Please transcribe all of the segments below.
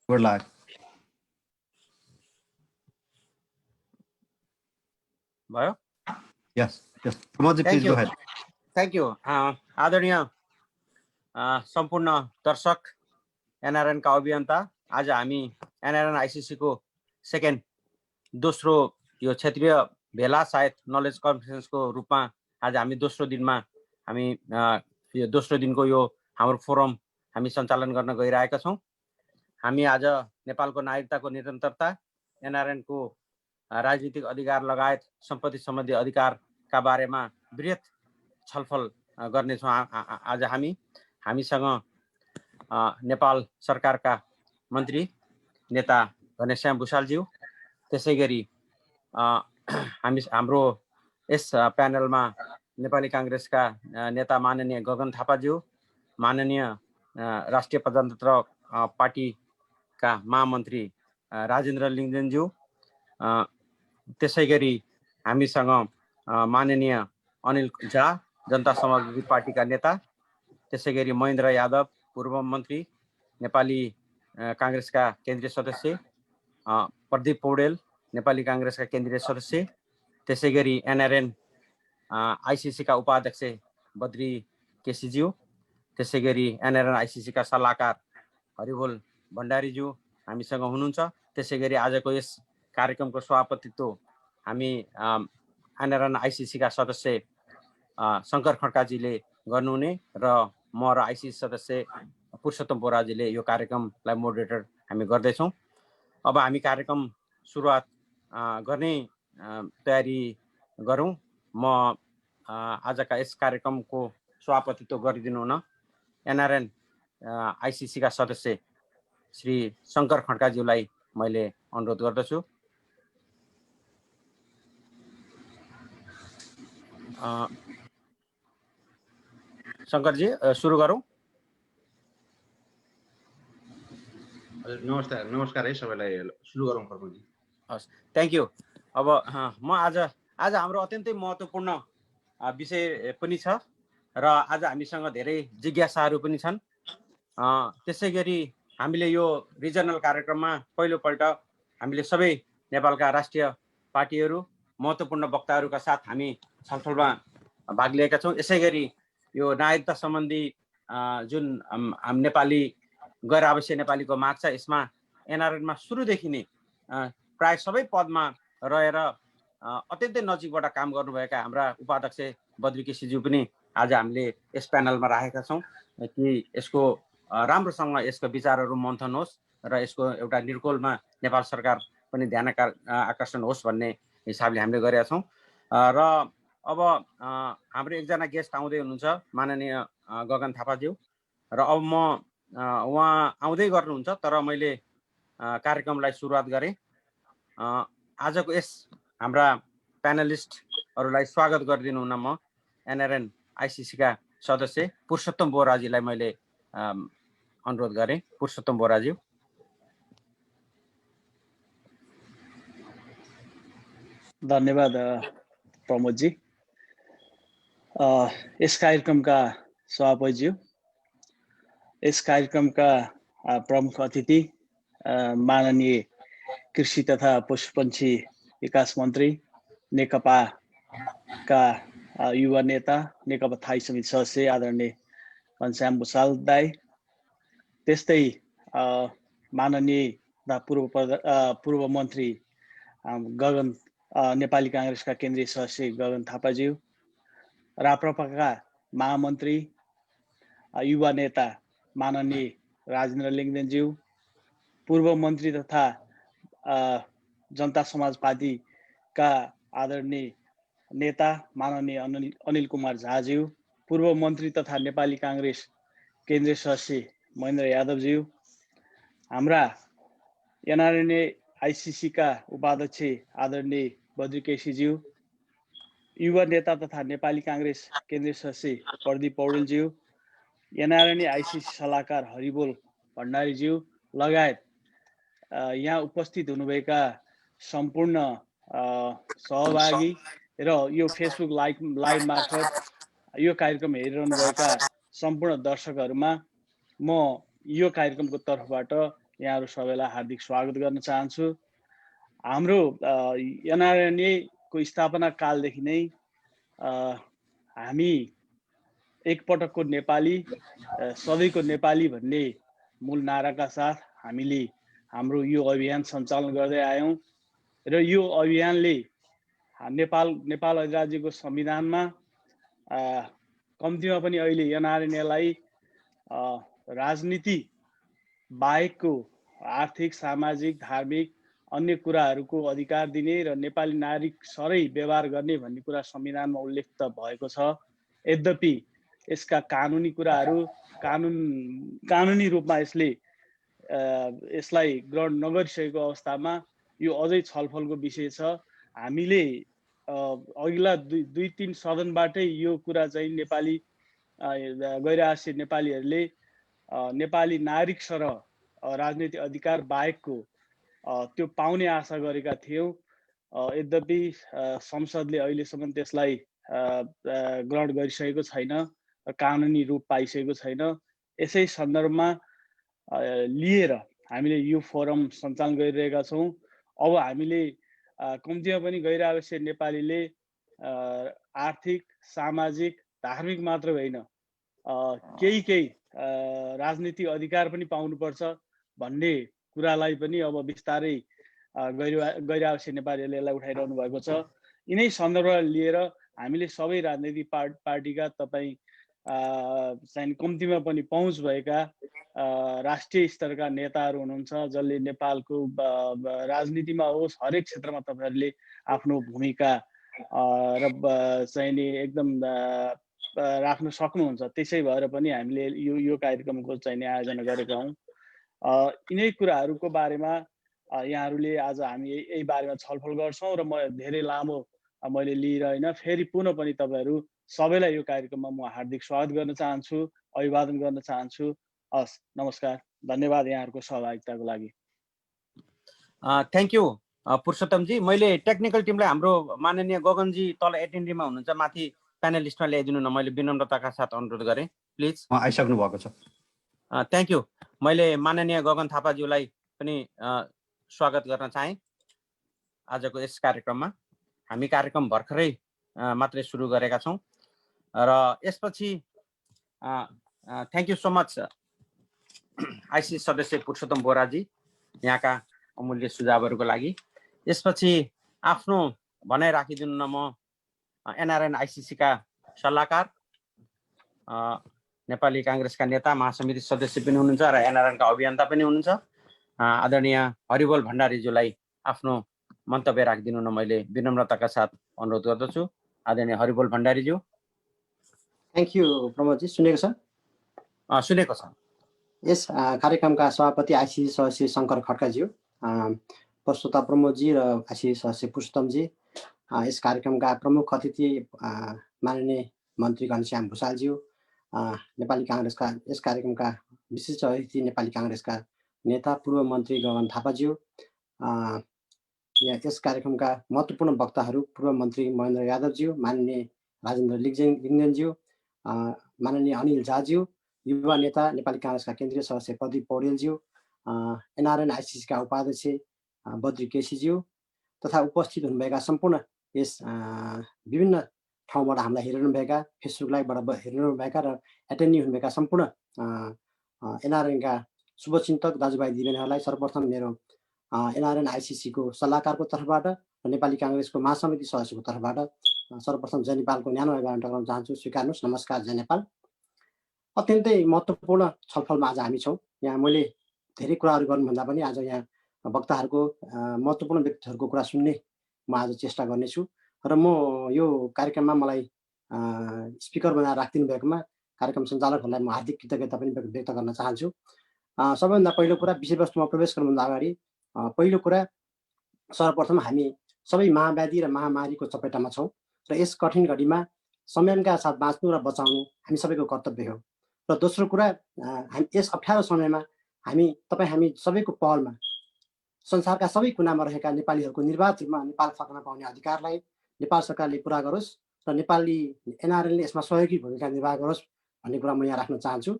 We're live. भयो? Yes. Pramodji, please go ahead. Thank you. आदरणीय सम्पूर्ण दर्शक एनआरएन का अभियन्ता, आज हामी एनआरएन आईसीसी को दोस्रो यो क्षेत्रीय भेला सायद नलेज कन्फरेन्स को रूपमा आज हामी दोस्रो दिनमा हामी यो दोस्रो दिनको यो हाम्रो फोरम हामी सञ्चालन गर्न गइरहेका छौं। हामी आज नेपालको नागरिकताको निरन्तरता, एनआरएन को राजनीतिक अधिकार लगायत सम्पत्ति सम्बन्धी अधिकारका बारेमा बृहत छलफल गर्नेछौँ। आज हामीसँग नेपाल सरकारका मन्त्री नेता घनश्याम भुषालज्यू, त्यसैगरी हाम्रो यस प्यानलमा नेपाली कांग्रेसका नेता माननीय गगन थापाज्यू, माननीय राष्ट्रिय प्रजातन्त्र पार्टीका महामन्त्री राजेन्द्र लिङ्गदेनज्यू, त्यसैगरी हामीसँग माननीय अनिल झा जनता समाजवादी पार्टीका नेता, त्यसैगरी महेन्द्र यादव पूर्व मन्त्री नेपाली कांग्रेसका केन्द्रीय सदस्य, प्रदीप पौडेल नेपाली कांग्रेसका केन्द्रीय सदस्य, त्यसैगरी एनआरएन आईसीसी का उपाध्यक्ष बद्री केसीज्यू, त्यसैगरी एनआरएन आईसीसी का सल्लाहकार हरिबोल भण्डारीज्यू हामीसँग हुनुहुन्छ। त्यसैगरी आजको यस कार्यक्रमको सभापतित्व हामी एनआरएन आईसीसी का सदस्य शंकर खड्काजीले गर्नुहुने र म र आईसीसी सदस्य पुरुषोत्तम बोराजीले यो कार्यक्रमलाई मोडरेटर हामी गर्दैछौँ। अब हामी कार्यक्रम सुरुवात गर्ने तयारी गरौँ। म आजका यस कार्यक्रमको सभापतित्व गरिदिनु हुन एनआरएन आईसीसी का सदस्य श्री शंकर खड्काज्यूलाई मैले अनुरोध गर्दछु। शंकरजी सुरु गरौँ। नमस्कार है सबैलाई, सुरु गरौँ प्रभुजी। हस्, थ्यांक यू। अब म आज हाम्रो अत्यन्तै महत्त्वपूर्ण विषय पनि छ र आज हामीसँग धेरै जिज्ञासाहरू पनि छन्। त्यसैगरी हामीले यो रिजनल कार्यक्रममा पहिलोपल्ट हामीले सबै नेपालका राष्ट्रिय पार्टीहरू, महत्त्वपूर्ण वक्ताहरूका साथ हामी छलफलमा भाग लिएका छौँ। यसैगरी यो नागरिकता सम्बन्धी जुन नेपाली गैर आवासीय नेपालीको माग छ, यसमा एनआरएनमा सुरुदेखि नै प्राय सबै पदमा रहेर अत्यन्तै नजिकबाट काम गर्नुभएका हाम्रा उपाध्यक्ष बद्री केसीज्यू पनि आज हामीले यस प्यानलमा राखेका छौँ कि यसको राम्रोसँग यसको विचारहरू मन्थन होस् र यसको एउटा निर्कोलमा नेपाल सरकार पनि ध्यान आकर्षण होस् भन्ने हिसाबले हामीले गरेका छौँ। र अब हाम्रो एकजना गेस्ट आउँदै हुनुहुन्छ माननीय गगन थापाज्यू, र अब म उहाँ आउँदै गर्नुहुन्छ, तर मैले कार्यक्रमलाई सुरुवात गरेँ। आजको यस हाम्रा प्यानलिस्टहरूलाई स्वागत गरिदिनु हुन म एनआरएन आईसीसी का सदस्य पुरुषोत्तम बोराजीलाई मैले अनुरोध गरेँ। पुरुषोत्तम बोराज्यू। धन्यवाद प्रमोदजी। यस कार्यक्रमका सभापतिज्यू, यस कार्यक्रमका प्रमुख अतिथि माननीय कृषि तथा पशुपन्छी विकास मन्त्री, नेकपाका युवा नेता, नेकपा थाई समिति सदस्य आदरणीय घनश्याम भुषाल दाई, त्यस्तै माननीय पूर्व मन्त्री गगन नेपाली कांग्रेसका केन्द्रीय सदस्य गगन थापाज्यू, राप्रपाका महामन्त्री युवा नेता माननीय राजेन्द्र लिङ्गदेनज्यू, पूर्व मन्त्री तथा जनता समाज पार्टीका आदरणीय नेता माननीय अनिल कुमार झाज्यू, पूर्व मन्त्री तथा नेपाली कांग्रेस केन्द्रीय सदस्य महेन्द्र यादवज्यू, हाम्रा एनआरएन आईसीसी का उपाध्यक्ष आदरणीय बद्री केसीज्यू, युवा नेता तथा नेपाली कांग्रेस केन्द्रीय सदस्य प्रदीप पौडेलज्यू, एनआरएन आईसीसी सल्लाहकार हरिबोल भण्डारीज्यू लगायत यहाँ उपस्थित हुनुभएका सम्पूर्ण सहभागी र यो फेसबुक लाइभ मार्फत यो कार्यक्रम हेरिरहनुभएका सम्पूर्ण दर्शकहरूमा म यो कार्यक्रमको तर्फबाट यहाँहरू सबैलाई हार्दिक स्वागत गर्न चाहन्छु। हाम्रो एनआरएनए को स्थापना कालदेखि नै हामी एकपटकको नेपाली सधैँको नेपाली भन्ने मूल नाराका साथ हामीले हाम्रो यो अभियान सञ्चालन गर्दै आयौँ र यो अभियानले नेपाल अधिराज्यको संविधानमा कम्तीमा पनि अहिले एनआरएनएलाई राजनीति बाहेकको आर्थिक, सामाजिक, धार्मिक अन्य कुराहरूको अधिकार दिने र नेपाली नागरिक सरै व्यवहार गर्ने भन्ने कुरा संविधानमा उल्लेख त भएको छ। यद्यपि यसका कानुनी कुराहरू कानुनी रूपमा यसलाई ग्रहण नगरिसकेको अवस्थामा यो अझै छलफलको विषय छ। हामीले अघिल्ला दुई तीन सदनबाटै यो कुरा चाहिँ नेपाली गैरआवासीय नेपालीहरूले नेपाली नागरिक सरह राजनीतिक अधिकार बाहेकको त्यो पाउने आशा गरेका थियौँ। यद्यपि संसदले अहिलेसम्म त्यसलाई ग्रहण गरिसकेको छैन, कानुनी रूप पाइसकेको छैन। यसै सन्दर्भमा लिएर हामीले यो फोरम सञ्चालन गरिरहेका छौँ। अब हामीले कम्तीमा पनि गैरआवासीय नेपालीले आर्थिक, सामाजिक, धार्मिक मात्र होइन केही राजनीतिक अधिकार पनि पाउनुपर्छ भन्ने कुरालाई पनि अब बिस्तारै गैरआवासीय नेपालीहरूले यसलाई उठाइरहनु भएको छ। यिनै सन्दर्भलाई लिएर हामीले सबै राजनीतिक पार्टीका तपाईँ चाहिँ कम्तीमा पनि पहुँच भएका राष्ट्रिय स्तरका नेताहरू हुनुहुन्छ जसले नेपालको राजनीतिमा होस् हरेक क्षेत्रमा तपाईँहरूले आफ्नो भूमिका र चाहिँ नि एकदम राख्न सक्नुहुन्छ। त्यसै भएर पनि हामीले यो कार्यक्रमको चाहिँ आयोजना गरेका हौँ। यिनै कुराहरूको बारेमा यहाँहरूले आज हामी यही बारेमा छलफल गर्छौँ र म धेरै लामो मैले लिइरहेन। फेरि पुनः पनि तपाईँहरू सबैलाई यो कार्यक्रममा म हार्दिक स्वागत गर्न चाहन्छु, अभिवादन गर्न चाहन्छु। हस्, नमस्कार, धन्यवाद यहाँहरूको सहभागिताको लागि। थ्याङ्क यू पुरुषोत्तमजी। मैले टेक्निकल टिमलाई हाम्रो माननीय गगनजी तल एटेन्डीमा हुनुहुन्छ, माथि प्यानलिस्टमा ल्याइदिनु न, मैले विनम्रताका साथ अनुरोध गरेँ प्लिज। आइसक्नु भएको छ। Thank you. मैले माननीय गगन थापाज्यूलाई पनि स्वागत गर्न चाहेँ आजको यस कार्यक्रममा। हामी कार्यक्रम भर्खरै मात्रै सुरु गरेका छौँ र यसपछि thank you so much ICC सदस्य पुरुषोत्तम बोहराजी यहाँका अमूल्य सुझावहरूको लागि। यसपछि आफ्नो भनाइ राखिदिनु न, म एनआरएन आइसिसीका सल्लाहकार, नेपाली काङ्ग्रेसका नेता, महासमिति सदस्य पनि हुनुहुन्छ र एनआरएनका अभियन्ता पनि हुनुहुन्छ, आदरणीय हरिबोल भण्डारीज्यूलाई आफ्नो मन्तव्य राखिदिनु न मैले विनम्रताका साथ अनुरोध गर्दछु। आदरणीय हरिबोल भण्डारीज्यू। Thank you Pramod ji. सुनेको छ? सुनेको छ। यस कार्यक्रमका सभापति आइसिसी सदस्य शङ्कर खड्काज्यू, प्रस्तोता प्रमोदजी र आइसिसी सदस्य पुरुषोत्तमजी, यस कार्यक्रमका प्रमुख अतिथि माननीय मन्त्री घनश्याम भुषालज्यू, नेपाली काङ्ग्रेसका यस कार्यक्रमका विशिष्ट अतिथि नेपाली काङ्ग्रेसका नेता पूर्व मन्त्री गगन थापाज्यू, यस कार्यक्रमका महत्त्वपूर्ण वक्ताहरू पूर्व मन्त्री महेन्द्र यादवज्यू, माननीय राजेन्द्र लिङ्गदेनज्यू, माननीय अनिल झाज्यू, युवा नेता नेपाली काङ्ग्रेसका केन्द्रीय सदस्य प्रदीप पौडेलज्यू, एनआरएन आइसिसीका उपाध्यक्ष बद्री केसीज्यू तथा उपस्थित हुनुभएका सम्पूर्ण यस विभिन्न ठाउँबाट हामीलाई हेरिरहनुभएका, फेसबुक लाइभबाट हेरिरहनुभएका र एटेन्डी हुनुभएका सम्पूर्ण एनआरएनका शुभचिन्तक दाजुभाइ दिदीबहिनीहरूलाई सर्वप्रथम मेरो एनआरएन आइसिसीको सल्लाहकारको तर्फबाट र नेपाली काङ्ग्रेसको महासमिति सदस्यको तर्फबाट सर्वप्रथम जय नेपालको न्यानो अभिवादन टक्राउन चाहन्छु। स्वीकार्नुहोस्। नमस्कार, जय नेपाल। अत्यन्तै महत्त्वपूर्ण छलफलमा आज हामी छौँ। यहाँ मैले धेरै कुराहरू गर्नुभन्दा पनि आज यहाँ वक्ताहरूको महत्त्वपूर्ण व्यक्तिहरूको कुरा सुन्ने म आज चेष्टा गर्नेछु र म यो कार्यक्रममा मलाई स्पिकर बनाएर राखिदिनु भएकोमा कार्यक्रम सञ्चालकहरूलाई म हार्दिक कृतज्ञता पनि व्यक्त गर्न चाहन्छु। सबैभन्दा पहिलो कुरा, विषयवस्तुमा प्रवेश गर्नुभन्दा अगाडि पहिलो कुरा, सर्वप्रथम हामी सबै महाव्याधि र महामारीको चपेटामा छौँ र यस कठिन घडीमा संयमका साथ बाँच्नु र बचाउनु हामी सबैको कर्तव्य हो। र दोस्रो कुरा, हामी यस अप्ठ्यारो समयमा हामी सबैको पहलमा संसारका सबै कुनामा रहेका नेपालीहरूको निर्वाध रूपमा नेपाल फर्कन पाउने अधिकारलाई नेपाल सरकारले पुरा गरोस् र नेपाली एनआरएनले यसमा सहयोगी भूमिका निर्वाह गरोस् भन्ने कुरा म यहाँ राख्न चाहन्छु।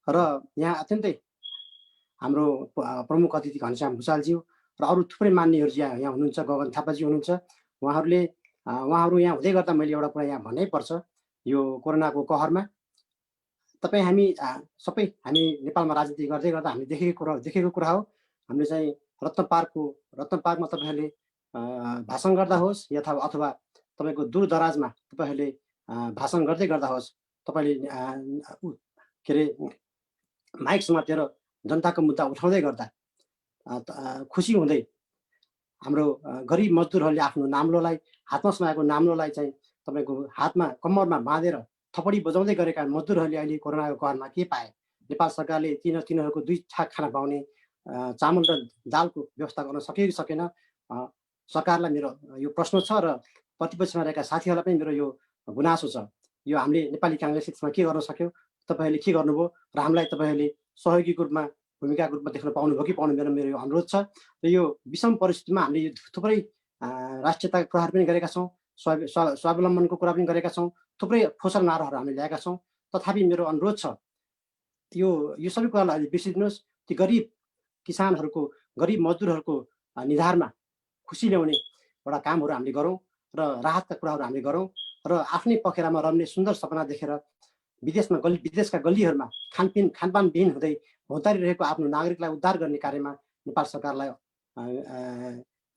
र यहाँ अत्यन्तै हाम्रो प्रमुख अतिथि घनश्याम भुषालज्यू र अरू थुप्रै मान्यहरू यहाँ हुनुहुन्छ, गगन थापाजी हुनुहुन्छ। उहाँहरू यहाँ हुँदै गर्दा मैले एउटा कुरा यहाँ भन्नै पर्छ। यो कोरोनाको कहरमा हामी नेपालमा राजनीति गर्दै गर्दा हामीले देखेको कुरा हो। हामीले चाहिँ रत्न पार्कमा तपाईँहरूले भाषण गर्दा होस् अथवा तपाईँको दूरदराजमा तपाईँहरूले भाषण गर्दै गर्दा होस्, तपाईँले के अरे माइक समातेर जनताको मुद्दा उठाउँदै गर्दा खुसी हुँदै हाम्रो गरिब मजदुरहरूले आफ्नो नाम्लोलाई, हातमा समाएको नाम्लोलाई चाहिँ तपाईँको हातमा कम्मरमा बाँधेर थपडी बजाउँदै गरेका मजदुरहरूले अहिले कोरोनाको कहरमा के पाए? नेपाल सरकारले तिनीहरूको 2 छाक खाना पाउने चामल र दालको व्यवस्था गर्न सक्यो कि सकेन? सरकारलाई मेरो यो प्रश्न छ र प्रतिपक्षमा रहेका साथीहरूलाई पनि मेरो यो गुनासो छ। यो हामीले नेपाली काङ्ग्रेस हितमा के गर्न सक्यो, तपाईँहरूले के गर्नुभयो र हामीलाई तपाईँहरूले सहयोगीको रूपमा भूमिकाको रूपमा देख्न पाउनुभयो कि पाउनु मेरो यो अनुरोध छ। र यो विषम परिस्थितिमा हामीले यो थुप्रै राष्ट्रियताका कुराहरू पनि गरेका छौँ, स्वावलम्बनको कुरा पनि गरेका छौँ, थुप्रै फोसल नाराहरू हामीले ल्याएका छौँ। तथापि मेरो अनुरोध छ यो सबै कुरालाई अहिले बिर्सिदिनुहोस्। ती गरिब किसानहरूको, गरिब मजदुरहरूको निधारमा खुसी ल्याउने एउटा कामहरू हामीले गरौँ र राहतका कुराहरू हामीले गरौँ र आफ्नै पखेरामा रम्ने सुन्दर सपना देखेर विदेशका गल्लीहरूमा खानपानविहीन हुँदै भौतारिरहेको आफ्नो नागरिकलाई उद्धार गर्ने कार्यमा नेपाल सरकारलाई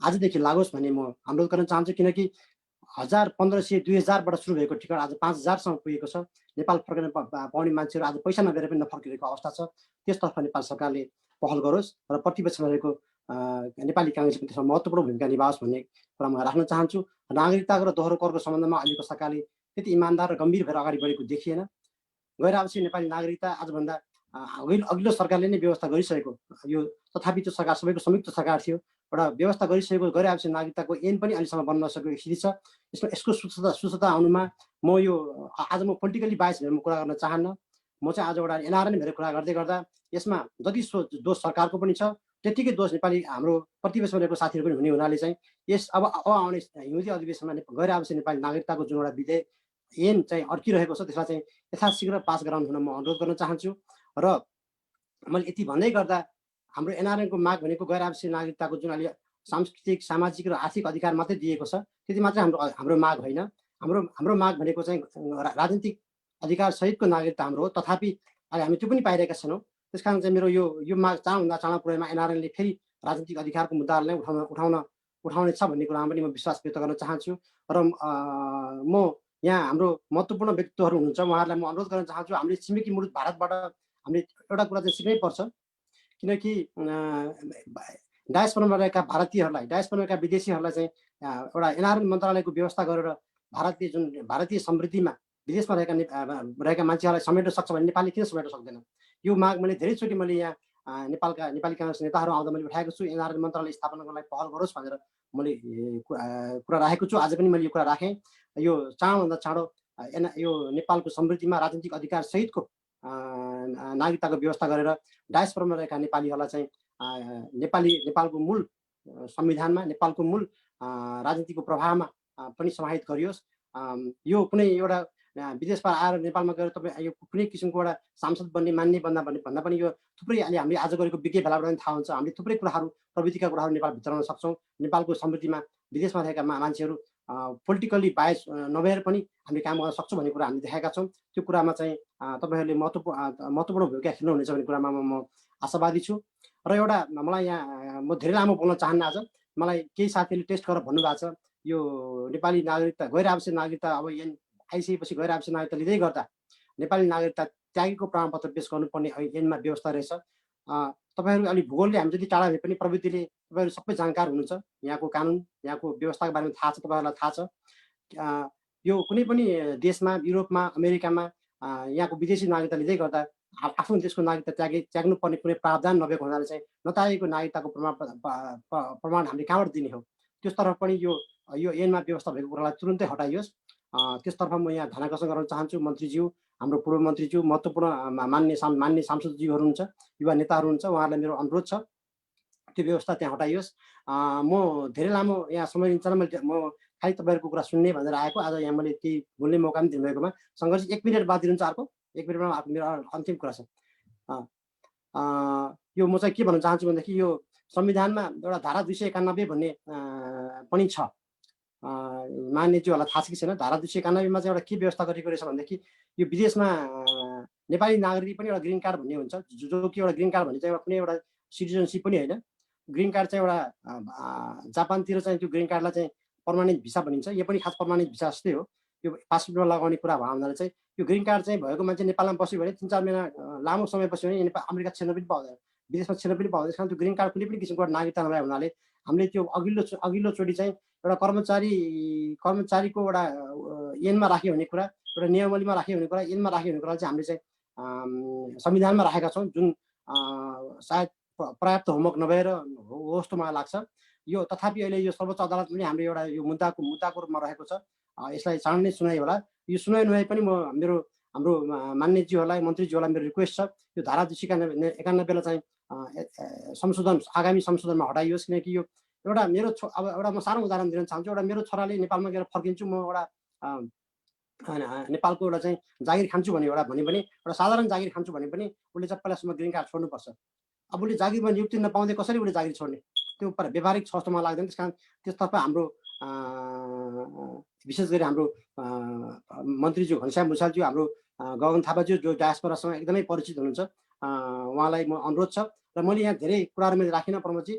आजदेखि लागोस् भन्ने म अनुरोध गर्न चाहन्छु। किनकि 1000, 1500, 2000बाट सुरु भएको टिकट आज 5000सम्म पुगेको छ। नेपाल फर्कन पाउने मान्छेहरू आज पैसा नदिएर पनि नफर्किरहेको अवस्था छ। त्यसतर्फ नेपाल सरकारले पहल गरोस् र प्रतिपक्षमा रहेको नेपाली काङ्ग्रेसको त्यसमा महत्त्वपूर्ण भूमिका निभाओस् भन्ने कुरा म राख्न चाहन्छु। नागरिकताको र दोहोरो करको सम्बन्धमा अहिलेको सरकारले त्यति इमान्दार र गम्भीर भएर अगाडि बढेको देखिएन। गैर आवश्यक नेपाली नागरिकता आजभन्दा अघिल्लो सरकारले नै व्यवस्था गरिसकेको यो, तथापि त्यो सरकार सबैको संयुक्त सरकार थियो, एउटा व्यवस्था गरिसकेको गैर आवश्यक नागरिकताको ऐन पनि अहिलेसम्म बन्न नसकेको स्थिति छ। यसको सुस्थता आउनुमा म आज पोलिटिकली बायस भएर म कुरा गर्न चाहन्न। म चाहिँ आज एउटा एनआरएन भएर कुरा गर्दै गर्दा यसमा जति दोष सरकारको पनि छ, त्यतिकै दोष नेपाली हाम्रो प्रतिपक्षमा रहेको साथीहरू पनि हुने हुनाले चाहिँ अब आउने हिउँदे अधिवेशनमा गैर आवश्यक नेपाली नागरिकताको जुन एउटा विधेयक ऐन चाहिँ अड्किरहेको छ, त्यसलाई चाहिँ यथाशीघ्र पास गराउनु हुन म अनुरोध गर्न चाहन्छु। र मैले यति भन्दै गर्दा हाम्रो एनआरएनको माग भनेको गैर आवश्यक नागरिकताको जुन अहिले सांस्कृतिक, सामाजिक र आर्थिक अधिकार मात्रै दिएको छ, त्यति मात्रै हाम्रो माग होइन। हाम्रो माग भनेको चाहिँ राजनीतिक अधिकार सहितको नागरिकता हाम्रो हो। तथापि अहिले हामी त्यो पनि पाइरहेका छैनौँ। त्यस कारण चाहिँ मेरो यो माग चाँडोभन्दा चाँडो पुऱ्याइमा एनआरएनले फेरि राजनीतिक अधिकारको मुद्दाहरूलाई उठाउने छ भन्ने कुरामा पनि म विश्वास व्यक्त गर्न चाहन्छु। र म यहाँ हाम्रो महत्त्वपूर्ण व्यक्तित्वहरू हुनुहुन्छ, उहाँहरूलाई म अनुरोध गर्न चाहन्छु। हामीले छिमेकी मुलुक भारतबाट हामीले एउटा कुरा चाहिँ सिक्नै पर्छ। किनकि डायस्पोरामा रहेका भारतीयहरूलाई, डायस्पोरामा रहेका विदेशीहरूलाई चाहिँ एउटा एनआरएन मन्त्रालयको व्यवस्था गरेर भारतीय समृद्धिमा विदेशमा रहेका मान्छेहरूलाई समेट्न सक्छ भने नेपालले किन समेट्न सक्दैन? यो माग मैले धेरैचोटि यहाँ नेपाली काङ्ग्रेस नेताहरू आउँदा मैले उठाएको छु। एनआरएन मन्त्रालय स्थापना गर्नलाई पहल गरोस् भनेर मैले कुरा राखेको छु। आज पनि मैले यो कुरा राखेँ। यो चाँडोभन्दा चाँडो यो नेपालको समृद्धिमा राजनीतिक अधिकार सहितको नागरिकताको व्यवस्था गरेर डायस्पोरामा रहेका नेपालीहरूलाई चाहिँ नेपालको मूल संविधानमा, नेपालको मूल राजनीतिको प्रभावमा पनि समाहित गरियोस्। यो कुनै एउटा विदेशबाट आएर नेपालमा गएर तपाईँ यो कुनै किसिमको एउटा सांसद बन्ने, मान्ने भन्दा पनि यो थुप्रै अहिले हामीले आज गरेको विज्ञ भेलाबाट पनि थाहा हुन्छ। हामीले थुप्रै कुराहरू, प्रविधिका कुराहरू नेपाल भित्राउन सक्छौँ। नेपालको समृद्धिमा विदेशमा रहेका मान्छेहरू पोलिटिकल्ली बायस नभएर पनि हामीले काम गर्न सक्छौँ भन्ने कुरा हामीले देखाएका छौँ। त्यो कुरामा चाहिँ तपाईँहरूले महत्त्वपूर्ण भूमिका खेल्नुहुनेछ भन्ने कुरामा म आशावादी छु। र एउटा मलाई यहाँ म धेरै लामो बोल्न चाहन्न। आज मलाई केही साथीहरूले टेस्ट गरेर भन्नुभएको छ यो नेपाली नागरिकता, गैर आवश्यक नागरिकता अब ऐन आइसकेपछि गैर आवश्यक नागरिकता लिँदै गर्दा नेपाली नागरिकता त्यागेको प्रमाणपत्र पेश गर्नुपर्ने ऐनमा व्यवस्था रहेछ। तपाईँहरू अलिक भूगोलले हामी जति टाढा भए पनि प्रविधिले तपाईँहरू सबै जानकार हुनुहुन्छ। यहाँको कानुन, यहाँको व्यवस्थाको बारेमा थाहा छ, तपाईँहरूलाई थाहा छ। यो कुनै पनि देशमा, युरोपमा, अमेरिकामा यहाँको विदेशी नागरिकता लिँदै गर्दा आफ्नो देशको नागरिकता त्याग्नुपर्ने कुनै प्रावधान नभएको हुनाले चाहिँ नतागेको नागरिकताको प्रमाण हामीले कहाँबाट दिने हो? त्यसतर्फ पनि यो ऐनमा व्यवस्था भएको कुरालाई तुरुन्तै हटाइयोस्। त्यसतर्फ म यहाँ ध्यानाकर्षण गर्न चाहन्छु। मन्त्रीज्यू, हाम्रो पूर्व मन्त्रीज्यू, महत्त्वपूर्ण मान्य सांसदज्यूहरू हुनुहुन्छ, युवा नेताहरू हुनुहुन्छ, उहाँहरूलाई मेरो अनुरोध छ त्यो व्यवस्था त्यहाँ हटाइयोस्। म धेरै लामो यहाँ समय लिन्छ म खालि तपाईँहरूको कुरा सुन्ने भनेर आएको। आज यहाँ मैले केही बोल्ने मौका पनि दिनुभएकोमा सङ्घर्ष 1 मिनट बाद दिनुहुन्छ। अर्को 1 मिनटमा मेरो अन्तिम कुरा छ। यो म चाहिँ के भन्न चाहन्छु भनेदेखि यो संविधानमा एउटा धारा 291 भन्ने पनि छ। मान्यज्यूहरूलाई थाहा छ कि छैन, धारा 291 मा चाहिँ एउटा के व्यवस्था गरिएको रहेछ भनेदेखि यो विदेशमा नेपाली नागरिक पनि एउटा ग्रिन कार्ड भन्ने हुन्छ, जो कि एउटा ग्रिन कार्ड भन्ने चाहिँ कुनै एउटा सिटिजनसिप पनि होइन। ग्रिन कार्ड चाहिँ एउटा जापानतिर चाहिँ त्यो ग्रिन कार्डलाई चाहिँ पर्मानेन्ट भिसा भनिन्छ, यो पनि खास पर्मानेन्ट भिसा जस्तै हो। यो पासपोर्टमा लगाउने कुरा भयो हुनाले चाहिँ यो ग्रिन कार्ड चाहिँ भएको मान्छे नेपालमा बस्यो भने 3-4 महिना लामो समय बस्यो भने नेपाल अमेरिका छिर्न पनि पाउँदैन, विदेशमा छिर्न पनि पाउँदैन। त्यसकारण त्यो ग्रिन कार्ड कुनै पनि किसिमको नागरिकता नभए हुनाले हामीले त्यो अघिल्लोचोटि चाहिँ एउटा कर्मचारीको एउटा ऐनमा राख्यो भन्ने कुरा, एउटा नियमावलीमा राख्यो भन्ने कुरा, ऐनमा राख्यो भन्ने कुरा चाहिँ हामीले चाहिँ संविधानमा राखेका छौँ, जुन सायद पर्याप्त होमवर्क नभएर हो जस्तो मलाई लाग्छ। यो तथापि अहिले यो सर्वोच्च अदालत पनि हाम्रो एउटा यो मुद्दाको रूपमा रहेको छ। यसलाई चाँडै नै सुनाइ होला। यो सुनाइ नभए पनि हाम्रो मान्यज्यूहरूलाई, मन्त्रीज्यूहरूलाई मेरो रिक्वेस्ट छ, यो धारा 291 चाहिँ आगामी संशोधनमा हटाइयोस्। किनकि यो एउटा अब एउटा म सानो उदाहरण दिन चाहन्छु। एउटा मेरो छोराले नेपालमा गएर फर्किन्छु, म एउटा नेपालको एउटा चाहिँ जागिर खान्छु भने एउटा साधारण जागिर खान्छु भने पनि उसले चाहिँ पहिलासम्म ग्रिन कार्ड छोड्नुपर्छ। अब उसले जागिरमा नियुक्ति नपाउँदै कसरी उसले जागिर छोड्ने, त्यो व्यावहारिक छ जस्तो मलाई लाग्दैन। त्यसकारण त्यसतर्फ हाम्रो विशेष गरी हाम्रो मन्त्रीज्यू घनश्याम भुषालज्यू, हाम्रो गगन थापाज्यू जो डायस्पोरासँग एकदमै परिचित हुनुहुन्छ, उहाँलाई म अनुरोध छ। र मैले यहाँ धेरै कुराहरू मैले राखिनँ प्रमोदजी,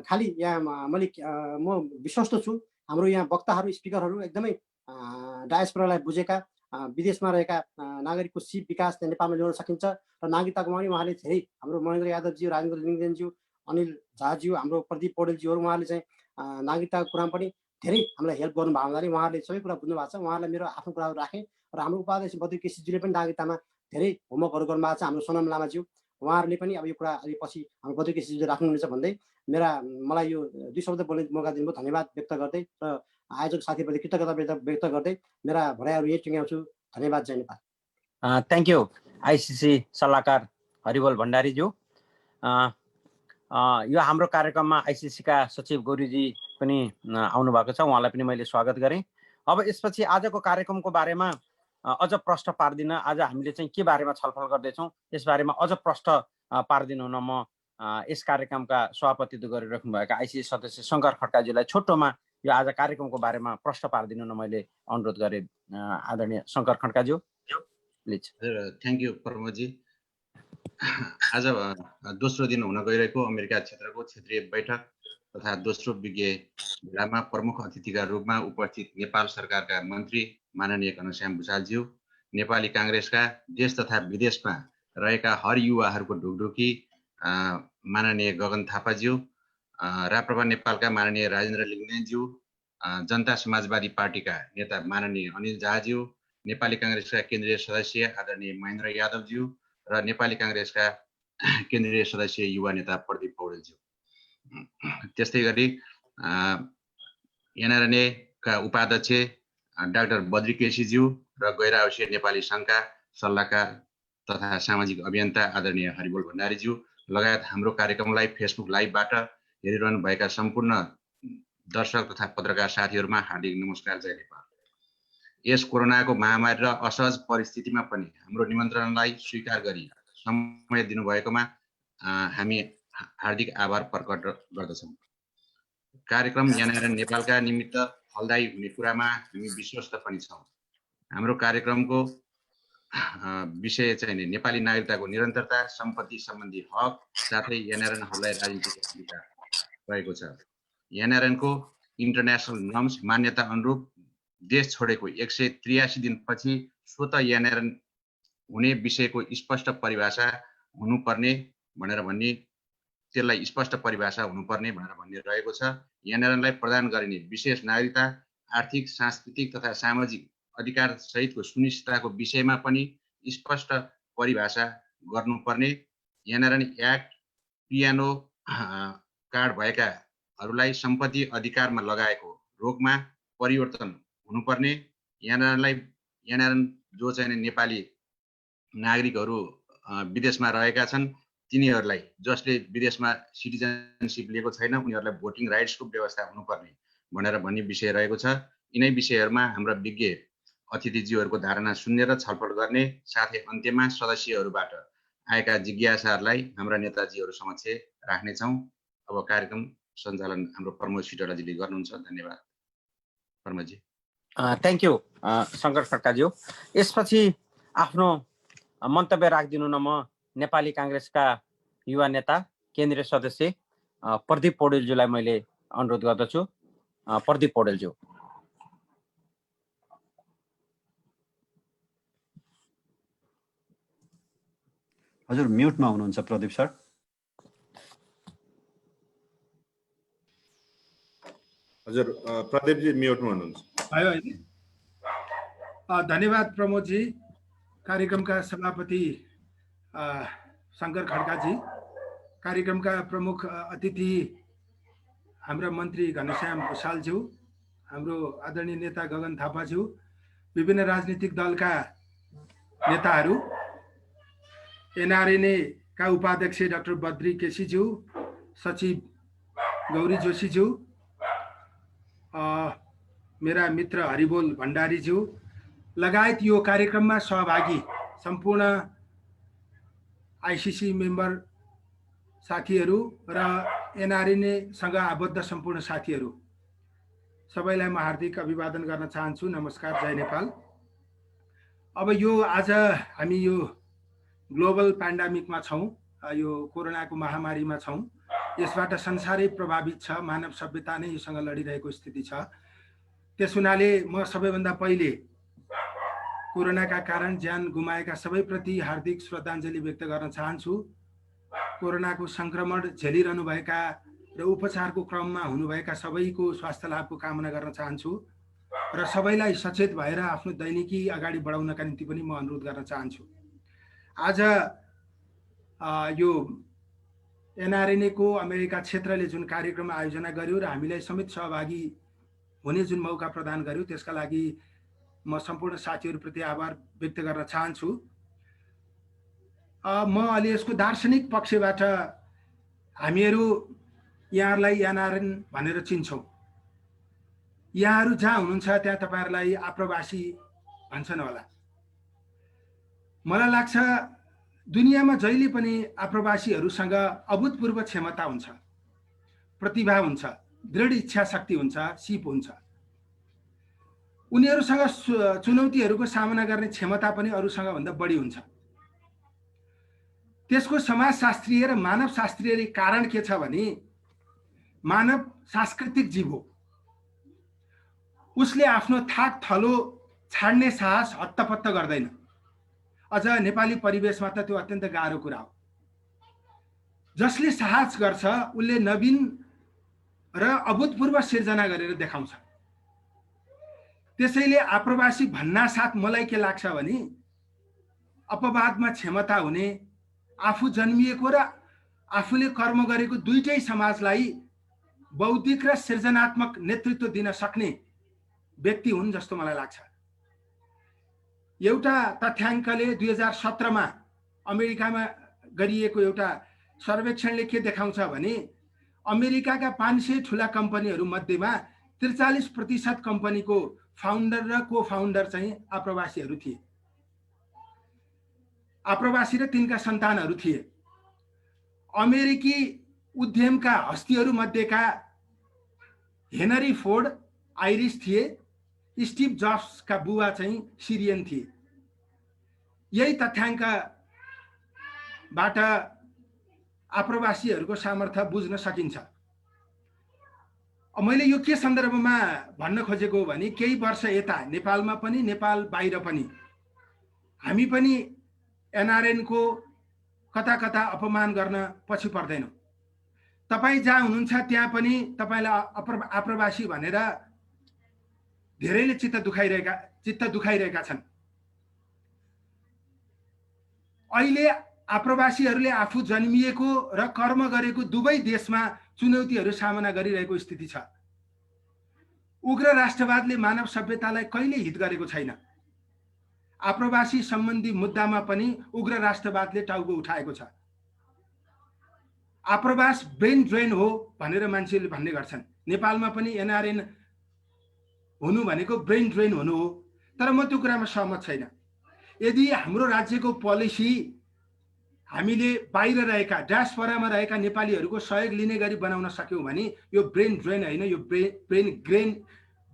खालि यहाँ म विश्वस्त छु हाम्रो यहाँ वक्ताहरू, स्पिकरहरू एकदमै डायस्पोरालाई बुझेका, विदेशमा रहेका नागरिकको सिप विकास नेपालमा ल्याउन सकिन्छ। र नागरिकतामा पनि उहाँले धेरै, हाम्रो महेन्द्र यादवज्यू, राजेन्द्र लिङ्गदेनज्यू, अनिल झाज्यू, हाम्रो प्रदीप पौडेलज्यूहरू, उहाँहरूले चाहिँ नागरिकताको कुरामा पनि धेरै हामीलाई हेल्प गर्नुभएको हुनाले उहाँहरूले सबै कुरा बुझ्नु भएको छ। उहाँहरूलाई मेरो आफ्नो कुराहरू राखेँ। र हाम्रो उपाध्यक्ष बद्री केसीज्यूले पनि नागरिकतामा धेरै होमवर्कहरू गर्नुभएको छ। हाम्रो सोनम लामाज्यू, उहाँहरूले पनि अब यो कुरा अलि पछि हाम्रो बद्री केसीज्यूले राख्नुहुनेछ भन्दै मलाई यो 2 शब्द बोल्ने मौका दिनुभयो, धन्यवाद व्यक्त गर्दै र आयोजक साथीप्रति कृतज्ञता व्यक्त गर्दै मेरा भनाइहरू यही टुङ्ग्याउँछु। धन्यवाद। जय नेपाल। थ्याङ्क यू आइसिसी सल्लाहकार हरिबोल भण्डारीज्यू। यो हाम्रो कार्यक्रममा आइसिसीका सचिव गौरीजी पनि आउनु भएको छ, उहाँलाई पनि मैले स्वागत गरेँ। अब यसपछि आजको कार्यक्रमको बारेमा अझ प्रश्न पार्दिन। आज हामीले चाहिँ के बारेमा छलफल गर्दैछौँ यस बारेमा अझ प्रश्न पार्दिन हुन म यस कार्यक्रमका सभापतित्व गरिराख्नुभएका आइसिसी सदस्य शङ्कर खड्काजीलाई छोटोमा यो आज कार्यक्रमको बारेमा प्रश्न पार्दिनु न मैले अनुरोध गरेँ। आदरणीय Shankar खड्काज्यू please. Thank you Pramod ji. आज दोस्रो दिन हुन गइरहेको अमेरिका क्षेत्रको क्षेत्रीय बैठक तथा दोस्रो विज्ञ भेलामा प्रमुख अतिथिका रूपमा उपस्थित नेपाल सरकारका मन्त्री माननीय घनश्याम भुषालज्यू, नेपाली काङ्ग्रेसका देश तथा विदेशमा रहेका हर युवाहरूको ढुकढुकी माननीय गगन थापाज्यू, राप्रपा नेपालका माननीय राजेन्द्र लिङ्गदेनज्यू, जनता समाजवादी पार्टीका नेता माननीय अनिल झाज्यू, नेपाली काङ्ग्रेसका केन्द्रीय सदस्य आदरणीय महेन्द्र यादवज्यू र नेपाली काङ्ग्रेसका केन्द्रीय सदस्य युवा नेता प्रदीप पौडेलज्यू। त्यस्तै गरी एनआरएनए का उपाध्यक्ष डाक्टर बद्री केसीज्यू र गैर आवासीय नेपाली सङ्घका सल्लाहकार तथा सामाजिक अभियन्ता आदरणीय हरिबोल भण्डारीज्यू लगायत हाम्रो कार्यक्रमलाई फेसबुक लाइभबाट हेरिरहनु भएका सम्पूर्ण दर्शक तथा पत्रकार साथीहरूमा हार्दिक नमस्कार। जय नेपाल। यस कोरोनाको महामारी र असहज परिस्थितिमा पनि हाम्रो निमन्त्रणलाई स्वीकार गरी समय दिनुभएकोमा हामी हार्दिक आभार प्रकट गर्दछौँ। कार्यक्रम एनआरएन नेपालका निमित्त फलदायी हुने कुरामा हामी विश्वस्त पनि छौँ। हाम्रो कार्यक्रमको विषय चाहिँ नेपाली नागरिकताको निरन्तरता, सम्पत्ति सम्बन्धी हक साथै एनआरएनहरूलाई राजनीतिक अधिकार रहेको छ। एनआरएनको इन्टरनेसनल नर्म्स मान्यता अनुरूप देश छोडेको 183 दिनपछि स्वतः एनआरएन हुने विषयको स्पष्ट परिभाषा हुनुपर्ने भनेर भन्ने त्यसलाई स्पष्ट परिभाषा हुनुपर्ने भनेर भन्ने रहेको छ। एनआरएनलाई प्रदान गरिने विशेष नागरिकता, आर्थिक, सांस्कृतिक तथा सामाजिक अधिकार सहितको सुनिश्चितताको विषयमा पनि स्पष्ट परिभाषा गर्नुपर्ने, एनआरएन एक्ट पिएनओ कार्ड भएकाहरूलाई सम्पत्ति अधिकारमा लगाएको रोकमा परिवर्तन हुनुपर्ने, एनआरएन जो चाहिँ नेपाली नागरिकहरू विदेशमा रहेका छन् तिनीहरूलाई जसले विदेशमा सिटिजनसिप लिएको छैन उनीहरूलाई भोटिङ राइट्सको व्यवस्था हुनुपर्ने भनेर भन्ने विषय रहेको छ। यिनै विषयहरूमा हाम्रा विज्ञ अतिथिज्यूहरूको धारणा सुन्ने र छलफल गर्ने साथै अन्त्यमा सदस्यहरूबाट आएका जिज्ञासाहरूलाई हाम्रा नेताजीहरू समक्ष राख्नेछौँ। अब कार्यक्रम सञ्चालन हाम्रो प्रमोद सिटोलाजीले गर्नुहुन्छ। धन्यवाद प्रमोदजी। थ्याङ्क यू शङ्कर खड्काज्यू। यसपछि आफ्नो मन्तव्य राखिदिनु न म नेपाली काङ्ग्रेसका युवा नेता केन्द्रीय सदस्य प्रदीप पौडेलज्यूलाई मैले अनुरोध गर्दछु। प्रदीप पौडेलज्यू। हजुर म्युटमा हुनुहुन्छ प्रदीप सर। हजुर प्रदीपजी म्युटमा हुनुहुन्छ। भयो होइन? धन्यवाद प्रमोदजी, कार्यक्रमका सभापति शङ्कर खड्काजी, कार्यक्रमका प्रमुख अतिथि हाम्रा मन्त्री घनश्याम भुषालज्यू, हाम्रो आदरणीय नेता गगन थापाज्यू, विभिन्न राजनीतिक दलका नेताहरू, एनआरएनए का उपाध्यक्ष डाक्टर बद्री केसीज्यू, सचिव गौरी जोशीज्यू, मेरा मित्र हरिबोल भण्डारीज्यू लगायत यो कार्यक्रममा सहभागी सम्पूर्ण आइसिसी मेम्बर साथीहरू र एनआरएनएसँग आबद्ध सम्पूर्ण साथीहरू सबैलाई म हार्दिक अभिवादन गर्न चाहन्छु। नमस्कार, जय नेपाल। अब यो आज हामी यो ग्लोबल पेन्डेमिकमा छौँ, यो कोरोनाको महामारीमा छौँ। यसबाट संसारै प्रभावित छ, मानव सभ्यता नै योसँग लडिरहेको स्थिति छ। त्यस हुनाले म सबैभन्दा पहिले कोरोनाका कारण ज्यान गुमाएका सबैप्रति हार्दिक श्रद्धाञ्जली व्यक्त गर्न चाहन्छु। कोरोनाको संक्रमण झेलिरहनुभएका र उपचारको क्रममा हुनुभएका सबैको स्वास्थ्य लाभको कामना गर्न चाहन्छु र सबैलाई सचेत भएर आफ्नो दैनिकी अगाडि बढाउनका निम्ति पनि म अनुरोध गर्न चाहन्छु। आज यो एनआरएनए को अमेरिका क्षेत्रले जुन कार्यक्रम आयोजना गर्यो र हामीलाई समेत सहभागी हुने जुन मौका प्रदान गर्यो, त्यसका लागि म सम्पूर्ण साथीहरूप्रति आभार व्यक्त गर्न चाहन्छु। म अलि यसको दार्शनिक पक्षबाट हामीहरू यहाँहरूलाई एनआरएन भनेर चिन्छौँ। यहाँहरू जहाँ हुनुहुन्छ त्यहाँ तपाईँहरूलाई आप्रवासी भन्छन् होला। मलाई लाग्छ दुनियाँमा जहिले पनि आप्रवासीहरूसँग अभूतपूर्व क्षमता हुन्छ, प्रतिभा हुन्छ, दृढ इच्छा शक्ति हुन्छ, सिप हुन्छ। उनीहरूसँग चुनौतीहरूको सामना गर्ने क्षमता पनि अरूसँग भन्दा बढी हुन्छ। त्यसको समाजशास्त्रीय र मानवशास्त्रीय कारण के छ भने मानव सांस्कृतिक जीव हो। उसले आफ्नो थाक थलो छाड्ने साहस हत्तपत्त गर्दैन। अझ नेपाली परिवेशमा त त्यो अत्यन्त गाह्रो कुरा हो। जसले साहस गर्छ उसले नवीन र अभूतपूर्व सिर्जना गरेर देखाउँछ। त्यसैले आप्रवासी भन्नासाथ मलाई के लाग्छ भने अपवादमा क्षमता हुने, आफू जन्मिएको र आफूले कर्म गरेको दुईटै समाजलाई बौद्धिक र सृजनात्मक नेतृत्व दिन सक्ने व्यक्ति हुन् जस्तो मलाई लाग्छ। एउटा तथ्याङ्कले 2017 मा अमेरिकामा गरिएको एउटा सर्वेक्षणले के देखाउँछ भने अमेरिकाका 500 ठुला कम्पनीहरू मध्येमा 43% कम्पनीको फाउन्डर र को फाउन्डर चाहिँ आप्रवासीहरू थिए। आप्रवासी र तिनका सन्तानहरू थिए। अमेरिकी उद्यमका हस्तीहरू मध्येका हेनरी फोर्ड आइरिस थिए, स्टिभ जब्सका बुवा चाहिँ सिरियन थिए। यही तथ्याङ्कबाट आप्रवासीहरूको सामर्थ्य बुझ्न सकिन्छ। मैले यो के सन्दर्भमा भन्न खोजेको भने केही वर्ष यता नेपालमा पनि, नेपाल बाहिर पनि हामी पनि एनआरएन को कता कता अपमान गर्न पछि पर्दैनौँ। तपाईँ जहाँ हुनुहुन्छ त्यहाँ पनि तपाईँलाई आप्रवासी भनेर धेरैले चित्त दुखाइरहेका छन्। अहिले आप्रवासीहरूले आफू जन्मिएको र कर्म गरेको दुवै देशमा चुनौतीहरू सामना गरिरहेको स्थिति छ। उग्र राष्ट्रवादले मानव सभ्यतालाई कहिले हित गरेको छैन। आप्रवासी सम्बन्धी मुद्दामा पनि उग्र राष्ट्रवादले टाउको उठाएको छ। आप्रवास ब्रेन ड्रेन हो भनेर मान्छेले भन्ने गर्छन्। नेपालमा पनि एनआरएन हुनु भनेको ब्रेन ड्रेन हुनु हो, तर म त्यो कुरामा सहमत छैन। यदि हाम्रो राज्यको पोलिसी हामीले बाहिर रहेका डायस्पोरामा रहेका नेपालीहरूको सहयोग लिने गरी बनाउन सक्यौँ भने यो ब्रेन ड्रेन होइन, यो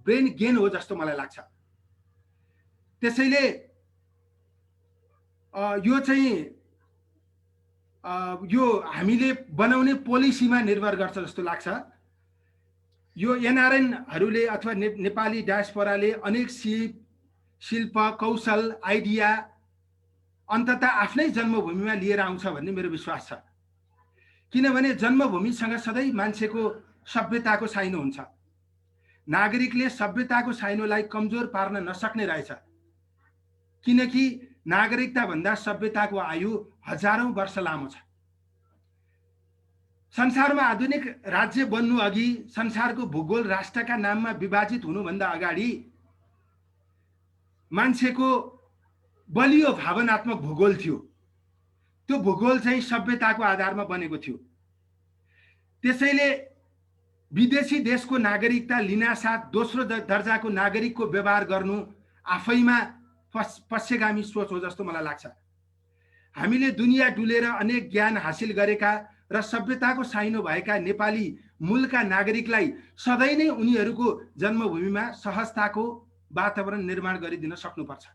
ब्रेन गेन हो जस्तो मलाई लाग्छ। त्यसैले यो चाहिँ यो हामीले बनाउने पोलिसीमा निर्भर गर्छ जस्तो लाग्छ। यो एनआरएनहरूले अथवा नेपाली डायस्पोराले अनेक शिल्प, कौशल, आइडिया अन्ततः आफ्नै जन्मभूमिमा लिएर आउँछ भन्ने मेरो विश्वास छ। किनभने जन्मभूमिसँग सधैँ मान्छेको सभ्यताको साइनो हुन्छ। नागरिकले सभ्यताको साइनोलाई कमजोर पार्न नसक्ने रहेछ, किनकि नागरिकता भन्दा सभ्यताको आयु हजारौं वर्ष लामो छ। संसारमा आधुनिक राज्य बन्नु अघि संसारको भूगोल राष्ट्रका नाममा विभाजित हुनुभन्दा अगाडि मान्छेको बलियो भावनात्मक भूगोल थियो। त्यो भूगोल चाहिँ सभ्यताको आधारमा बनेको थियो। त्यसैले विदेशी देशको नागरिकता लिनासाथ दोस्रो दर्जाको नागरिकको व्यवहार गर्नु आफैमा पश्चिगामी सोच हो जस्तो मलाई लाग्छ। हामीले दुनियाँ डुलेर अनेक ज्ञान हासिल गरेका र सभ्यताको साइनो भएका नेपाली मूलका नागरिकलाई सधैँ नै उनीहरूको जन्मभूमिमा सहजताको वातावरण निर्माण गरिदिन सक्नुपर्छ।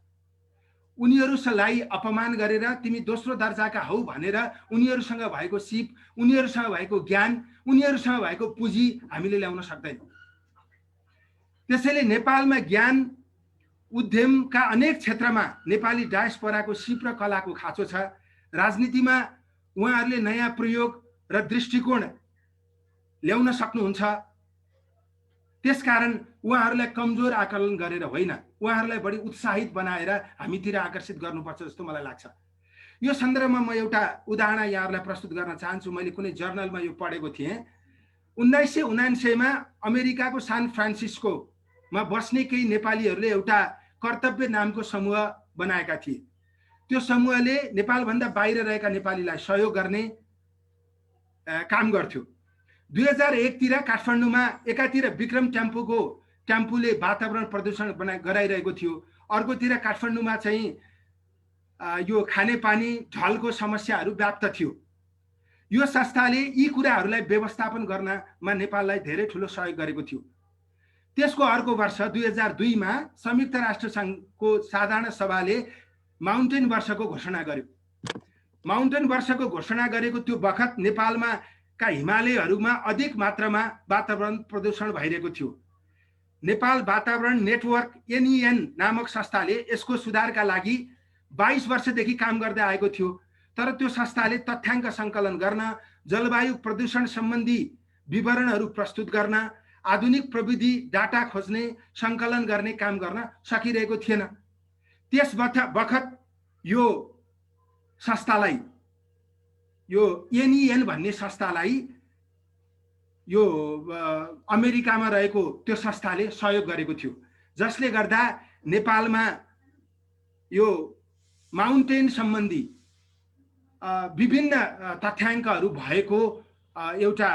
उनीहरूलाई अपमान गरेर तिमी दोस्रो दर्जाका हौ भनेर उनीहरूसँग भएको सिप, उनीहरूसँग भएको ज्ञान, उनीहरूसँग भएको पुँजी हामीले ल्याउन सक्दैनौँ। त्यसैले नेपालमा ज्ञान उद्यमका अनेक क्षेत्रमा नेपाली डायस्पोराको सिप र कलाको खाँचो छ। राजनीतिमा उहाँहरूले नयाँ प्रयोग र दृष्टिकोण ल्याउन सक्नुहुन्छ। त्यसकारण उहाँहरूलाई कमजोर आकलन गरेर होइन, उहाँहरूलाई बढी उत्साहित बनाएर हामीतिर आकर्षित गर्नुपर्छ जस्तो मलाई लाग्छ। यो सन्दर्भमा म एउटा उदाहरण यहाँहरूलाई प्रस्तुत गर्न चाहन्छु। मैले कुनै जर्नलमा यो पढेको थिएँ। 1979 मा अमेरिकाको सान फ्रान्सिस्कोमा बस्ने केही नेपालीहरूले एउटा कर्तव्य नामको समूह बनाएका थिए। त्यो समूहले नेपालभन्दा बाहिर रहेका नेपालीलाई सहयोग गर्ने काम गर्थ्यो। 2001 तिर काठमाडौँमा एकातिर विक्रम टेम्पूले वातावरण प्रदूषण गराइरहेको थियो, अर्कोतिर काठमाडौँमा चाहिँ यो खानेपानी ढलको समस्याहरू व्याप्त थियो। यो संस्थाले यी कुराहरूलाई व्यवस्थापन गर्नमा नेपाललाई धेरै ठुलो सहयोग गरेको थियो। त्यसको अर्को वर्ष 2002 मा संयुक्त राष्ट्र सङ्घको साधारण सभाले माउन्टेन वर्षको घोषणा गर्यो। माउन्टेन वर्षको घोषणा गरेको त्यो बखत नेपालमा का हिमालयहरूमा अधिक मात्रामा वातावरण प्रदूषण भइरहेको थियो। नेपाल वातावरण नेटवर्क NEN नामक संस्थाले यसको सुधारका लागि 22 वर्षदेखि काम गर्दै आएको थियो। तर त्यो संस्थाले तथ्याङ्क सङ्कलन गर्न, जलवायु प्रदूषण सम्बन्धी विवरणहरू प्रस्तुत गर्न, आधुनिक प्रविधि डाटा खोज्ने, सङ्कलन गर्ने काम गर्न सकिरहेको थिएन। त्यस बखत यो संस्थालाई, यो NEN भन्ने संस्थालाई यो अमेरिकामा रहेको त्यो संस्थाले सहयोग गरेको थियो, जसले गर्दा नेपालमा यो माउन्टेन सम्बन्धी विभिन्न तथ्याङ्कहरू भएको एउटा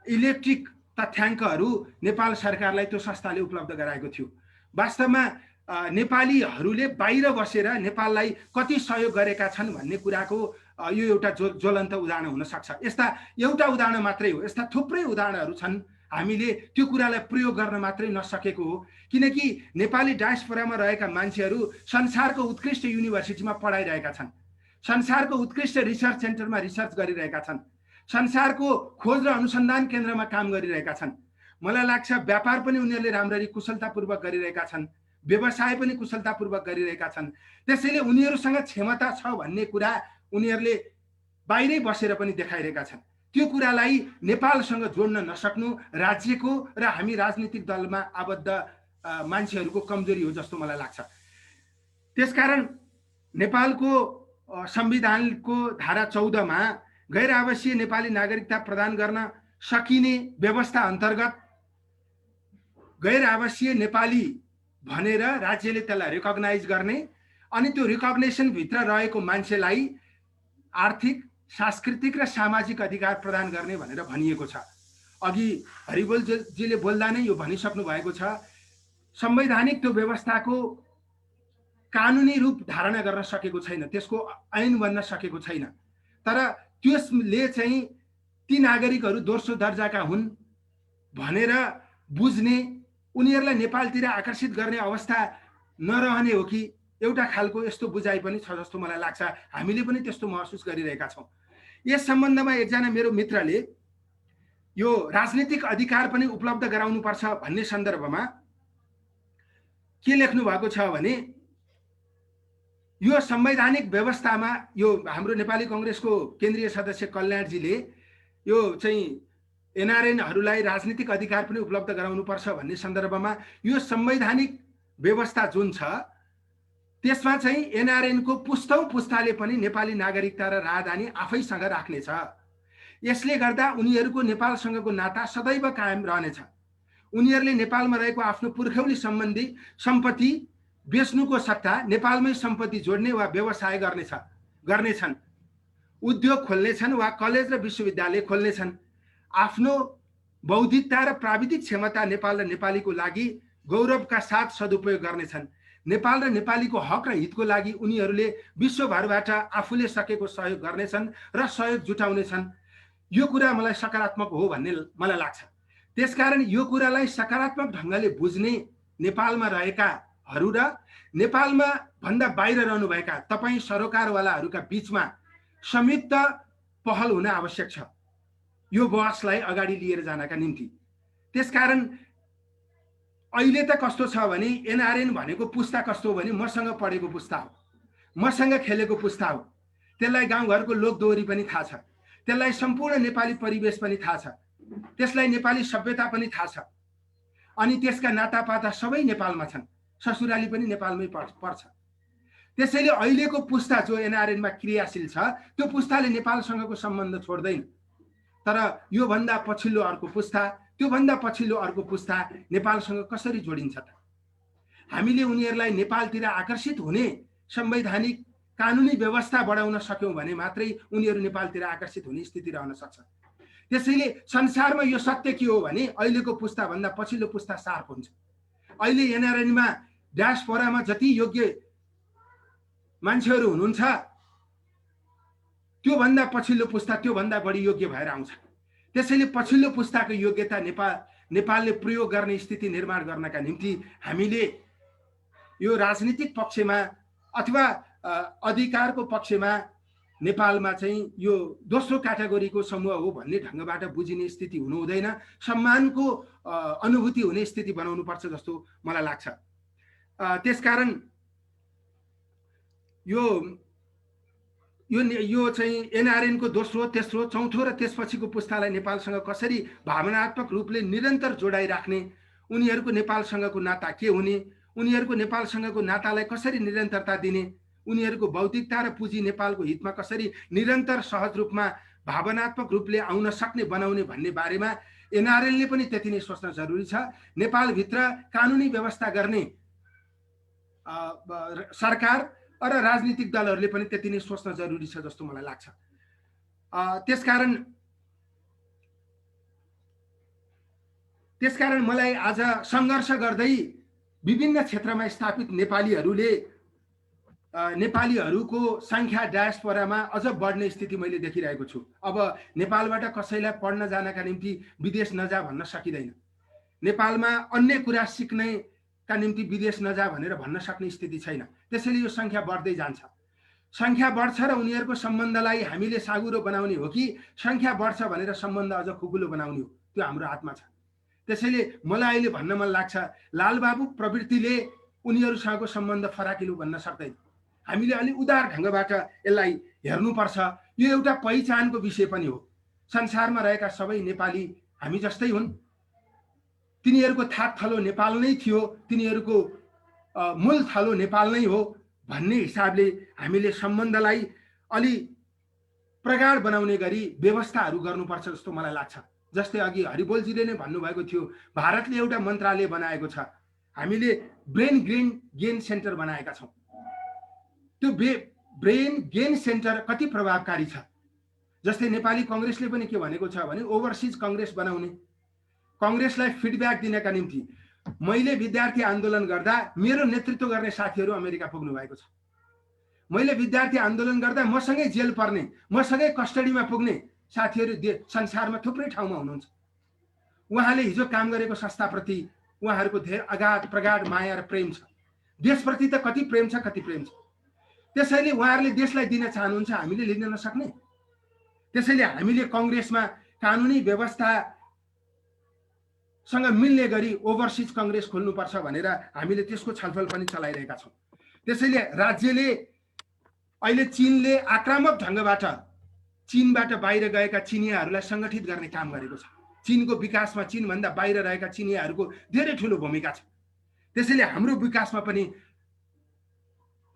इलेक्ट्रिक तथ्याङ्कहरू नेपाल सरकारलाई त्यो संस्थाले उपलब्ध गराएको थियो। वास्तवमा नेपालीहरूले बाहिर बसेर नेपाललाई कति सहयोग गरेका छन् भन्ने कुराको यो एउटा ज्वलन्त उदाहरण हुन सक्छ। यस्ता एउटा उदाहरण मात्रै हो, यस्ता थुप्रै उदाहरणहरू छन्। हामीले त्यो कुरालाई प्रयोग गर्न मात्रै नसकेको हो, किनकि नेपाली डायस्पोरामा रहेका मान्छेहरू संसारको उत्कृष्ट युनिभर्सिटीमा पढाइरहेका छन्, संसारको उत्कृष्ट रिसर्च सेन्टरमा रिसर्च गरिरहेका छन्, संसारको खोज र अनुसन्धान केन्द्रमा काम गरिरहेका छन्। मलाई लाग्छ व्यापार पनि उनीहरूले राम्ररी कुशलतापूर्वक गरिरहेका छन्, व्यवसाय पनि कुशलतापूर्वक गरिरहेका छन्। त्यसैले उनीहरूसँग क्षमता छ भन्ने कुरा उनीहरूले बाहिरै बसेर पनि देखाइरहेका छन्। त्यो कुरालाई नेपालसँग जोड्न नसक्नु राज्यको र हामी राजनीतिक दलमा आबद्ध मान्छेहरूको कमजोरी हो जस्तो मलाई लाग्छ। त्यसकारण नेपालको संविधानको धारा 14 मा गैर आवासीय नेपाली नागरिकता प्रदान गर्न सकिने व्यवस्था अन्तर्गत गैर आवासीय नेपाली भनेर राज्यले त्यसलाई रिकग्नाइज गर्ने अनि त्यो रिकग्नेसन भित्र रहेको मान्छेलाई आर्थिक, सांस्कृतिक र सामाजिक अधिकार प्रदान गर्ने भनेर भनिएको छ। अघि हरिबोलजीले बोल्दा नै यो भनिसक्नु भएको छ। संवैधानिक त्यो व्यवस्थाको कानुनी रूप धारणा गर्न सकेको छैन, त्यसको ऐन बन्न सकेको छैन। तर त्यसले चाहिँ ती नागरिकहरू दोस्रो दर्जाका हुन् भनेर बुझ्ने, उनीहरूलाई नेपालतिर आकर्षित गर्ने अवस्था नरहने हो कि एउटा खालको यस्तो बुझाइ पनि छ जस्तो मलाई लाग्छ। हामीले पनि त्यस्तो महसुस गरिरहेका छौँ। यस सम्बन्धमा एकजना मेरो मित्रले यो राजनीतिक अधिकार पनि उपलब्ध गराउनुपर्छ भन्ने सन्दर्भमा के लेख्नु भएको छ भने यो संवैधानिक व्यवस्थामा यो हाम्रो नेपाली कांग्रेसको केन्द्रीय सदस्य कल्याणजीले यो चाहिँ एनआरएनहरूलाई राजनीतिक अधिकार पनि उपलब्ध गराउनुपर्छ भन्ने सन्दर्भमा यो संवैधानिक व्यवस्था जुन छ त्यसमा चाहिँ एनआरएनको पुस्तौं पुस्ताले पनि नेपाली नागरिकता र राजधानी आफैसँग राख्नेछ। यसले गर्दा उनीहरूको नेपालसँगको नाता सदैव कायम रहनेछ। उनीहरूले नेपालमा रहेको आफ्नो पुर्खौली सम्बन्धी सम्पत्ति बेच्नुको सट्टा नेपालमै सम्पत्ति जोड्ने वा व्यवसाय गर्नेछन्, उद्योग खोल्नेछन् वा कलेज र विश्वविद्यालय खोल्नेछन्। आफ्नो बौद्धिकता र प्राविधिक क्षमता नेपाल र नेपालीको लागि गौरवका साथ सदुपयोग गर्नेछन्। नेपाल र नेपालीको हक र हितको लागि उनीहरूले विश्वभरबाट आफूले सकेको सहयोग गर्नेछन् र सहयोग जुटाउनेछन्। यो कुरा मलाई सकारात्मक हो भन्ने मलाई लाग्छ। त्यसकारण यो कुरालाई सकारात्मक ढङ्गले बुझ्ने नेपालमा रहेकाहरू र नेपालमा भन्दा बाहिर रहनुभएका तपाईँ सरोकारवालाहरूका बीचमा संयुक्त पहल हुन आवश्यक छ यो बहसलाई अगाडि लिएर जानका निम्ति। त्यसकारण अहिले त कस्तो छ भने एनआरएन भनेको पुस्ता कस्तो हो भने मसँग पढेको पुस्ता हो, मसँग खेलेको पुस्ता हो। त्यसलाई गाउँघरको लोकदोहोरी पनि थाहा छ, त्यसलाई सम्पूर्ण नेपाली परिवेश पनि थाहा छ, त्यसलाई नेपाली सभ्यता पनि थाहा छ। अनि त्यसका नातापाता सबै नेपालमा छन्, ससुराली पनि नेपालमै पर्छ। त्यसैले अहिलेको पुस्ता जो एनआरएनमा क्रियाशील छ त्यो पुस्ताले नेपालसँगको सम्बन्ध छोड्दैन। तर योभन्दा पछिल्लो अर्को पुस्ता, त्योभन्दा पछिल्लो अर्को पुस्ता नेपालसँग कसरी जोडिन्छ त? हामीले उनीहरूलाई नेपालतिर आकर्षित हुने संवैधानिक कानुनी व्यवस्था बढाउन सक्यौं भने मात्रै उनीहरू नेपालतिर आकर्षित हुने स्थिति रहन सक्छ। त्यसैले संसारमा यो सत्य के हो भने अहिलेको पुस्ता भन्दा पछिल्लो पुस्ता शार्प हुन्छ। अहिले एनआरएनमा डायस्पोरामा जति योग्य मान्छेहरू हुनुहुन्छ त्योभन्दा पछिल्लो पुस्ता त्योभन्दा बढी योग्य भएर आउँछ। त्यसैले पछिल्लो पुस्ताको योग्यता नेपालले प्रयोग गर्ने स्थिति निर्माण गर्नका निम्ति हामीले यो राजनीतिक पक्षमा अथवा अधिकारको पक्षमा नेपालमा चाहिँ यो दोस्रो क्याटेगोरीको समूह हो भन्ने ढङ्गबाट बुझिने स्थिति हुनु हुँदैन। सम्मानको अनुभूति हुने स्थिति बनाउनु पर्छ जस्तो मलाई लाग्छ। त्यसकारण यो चाहिँ एनआरएनको दोस्रो, तेस्रो, चौथो र त्यसपछिको पुस्तालाई नेपालसँग कसरी भावनात्मक रूपले निरन्तर जोडाइराख्ने, उनीहरूको नेपालसँगको नाता के हुने, उनीहरूको नेपालसँगको नातालाई कसरी निरन्तरता दिने, उनीहरूको बौद्धिकता र पुँजी नेपालको हितमा कसरी निरन्तर सहज रूपमा भावनात्मक रूपले आउन सक्ने बनाउने भन्ने बारेमा एनआरएलले पनि त्यति नै सोच्न जरुरी छ। नेपालभित्र कानुनी व्यवस्था गर्ने सरकार र राजनीतिक दलहरूले पनि त्यति नै सोच्न जरुरी छ जस्तो मलाई लाग्छ। त्यसकारण मलाई आज सङ्घर्ष गर्दै विभिन्न क्षेत्रमा स्थापित नेपालीहरूको संख्या डायस्पोरामा अझ बढ्ने स्थिति मैले देखिरहेको छु। अब नेपालबाट कसैलाई पढ्न जानका निम्ति विदेश नजा भन्न सकिँदैन, नेपालमा अन्य कुरा सिक्नका निम्ति विदेश नजा भनेर भन्न सक्ने स्थिति छैन। त्यसैले यो संख्या बढ्दै जान्छ। संख्या बढ्छ र उनीहरूको सम्बन्धलाई हामीले साँगुरो बनाउने हो कि संख्या बढ्छ भनेर सम्बन्ध अझ खुकुलो बनाउने हो, त्यो हाम्रो हातमा छ। त्यसैले मलाई अहिले भन्न मन लाग्छ लालबाबु प्रवृत्तिले उनीहरूसँगको सम्बन्ध फराकिलो भन्न सक्दैन। हामीले अलि उदार ढङ्गबाट यसलाई हेर्नुपर्छ। यो एउटा पहिचानको विषय पनि हो। संसारमा रहेका सबै नेपाली हामी जस्तै हुन्, तिनीहरूको थाक थलो नेपाल नै थियो, तिनीहरूको मूल थलो नेपाल नै हो भन्ने हिसाबले हामीले सम्बन्धलाई अलि प्रगाढ बनाउने गरी व्यवस्थाहरू गर्नुपर्छ जस्तो मलाई लाग्छ। जस्तै अघि हरिबोलजीले नै भन्नुभएको थियो, भारतले एउटा मन्त्रालय बनाएको छ, हामीले ब्रेन गेन सेन्टर बनाएका छौँ। त्यो ब्रेन गेन सेन्टर कति प्रभावकारी छ? जस्तै नेपाली कांग्रेसले पनि के भनेको छ भने ओभरसिज कांग्रेस बनाउने, कांग्रेसलाई फिडब्याक दिनका निम्ति। मैले विद्यार्थी आन्दोलन गर्दा मेरो नेतृत्व गर्ने साथीहरू अमेरिका पुग्नु भएको छ। मैले विद्यार्थी आन्दोलन गर्दा मसँगै जेल पर्ने, मसँगै कस्टडीमा पुग्ने साथीहरू संसारमा थुप्रै ठाउँमा हुनुहुन्छ। उहाँले हिजो काम गरेको संस्थाप्रति उहाँहरूको धेरै अगाध प्रगाढ माया र प्रेम छ। देशप्रति त कति प्रेम छ, कति प्रेम छ। त्यसैले उहाँहरूले देशलाई दिन चाहनुहुन्छ, हामीले लिन नसक्ने। त्यसैले हामीले कङ्ग्रेसमा कानुनी व्यवस्थासँग मिल्ने गरी ओभरसिज कङ्ग्रेस खोल्नुपर्छ भनेर हामीले त्यसको छलफल पनि चलाइरहेका छौँ। त्यसैले राज्यले अहिले चीनले आक्रामक ढङ्गबाट चीनबाट बाहिर गएका चिनियाहरूलाई सङ्गठित गर्ने काम गरेको छ। चीनको विकासमा चीनभन्दा बाहिर रहेका चिनियाहरूको धेरै ठुलो भूमिका छ। त्यसैले हाम्रो विकासमा पनि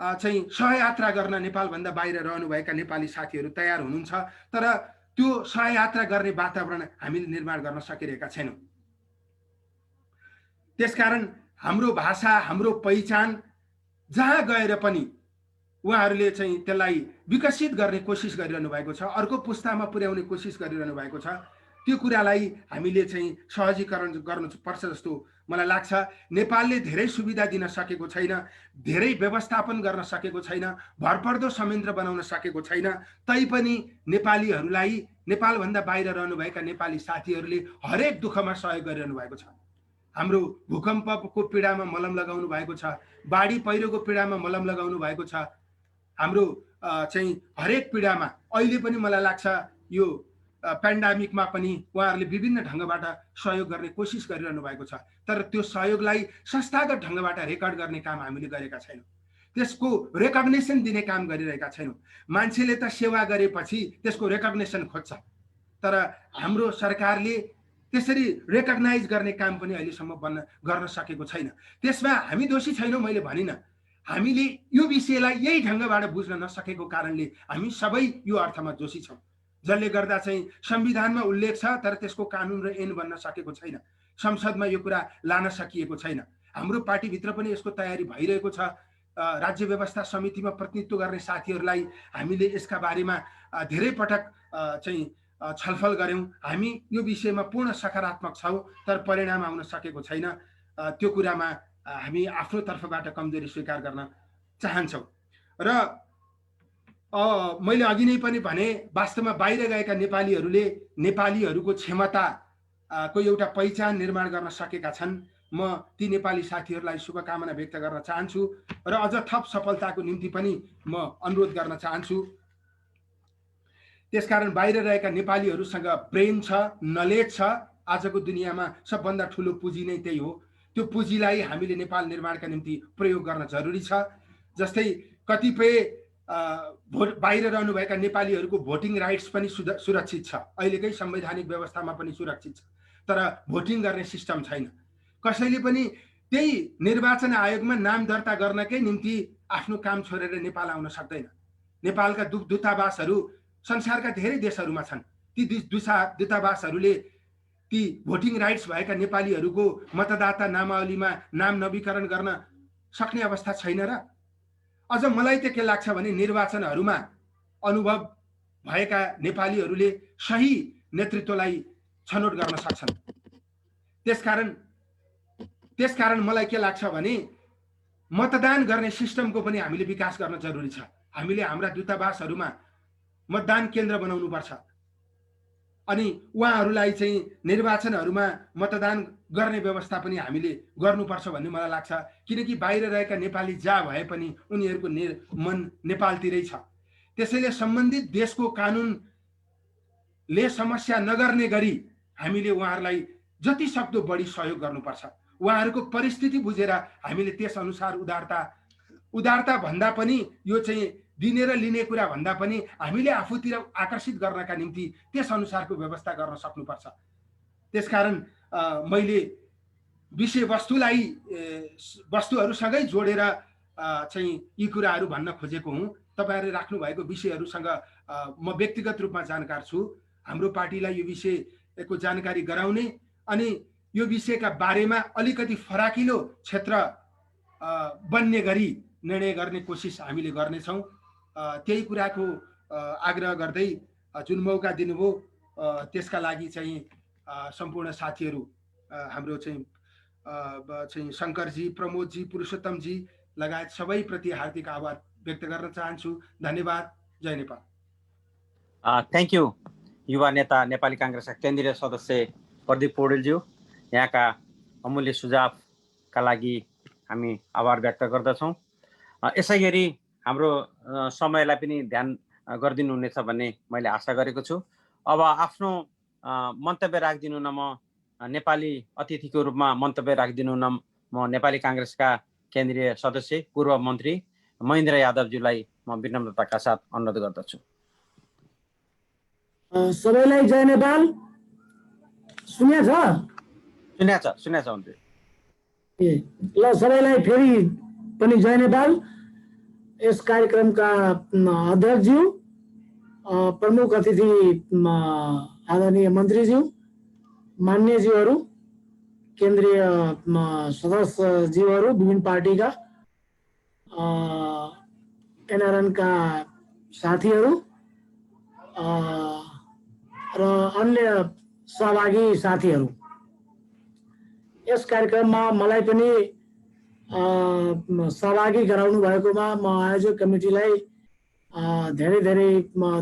चाहिँ सहयात्रा गर्न नेपालभन्दा बाहिर रहनुभएका नेपाली साथीहरू तयार हुनुहुन्छ। तर त्यो सहयात्रा गर्ने वातावरण हामीले निर्माण गर्न सकिरहेका छैनौँ। त्यसकारण हाम्रो भाषा, हाम्रो पहिचान जहाँ गएर पनि उहाँहरूले चाहिँ त्यसलाई विकसित गर्ने कोसिस गरिरहनु भएको छ, अर्को पुस्तामा पुर्याउने कोसिस गरिरहनु भएको छ। त्यो कुरालाई हामीले चाहिँ सहजीकरण गर्नुपर्छ जस्तो मलाई लाग्छ। नेपालले धेरै सुविधा दिन सकेको छैन, धेरै व्यवस्थापन गर्न सकेको छैन, भरपर्दो संयन्त्र बनाउन सकेको छैन। तैपनि नेपालीहरूलाई, नेपालभन्दा बाहिर रहनुभएका नेपाली साथीहरूले हरेक दुःखमा सहयोग गरिरहनु भएको छ। हाम्रो भूकम्पको पीडामा मलम लगाउनु भएको छ, बाढी पहिरोको पीडामा मलम लगाउनु भएको छ। हाम्रो चाहिँ हरेक पीडामा अहिले पनि मलाई लाग्छ यो पेन्डामिकमा पनि उहाँहरूले विभिन्न ढङ्गबाट सहयोग गर्ने कोसिस गरिरहनु भएको छ। तर त्यो सहयोगलाई संस्थागत ढङ्गबाट रेकर्ड गर्ने काम हामीले गरेका छैनौँ। त्यसको रेकग्नेसन दिने काम गरिरहेका छैनौँ। मान्छेले त सेवा गरेपछि त्यसको रेकग्नेसन खोज्छ, तर हाम्रो सरकारले त्यसरी रेकग्नाइज गर्ने काम पनि अहिलेसम्म गर्न सकेको छैन। त्यसमा हामी दोषी छैनौँ, मैले भनिनँ। हामीले यो विषयलाई यही ढङ्गबाट बुझ्न नसकेको कारणले हामी सबै यो अर्थमा दोषी छौँ, जसले गर्दा चाहिँ संविधानमा उल्लेख छ तर त्यसको कानुन र ऐन बन्न सकेको छैन। संसदमा यो कुरा लान सकिएको छैन। हाम्रो पार्टीभित्र पनि यसको तयारी भइरहेको छ। राज्य व्यवस्था समितिमा प्रतिनिधित्व गर्ने साथीहरूलाई हामीले यसका बारेमा धेरै पटक चाहिँ छलफल गऱ्यौँ। हामी यो विषयमा पूर्ण सकारात्मक छौँ, तर परिणाम आउन सकेको छैन। त्यो कुरामा हामी आफ्नो तर्फबाट कमजोरी स्वीकार गर्न चाहन्छौँ। र मैले अघि नै पनि भने, वास्तवमा बाहिर गएका नेपालीहरूले नेपालीहरूको क्षमताको एउटा पहिचान निर्माण गर्न सकेका छन्। म ती नेपाली साथीहरूलाई शुभकामना व्यक्त गर्न चाहन्छु र अझ थप सफलताको निम्ति पनि म अनुरोध गर्न चाहन्छु। त्यसकारण बाहिर रहेका नेपालीहरूसँग ब्रेन छ, नलेज छ। आजको दुनियाँमा सबभन्दा ठुलो पुँजी नै त्यही हो। त्यो पुँजीलाई हामीले नेपाल निर्माणका निम्ति प्रयोग गर्न जरुरी छ। जस्तै कतिपय बाहिर रहनुभएका नेपालीहरूको भोटिङ राइट्स पनि सुरक्षित छ, अहिलेकै संवैधानिक व्यवस्थामा पनि सुरक्षित छ, तर भोटिङ गर्ने सिस्टम छैन। कसैले पनि त्यही निर्वाचन आयोगमा नाम दर्ता गर्नकै निम्ति आफ्नो काम छोडेर नेपाल आउन सक्दैन। नेपालका दूतावासहरू संसारका धेरै देशहरूमा छन्। ती दूतावासहरूले ती भोटिङ राइट्स भएका नेपालीहरूको मतदाता नामावलीमा नाम नवीकरण गर्न सक्ने अवस्था छैन र? अझ मलाई त के लाग्छ भने निर्वाचनहरूमा अनुभव भएका नेपालीहरूले सही नेतृत्वलाई छनौट गर्न सक्छन्। त्यसकारण मलाई के लाग्छ भने मतदान गर्ने सिस्टमको पनि हामीले विकास गर्न जरुरी छ। हामीले हाम्रा दूतावासहरूमा मतदान केन्द्र बनाउनुपर्छ अनि उहाँहरूलाई चाहिँ निर्वाचनहरूमा मतदान गर्ने व्यवस्था पनि हामीले गर्नुपर्छ भन्ने मलाई लाग्छ। किनकि बाहिर रहेका नेपाली जहाँ भए पनि उनीहरूको मन नेपालतिरै छ। त्यसैले सम्बन्धित देशको कानुनले समस्या नगर्ने गरी हामीले उहाँहरूलाई जति सक्दो बढी सहयोग गर्नुपर्छ। उहाँहरूको परिस्थिति बुझेर हामीले त्यसअनुसार उदारता भन्दा पनि यो चाहिँ दिने र लिने कुरा भन्दा पनि हामीले आफूतिर आकर्षित गर्नका निम्ति त्यस अनुसारको व्यवस्था गर्न सक्नुपर्छ। त्यसकारण मैले वस्तुहरूसँगै जोडेर चाहिँ यी कुराहरू भन्न खोजेको हुँ। तपाईँहरूले राख्नु भएको विषयहरूसँग म व्यक्तिगत रूपमा जानकार छु। हाम्रो पार्टीलाई यो विषयको जानकारी गराउने अनि यो विषयका बारेमा अलिकति फराकिलो क्षेत्र बन्ने गरी निर्णय गर्ने कोसिस हामीले गर्नेछौँ। त्यही कुराको आग्रह गर्दै जुन मौका दिनुभयो त्यसका लागि चाहिँ सम्पूर्ण साथीहरू हाम्रो चाहिँ शङ्करजी, प्रमोदजी, पुरुषोत्तमजी लगायत सबैप्रति हार्दिक आभार व्यक्त गर्न चाहन्छु। धन्यवाद। जय नेपाल। थ्याङ्क यू युवा नेता नेपाली काङ्ग्रेसका केन्द्रीय सदस्य प्रदीप पौडेलज्यू, यहाँका अमूल्य सुझावका लागि हामी आभार व्यक्त गर्दछौँ। यसै गरी हाम्रो समयलाई पनि ध्यान गरिदिनु हुनेछ भन्ने मैले आशा गरेको छु। अब आफ्नो मन्तव्य राखिदिनु न, म नेपाली अतिथिको रूपमा मन्तव्य राखिदिनु न म नेपाली काङ्ग्रेसका केन्द्रीय सदस्य पूर्व मन्त्री महेन्द्र यादवज्यूलाई म विनम्रताका साथ अनुरोध गर्दछु। सबैलाई जय नेपाल। सुनेछ मन्त्री। ल सबैलाई फेरि पनि जय नेपाल। यस कार्यक्रमका अध्यक्षज्यू, प्रमुख अतिथि आदरणीय मन्त्रीज्यू, मान्यज्यूहरू, केन्द्रीय सदस्यज्यूहरू, विभिन्न पार्टीका एनआरएनका साथीहरू र अन्य सहभागी साथीहरू, यस कार्यक्रममा मलाई पनि सहभागी गराउनु भएकोमा म आयोजक कमिटीलाई धेरै धेरै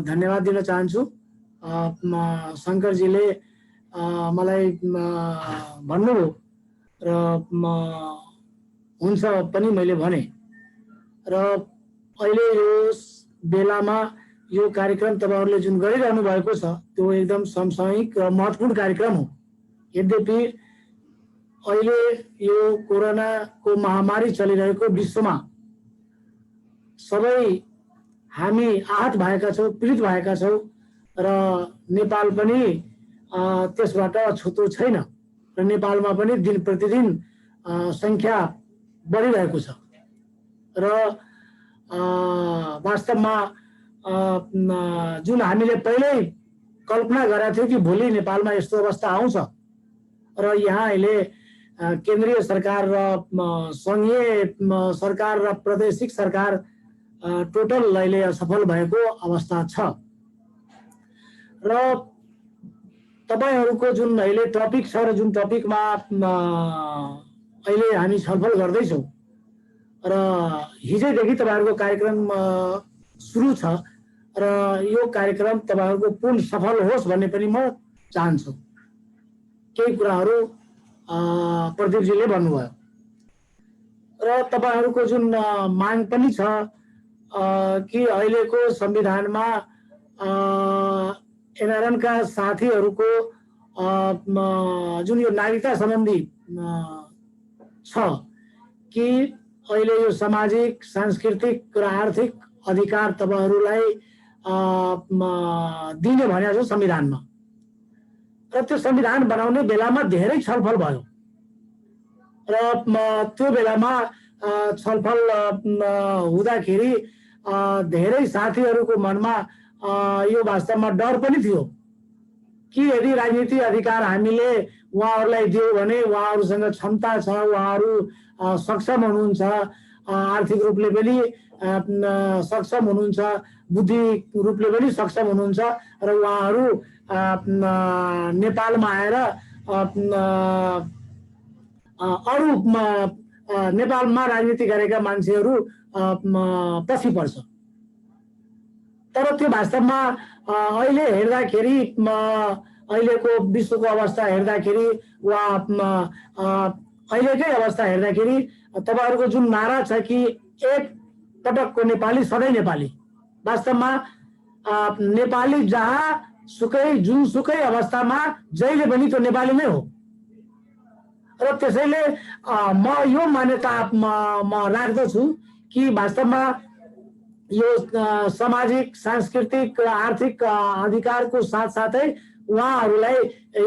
धन्यवाद दिन चाहन्छु। शङ्करजीले मलाई भन्नुभयो र हुन्छ पनि मैले भने, र अहिले यो बेलामा यो कार्यक्रम तपाईहरुले जुन गरिरहनु भएको छ त्यो एकदम समसामयिक र महत्त्वपूर्ण कार्यक्रम हो। यद्यपि अहिले यो कोरोनाको महामारी चलिरहेको विश्वमा सबै हामी आहत भएका छौँ, पीडित भएका छौँ र नेपाल पनि त्यसबाट छुतो छैन र नेपालमा पनि दिन प्रतिदिन संख्या बढिरहेको छ र वास्तवमा जुन हामीले पहिल्यै कल्पना गरेका थियौँ कि भोलि नेपालमा यस्तो अवस्था आउँछ र यहाँ अहिले केन्द्रीय सरकार र संघीय सरकार र प्रादेशिक सरकार टोटल अहिले असफल भएको अवस्था छ। र तपाईहरुको जुन अहिले टपिक छ र जुन टपिकमा अहिले हामी छलफल गर्दैछौँ र हिजैदेखि तपाईहरुको कार्यक्रम सुरु छ र यो कार्यक्रम तपाईहरुको पूर्ण सफल होस् भन्ने पनि म चाहन्छु। केही कुराहरू प्रदीपजीले भन्नुभयो र तपाईहरुको जुन माग पनि छ कि अहिलेको संविधानमा एनआरएन का साथीहरुको जुन यो नागरिकता सम्बन्धी छ कि अहिले यो सामाजिक, सांस्कृतिक र आर्थिक अधिकार तपाईहरुलाई दिने भनेको छ संविधानमा, र त्यो संविधान बनाउने बेलामा धेरै छलफल भयो र त्यो बेलामा छलफल हुँदाखेरि धेरै साथीहरुको मनमा यो वास्तवमा डर पनि थियो कि यदि राजनीति अधिकार हामीले उहाँहरूलाई दियो भने उहाँहरूसँग क्षमता छ, उहाँहरू सक्षम हुनुहुन्छ, आर्थिक रूपले पनि सक्षम हुनुहुन्छ, बुद्धि रूपले पनि सक्षम हुनुहुन्छ र उहाँहरू नेपालमा आएर अरू नेपालमा राजनीति गरेका मान्छेहरू पछि पर्छ। तर त्यो वास्तवमा अहिले हेर्दाखेरि अहिलेको विश्वको अवस्था हेर्दाखेरि वा अहिलेकै अवस्था हेर्दाखेरि तपाईहरुको जुन नारा छ कि एक पटकको नेपाली सधैँ नेपाली, वास्तवमा नेपाली जहाँ सुकै जुनसुकै अवस्थामा जहिले पनि त्यो नेपाली नै हो र त्यसैले म यो मान्यता म राख्दछु कि वास्तवमा यो सामाजिक, सांस्कृतिक र आर्थिक अधिकारको साथसाथै उहाँहरूलाई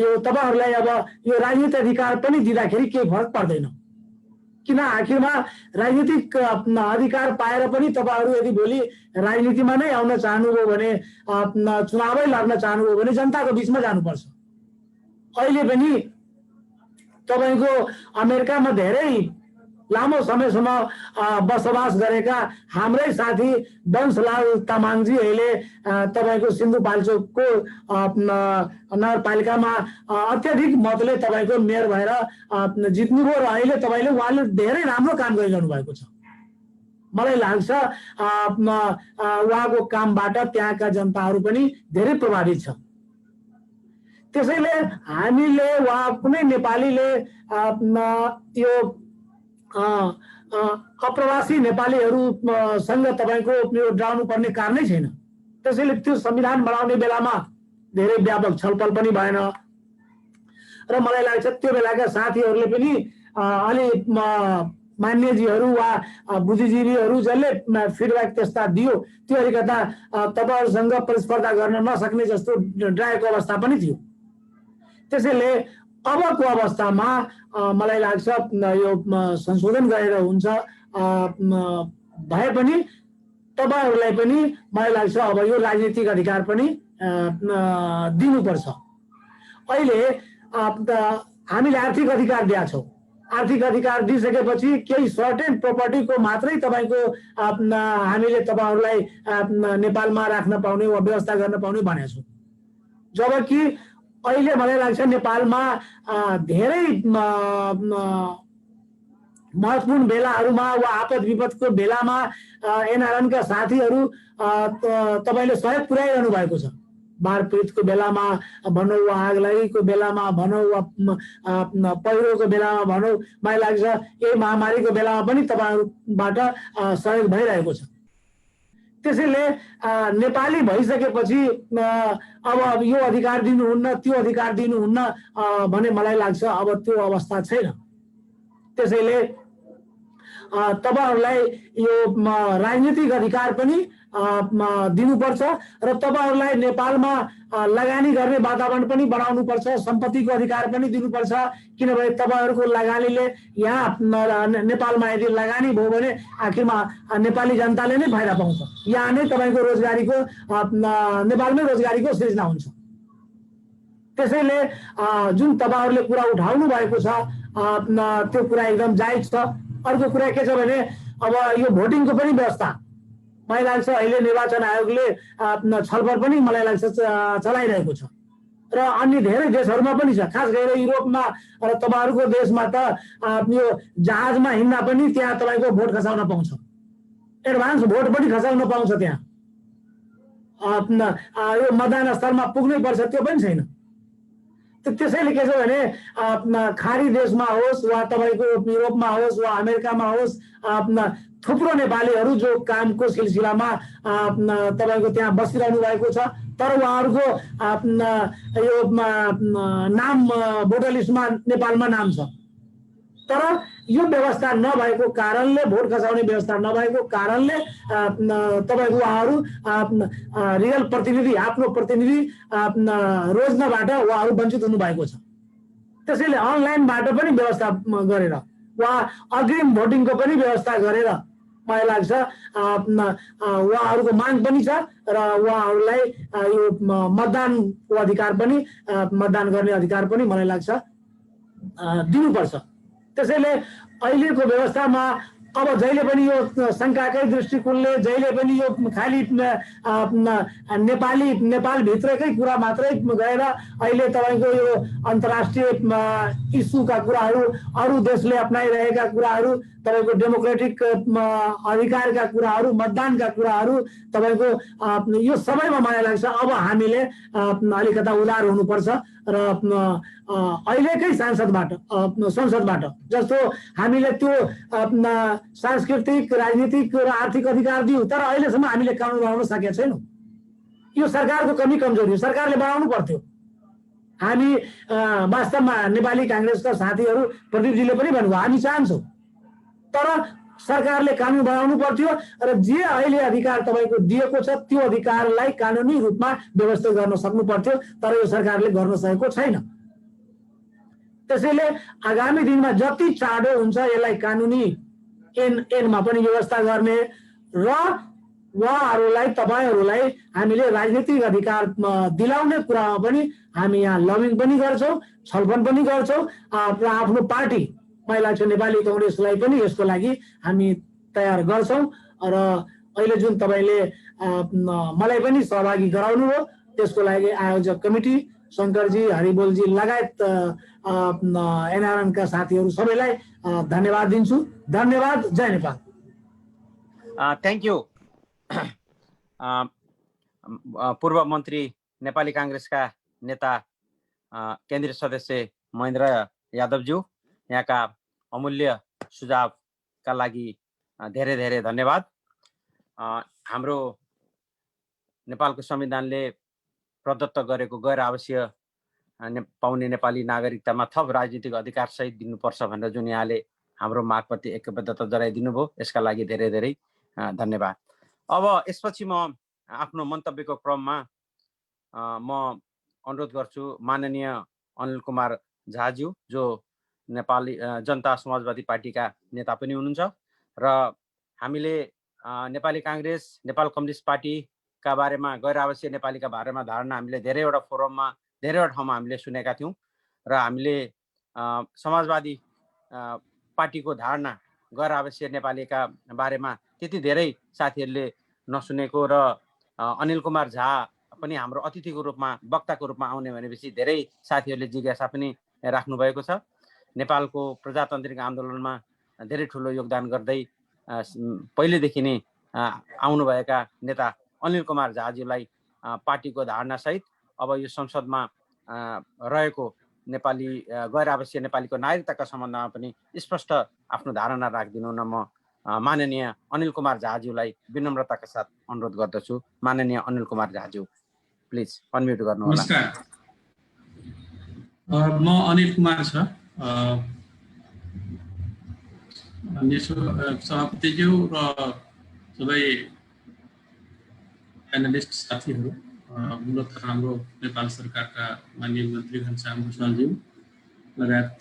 यो तपाईहरुलाई अब यो राजनीतिक अधिकार पनि दिँदाखेरि केही फरक पर्दैन। किन आखिरमा राजनीतिक अधिकार पाएर पनि तपाईहरु यदि भोलि राजनीतिमा नै आउन चाहनुभयो भने, चुनावै लड्न चाहनुभयो भने जनताको बीचमा जानुपर्छ। अहिले पनि तपाईको अमेरिकामा धेरै लामो समयसम्म बसोबास गरेका हाम्रै साथी वंशलाल तामाङजी अहिले तपाईको सिन्धुपाल्चोकको नगरपालिकामा अत्यधिक मतले तपाईको मेयर भएर जित्नुभयो र अहिले तपाईले उहाँले धेरै राम्रो काम गरिरहनु भएको छ। मलाई लाग्छ उहाँको कामबाट त्यहाँका जनताहरू पनि धेरै प्रभावित छ। त्यसैले हामीले वा कुनै नेपालीले यो अप्रवासी नेपालीहरूसँग तपाईँको यो डराउनु पर्ने कारणै छैन। त्यसैले त्यो संविधान बनाउने बेलामा धेरै व्यापक छलफल पनि भएन र मलाई लाग्छ त्यो बेलाका साथीहरूले पनि अलि मान्यजीहरू वा बुद्धिजीवीहरू जसले फिडब्याक त्यस्ता दियो त्यो अलिकता तपाईँहरूसँग प्रतिस्पर्धा गर्न नसक्ने जस्तो डराएको अवस्था पनि थियो। त्यसैले अबको अवस्थामा मलाई लाग्छ यो संशोधन गरेर हुन्छ भए पनि तपाईँहरूलाई पनि मलाई लाग्छ अब यो राजनीतिक अधिकार पनि दिनुपर्छ। अहिले हामीले आर्थिक अधिकार दिएका छौँ। आर्थिक अधिकार दिइसकेपछि केही सर्टेन प्रोपर्टीको मात्रै तपाईँको हामीले तपाईँहरूलाई नेपालमा राख्न पाउने वा व्यवस्था गर्न पाउने भनेको छौँ। जबकि अहिले मलाई लाग्छ नेपालमा धेरै महत्त्वपूर्ण बेलाहरूमा वा आपद विपदको बेलामा एनआरएनका साथीहरू तपाईँले सहयोग पुर्याइरहनु भएको छ। बाढ पीडितको बेलामा भनौँ वा आगलागीको बेलामा भनौँ वा पहिरोको बेलामा भनौँ, मलाई लाग्छ यही महामारीको बेलामा पनि तपाईँहरूबाट सहयोग भइरहेको छ। त्यसैले नेपाली भइसकेपछि अब यो अधिकार दिनुहुन्न त्यो अधिकार दिनुहुन्न भने मलाई लाग्छ अब त्यो अवस्था छैन। त्यसैले तपाईँहरूलाई यो राजनीतिक अधिकार पनि दिनुपर्छ र तपाईँहरूलाई नेपालमा लगानी गर्ने वातावरण पनि बनाउनुपर्छ, सम्पत्तिको अधिकार पनि दिनुपर्छ। किनभने तपाईँहरूको लगानीले यहाँ नेपालमा यदि लगानी भयो भने आखिरमा नेपाली जनताले नै फाइदा पाउँछ। यहाँ नै तपाईँको रोजगारीको नेपालमै रोजगारीको सृजना हुन्छ। त्यसैले जुन तपाईँहरूले कुरा उठाउनु भएको छ त्यो कुरा एकदम जायज छ। अर्को कुरा के छ भने अब यो भोटिङको पनि व्यवस्था मलाई लाग्छ अहिले निर्वाचन आयोगले छलफल पनि मलाई लाग्छ चलाइरहेको छ र अन्य धेरै देशहरूमा पनि छ। खास गरेर युरोपमा र तपाईँहरूको देशमा त यो जहाजमा हिँड्दा पनि त्यहाँ तपाईँको भोट खसाउन पाउँछ, एडभान्स भोट पनि खसाउन पाउँछ। त्यहाँ यो मतदान स्थलमा पुग्नै पर्छ त्यो पनि छैन। त्यसैले के छ भने खाडी देशमा होस् वा तपाईँको युरोपमा होस् वा अमेरिकामा होस् थुप्रो नेपालीहरू जो कामको सिलसिलामा तपाईँको त्यहाँ बसिरहनु भएको छ, तर उहाँहरूको यो नाम भोटर लिस्टमा नेपालमा नाम छ। तर यो व्यवस्था नभएको कारणले, भोट खसाउने व्यवस्था नभएको कारणले तपाईँको उहाँहरू रियल प्रतिनिधि, आफ्नो प्रतिनिधि रोज्नबाट उहाँहरू वञ्चित हुनुभएको छ। त्यसैले अनलाइनबाट पनि व्यवस्था गरेर वा अग्रिम भोटिङको पनि व्यवस्था गरेर मलाई लाग्छ उहाँहरूको माग पनि छ र उहाँहरूलाई यो मतदानको अधिकार पनि, मतदान गर्ने अधिकार पनि मलाई लाग्छ दिनुपर्छ। त्यसैले अहिलेको व्यवस्थामा अब जहिले पनि यो शङ्काकै दृष्टिकोणले जहिले पनि यो खालि नेपालभित्रकै कुरा मात्रै गएर अहिले तपाईँको यो अन्तर्राष्ट्रिय इस्युका कुराहरू, अरू देशले अप्नाइरहेका कुराहरू, तपाईँको डेमोक्रेटिक अधिकारका कुराहरू, मतदानका कुराहरू, तपाईँको यो सबैमा मलाई लाग्छ अब हामीले अलिकता उदार हुनुपर्छ र अहिलेकै संसदबाट जस्तो हामीले त्यो सांस्कृतिक, राजनीतिक र आर्थिक अधिकार दियौँ, तर अहिलेसम्म हामीले कानुन बनाउन सकेका छैनौँ। यो सरकारको कमी कमजोरी हो, सरकारले बनाउनु पर्थ्यो। हामी वास्तवमा नेपाली काङ्ग्रेसका साथीहरू प्रदीपजीले पनि भन्नुभयो हामी चाहन्छौँ, तर सरकारले कानुन बनाउनु पर्थ्यो र जे अहिले अधिकार तपाईँको दिएको छ त्यो अधिकारलाई कानुनी रूपमा व्यवस्थित गर्न सक्नु पर्थ्यो, तर यो सरकारले गर्न सकेको छैन। त्यसैले आगामी दिनमा जति चाँडो हुन्छ यसलाई कानुनी ऐनमा पनि व्यवस्था गर्ने र उहाँहरूलाई, तपाईँहरूलाई हामीले राजनीतिक अधिकार दिलाउने कुरामा पनि हामी यहाँ लबिङ पनि गर्छौँ, छलफल पनि गर्छौँ र आफ्नो पार्टी मलाई लाग्छ नेपाली काङ्ग्रेसलाई पनि यसको लागि हामी तयार गर्छौँ। र अहिले जुन तपाईँले मलाई पनि सहभागी गराउनु हो त्यसको लागि आयोजक कमिटी शङ्करजी, हरिबोलजी लगायत एनआरएनका साथीहरू सबैलाई धन्यवाद दिन्छु। धन्यवाद। जय नेपाल। Thank you. पूर्व मन्त्री नेपाली काङ्ग्रेसका नेता केन्द्रीय सदस्य महेन्द्र यादवज्यू, यहाँका अमूल्य सुझावका लागि धेरै धेरै धन्यवाद। हाम्रो नेपालको संविधानले प्रदत्त गरेको गैर आवश्यक पाउने नेपाली नागरिकतामा थप राजनीतिक अधिकार सहित दिनुपर्छ भनेर जुन यहाँले हाम्रो मागप्रति एकबद्धता जनाइदिनु भयो, यसका लागि धेरै धेरै धन्यवाद। अब यसपछि म आफ्नो मन्तव्यको क्रममा म अनुरोध गर्छु माननीय अनिल कुमार झाज्यू, जो नेपाली जनता समाजवादी पार्टीका नेता पनि हुनुहुन्छ र हामीले नेपाली काङ्ग्रेस, नेपाल कम्युनिस्ट पार्टीका बारेमा, गैर आवश्यक नेपालीका बारेमा धारणा हामीले धेरैवटा फोरममा, धेरैवटा ठाउँमा हामीले सुनेका थियौँ र हामीले समाजवादी पार्टीको धारणा गैर आवश्यक नेपालीका बारेमा त्यति धेरै साथीहरूले नसुनेको र अनिल कुमार झा पनि हाम्रो अतिथिको रूपमा, वक्ताको रूपमा आउने भनेपछि धेरै साथीहरूले जिज्ञासा पनि राख्नु भएको छ। नेपालको प्रजातान्त्रिक आन्दोलनमा धेरै ठुलो योगदान गर्दै पहिलेदेखि नै आउनुभएका नेता अनिल कुमार झाज्यूलाई पार्टीको धारणासहित अब यो संसदमा रहेको नेपाली गैर आवश्यक नेपालीको नागरिकताका सम्बन्धमा पनि स्पष्ट आफ्नो धारणा राखिदिनु न म माननीय अनिल कुमार झाज्यूलाई विनम्रताका साथ अनुरोध गर्दछु। माननीय अनिल कुमार झाज्यू, प्लिज अनम्युट गर्नु होला। नमस्कार, म अनिल कुमार छ। सभापतिज्यू र सबै प्यानलिस्ट साथीहरू, मूलत हाम्रो नेपाल सरकारका माननीय मन्त्री घनश्याम भुषालज्यू लगायत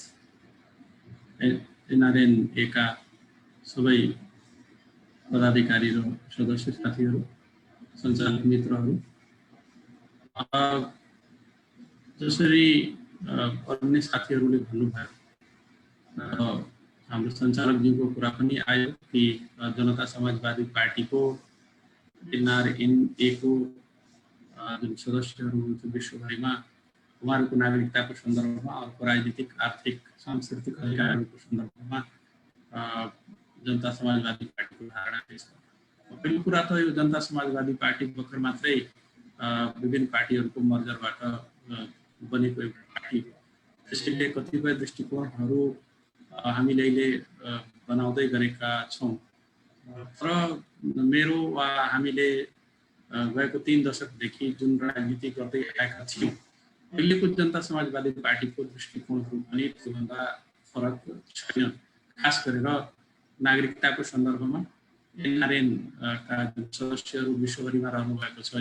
एनआरएन का सबै पदाधिकारी र सदस्य साथीहरू, सञ्चालक मित्रहरू, जसरी अन्य साथीहरूले भन्नुभयो हाम्रो सञ्चालकज्यूको कुरा पनि आयो कि जनता समाजवादी पार्टीको एनआरएनए को जुन सदस्यहरू हुनुहुन्छ विश्वभरिमा उहाँहरूको नागरिकताको सन्दर्भमा, अर्को राजनीतिक, आर्थिक, सांस्कृतिक अधिकारहरूको सन्दर्भमा जनता समाजवादी पार्टीको धारणा के छ। पहिलो कुरा त यो जनता समाजवादी पार्टी भर्खर मात्रै विभिन्न पार्टीहरूको मर्जरबाट बनेको एउटा पार्टी हो। त्यसैले कतिपय दृष्टिकोणहरू हामीले अहिले बनाउँदै गरेका छौँ र मेरो वा हामीले गएको 3 दशकदेखि जुन राजनीति गर्दै आएका थियौँ, अहिलेको जनता समाजवादी पार्टीको दृष्टिकोणहरू पनि त्योभन्दा फरक छैन। खास गरेर नागरिकताको सन्दर्भमा एनआरएन का जुन सदस्यहरू विश्वभरिमा रहनु भएको छ,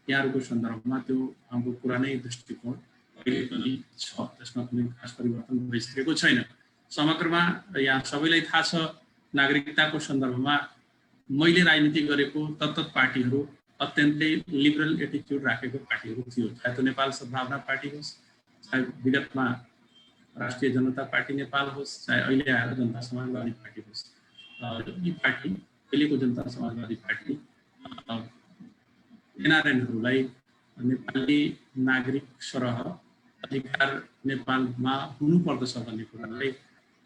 यहाँहरूको सन्दर्भमा त्यो हाम्रो पुरानै दृष्टिकोण अहिले पनि छ, त्यसमा कुनै खास परिवर्तन भइसकेको छैन। समग्रमा यहाँ सबैलाई थाहा छ, नागरिकताको सन्दर्भमा मैले राजनीति गरेको तत्त पार्टीहरू अत्यन्तै लिबरल एटिट्युड राखेको पार्टीहरू थियो, चाहे त्यो नेपाल सद्भावना पार्टी होस्, चाहे विगतमा राष्ट्रिय जनता पार्टी नेपाल होस्, चाहे अहिले आएर जनता समाजवादी पार्टी होस्। यी पार्टी, अहिलेको जनता समाजवादी पार्टी एनआरएनहरूलाई नेपाली नागरिक सरह अधिकार नेपालमा हुनुपर्दछ भन्ने कुरालाई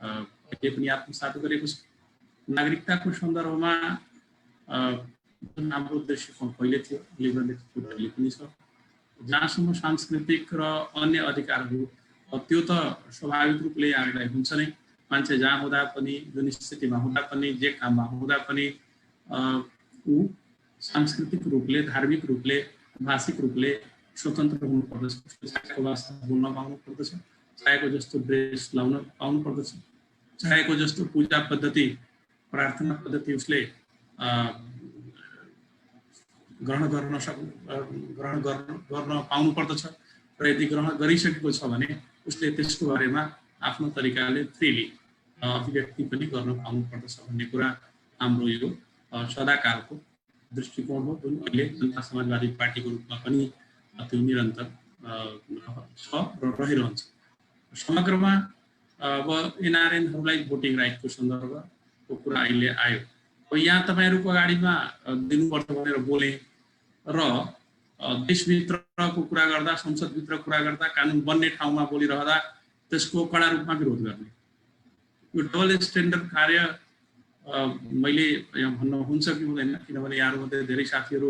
अहिले पनि आत्मसात गरेको छ। नागरिकताको सन्दर्भमा जुन हाम्रो दृष्टिकोण पहिले थियो, लिबरल एटिट्युड अहिले पनि छ। जहाँसम्म सांस्कृतिक र अन्य अधिकारहरू, त्यो त स्वाभाविक रूपले हामीलाई हुन्छ नै। मान्छे जहाँ हुँदा पनि, जुन स्थितिमा हुँदा पनि, जे काममा हुँदा पनि ऊ सांस्कृतिक रूपले, धार्मिक रूपले, भाषिक रूपले स्वतन्त्र हुनुपर्दछ। चाहेको भाषा बोल्न पाउनु पर्दछ, चाहेको जस्तो ड्रेस लाउन पाउनु पर्दछ, चाहेको जस्तो पूजा पद्धति, प्रार्थना पद्धति उसले ग्रहण गर्न पाउनु पर्दछ र यदि ग्रहण गरिसकेको छ भने उसले त्यसको बारेमा आफ्नो तरिकाले फ्रीली अभिव्यक्ति पनि गर्न पाउनु पर्दछ भन्ने कुरा हाम्रो यो सदाकालको दृष्टिकोण हो, जुन अहिले जनता समाजवादी पार्टीको रूपमा पनि त्यो निरन्तर छ र रहिरहन्छ। समग्रमा अब एनआरएनहरूलाई भोटिङ राइटको सन्दर्भको कुरा अहिले आयो। यहाँ तपाईँहरूको अगाडिमा दिनुपर्छ भनेर बोले र देशभित्रको कुरा गर्दा, संसदभित्र कुरा गर्दा, कानुन बन्ने ठाउँमा बोलिरहँदा त्यसको कडा रूपमा विरोध गर्ने, यो डबल स्ट्यान्डर्ड कार्य मैले यहाँ भन्न हुन्छ कि हुँदैन, किनभने यहाँहरूमध्ये धेरै साथीहरू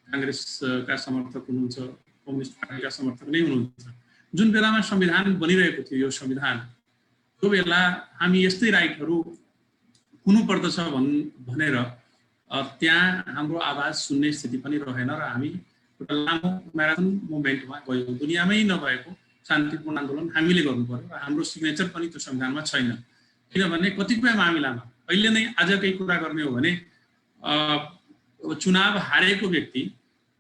काङ्ग्रेसका समर्थक हुनुहुन्छ, कम्युनिस्ट पार्टीका समर्थक नै हुनुहुन्छ। जुन बेलामा संविधान बनिरहेको थियो, यो संविधान, त्यो बेला हामी यस्तै राइटहरू हुनुपर्दछ भनेर त्यहाँ हाम्रो आवाज सुन्ने स्थिति पनि रहेन र हामी एउटा लामो म्याराथन मुभमेन्टमा गयौँ। दुनियाँमै नभएको शान्तिपूर्ण आन्दोलन हामीले गर्नु पर्यो र हाम्रो सिग्नेचर पनि त्यो संविधानमा छैन। किनभने कतिपय मामिलामा अहिले नै आजकै कुरा गर्ने हो भने चुनाव हारेको व्यक्ति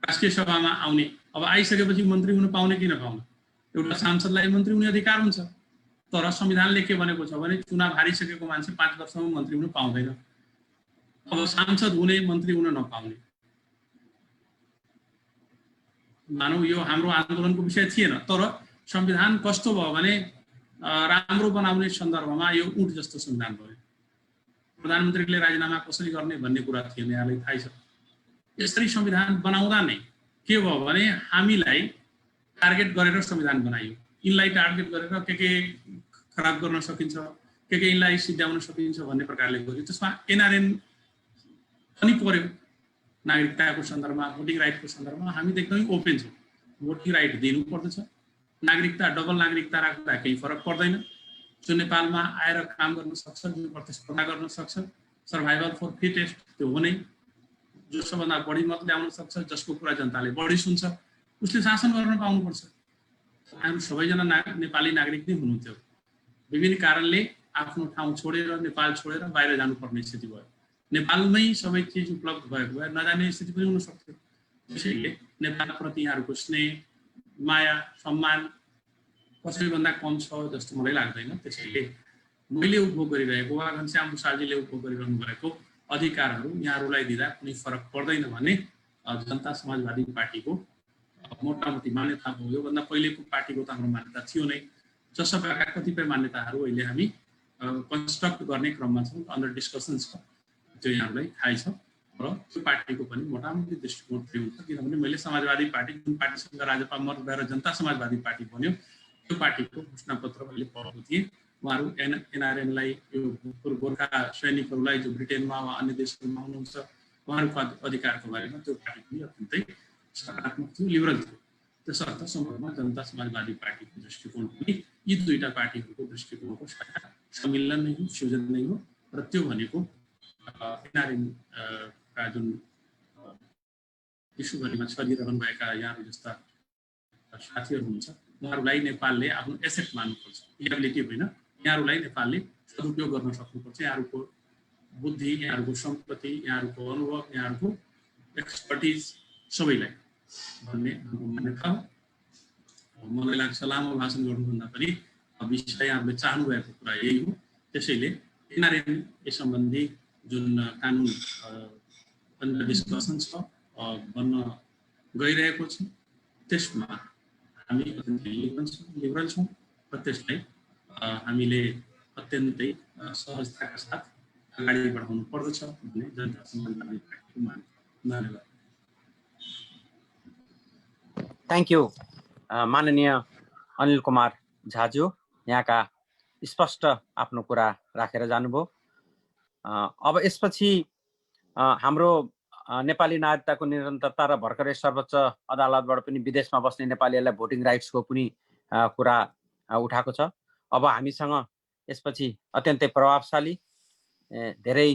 राष्ट्रिय सभामा आउने, अब आइसकेपछि मन्त्री हुन पाउने कि नपाउने, एउटा सांसदलाई मन्त्री हुने अधिकार हुन्छ, तर संविधानले के भनेको छ भने चुनाव हारिसकेको मान्छे 5 वर्षसम्म मन्त्री हुन पाउँदैन। अब सांसद हुने, मन्त्री हुन नपाउने, मानौ यो हाम्रो आन्दोलनको विषय थिएन, तर संविधान कस्तो भयो भने राम्रो बनाउने सन्दर्भमा यो ऊँट जस्तो संविधान भयो। प्रधानमन्त्रीले राजीनामा कसरी गर्ने भन्ने कुरा थिएन, यहाँलाई थाहै छ। यसरी संविधान बनाउँदा नै के भयो भने हामीलाई टार्गेट गरेर संविधान बनाइयो। यिनलाई टार्गेट गरेर के खराब गर्न सकिन्छ, के यिनलाई सिद्ध्याउन सकिन्छ भन्ने प्रकारले गर्यो। त्यसमा एनआरएन पनि पर्यो। नागरिकताको सन्दर्भमा, भोटिङ राइटको सन्दर्भमा हामी एकदमै ओपन छौँ। भोटिङ राइट दिनु पर्दछ, नागरिकता, डबल नागरिकता राख्दा केही फरक पर्दैन। जो नेपालमा आएर काम गर्न सक्छ, जो प्रतिस्पर्धा गर्न सक्छ, सर्भाइभल फर फिटेस्ट त्यो हो नै। जो सबभन्दा बढी मत ल्याउन सक्छ, जसको कुरा जनताले बढी सुन्छ, उसले शासन गर्न पाउनुपर्छ। हामी सबैजना नेपाली नागरिक नै हुनुहुन्थ्यो। विभिन्न कारणले आफ्नो ठाउँ छोडेर, नेपाल छोडेर बाहिर जानुपर्ने स्थिति भयो। नेपालमै सबै चिज उपलब्ध भएको भए नजाने स्थिति पनि हुन सक्थ्यो। त्यसैले नेपालप्रति यहाँहरूको स्नेह, माया, सम्मान कसैभन्दा कम छ जस्तो मलाई लाग्दैन। त्यसैले मैले उपभोग गरिरहेको वा घनश्याम भुषालजीले उपभोग गरिरहनु भएको अधिकारहरू यहाँहरूलाई दिँदा कुनै फरक पर्दैन भन्ने जनता समाजवादी पार्टीको मोटामोटी मान्यता हो। योभन्दा पहिलेको पार्टीको त हाम्रो मान्यता थियो नै। जसपाका कतिपय मान्यताहरू अहिले हामी कन्स्ट्रक्ट गर्ने क्रममा छौँ, अन्डर डिस्कसन छ, त्यो यहाँहरूलाई थाहै छ। र त्यो पार्टीको पनि मोटामोटी दृष्टिकोण त्यो हुन्छ। किनभने मैले समाजवादी पार्टी, जुन पार्टीसँग राजपा मत भएर जनता समाजवादी पार्टी बन्यो, त्यो पार्टीको घोषणापत्र मैले पढेको थिएँ। उहाँहरू एनआरएनलाई, यो गोर्खा सैनिकहरूलाई जो ब्रिटेनमा वा अन्य देशहरूमा हुनुहुन्छ, उहाँहरूको अधिकारको बारेमा त्यो पार्टी पनि अत्यन्तै सकारात्मक थियो, लिबरल थियो। त्यसर्थ सम्बन्धमा जनता समाजवादी पार्टीको दृष्टिकोण पनि यी दुईटा पार्टीहरूको दृष्टिकोणको सम्मिलन नै हो, फ्युजन नै हो। र त्यो भनेको एनआरएनका जुन विश्वभरिमा छरिरहनुभएका यहाँहरू जस्ता साथीहरू हुन्छ, उहाँहरूलाई नेपालले आफ्नो एसेट मान्नुपर्छ, एबिलिटी होइन। यहाँहरूलाई नेपालले सदुपयोग गर्न सक्नुपर्छ। यहाँहरूको बुद्धि, यहाँहरूको सम्पत्ति, यहाँहरूको अनुभव, यहाँहरूको एक्सपर्टिज सबैलाई भन्ने हाम्रो मान्यता हो। मलाई लाग्छ लामो भाषण गर्नुभन्दा पनि विषय यहाँहरूले चाहनुभएको कुरा यही हो। त्यसैले एनआरएन यस सम्बन्धी जुन कानुन डिस्कसन छ बन्न गइरहेको छ, त्यसमा हामी अत्यन्तै लिबरल छौँ र त्यसलाई हामीले अत्यन्तै सहजताका साथ अगाडि बढाउनु पर्दछ भन्ने जनता समाजवादी पार्टीको मान्यता। धन्यवाद। थ्याङ्क यू माननीय अनिल कुमार झाज्यू, यहाँका स्पष्ट आफ्नो कुरा राखेर जानुभयो। अब यसपछि हाम्रो नेपाली नागरिकताको निरन्तरता र भर्खरै सर्वोच्च अदालतबाट पनि विदेशमा बस्ने नेपालीहरूलाई भोटिङ राइट्सको पनि कुरा उठाएको छ। अब हामीसँग यसपछि अत्यन्तै प्रभावशाली धेरै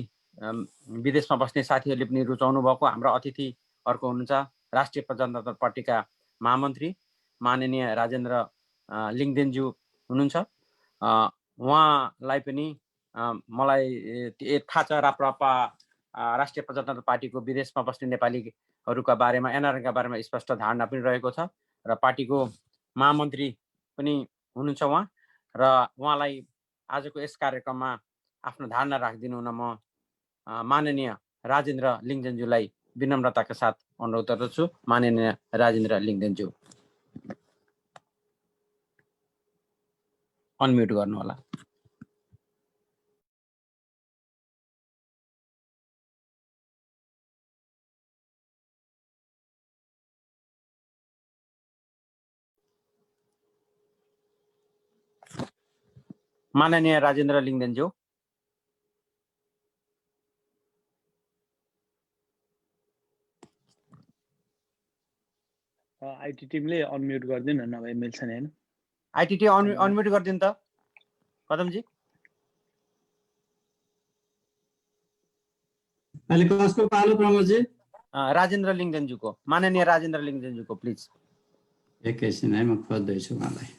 विदेशमा बस्ने साथीहरूले पनि रुचाउनु भएको हाम्रो अतिथि अर्को हुनुहुन्छ राष्ट्रिय प्रजातन्त्र पार्टीका महामन्त्री माननीय राजेन्द्र लिङदेनज्यू हुनुहुन्छ। उहाँलाई पनि मलाई थाहा छ राप्रपा राष्ट्रिय प्रजातन्त्र पार्टीको विदेशमा बस्ने नेपालीहरूका बारेमा, एनआरएनका बारेमा स्पष्ट धारणा पनि रहेको छ र पार्टीको महामन्त्री पनि हुनुहुन्छ उहाँ। र उहाँलाई आजको यस कार्यक्रममा आफ्नो धारणा राखिदिनु हुन म माननीय राजेन्द्र लिङदेनज्यूलाई विनम्रताका साथ अनुरोध गर्दछु। माननीय राजेन्द्र लिङदेनज्यू, अनम्युट गर्नु होला। माननीय राजेन्द्र लिङदेनज्यू। आइटी टिमले अनम्युट गरिदिनु न, नभए मिल्छ नि हैन। आइटिटी अनम्युट गरिदिनु त कदमजी। अहिले कसको पालो प्रमोदजी? राजेन्द्र लिङ्गदेनज्यूको, माननीय राजेन्द्र लिङ्गदेनज्यूको प्लिज। एकैछिन है, म खोज्दैछु उहाँलाई।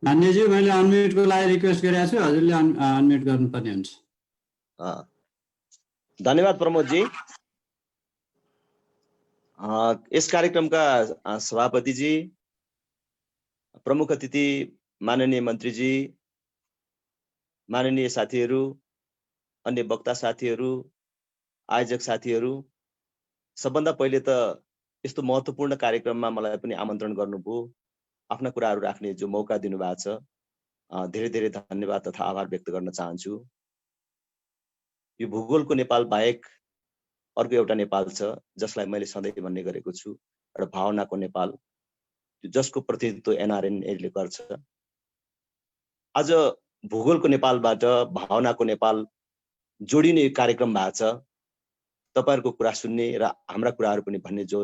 मान्यज्यू, मैले अनम्युटको लागि रिक्वेस्ट गरेको छु, हजुरले अनम्युट गर्नुपर्ने हुन्छ। धन्यवाद प्रमोदजी। यस कार्यक्रमका सभापतिजी, प्रमुख अतिथि माननीय मन्त्रीजी, माननीय साथीहरू, अन्य वक्ता साथीहरू, आयोजक साथीहरू, सबभन्दा पहिले त यस्तो महत्त्वपूर्ण कार्यक्रममा मलाई पनि आमन्त्रण गर्नुभयो, आफ्ना कुराहरू राख्ने जो मौका दिनुभएको छ, धेरै धेरै धन्यवाद तथा आभार व्यक्त गर्न चाहन्छु। यो भूगोलको नेपाल बाहेक अर्को एउटा नेपाल छ जसलाई मैले सधैँ भन्ने गरेको छु, एउटा भावनाको नेपाल, जसको प्रतिनिधित्व एनआरएनएले गर्छ। आज भूगोलको नेपालबाट भावनाको नेपाल जोडिने कार्यक्रम भएको छ। तपाईहरुको कुरा सुन्ने र हाम्रा कुराहरू पनि भन्ने जो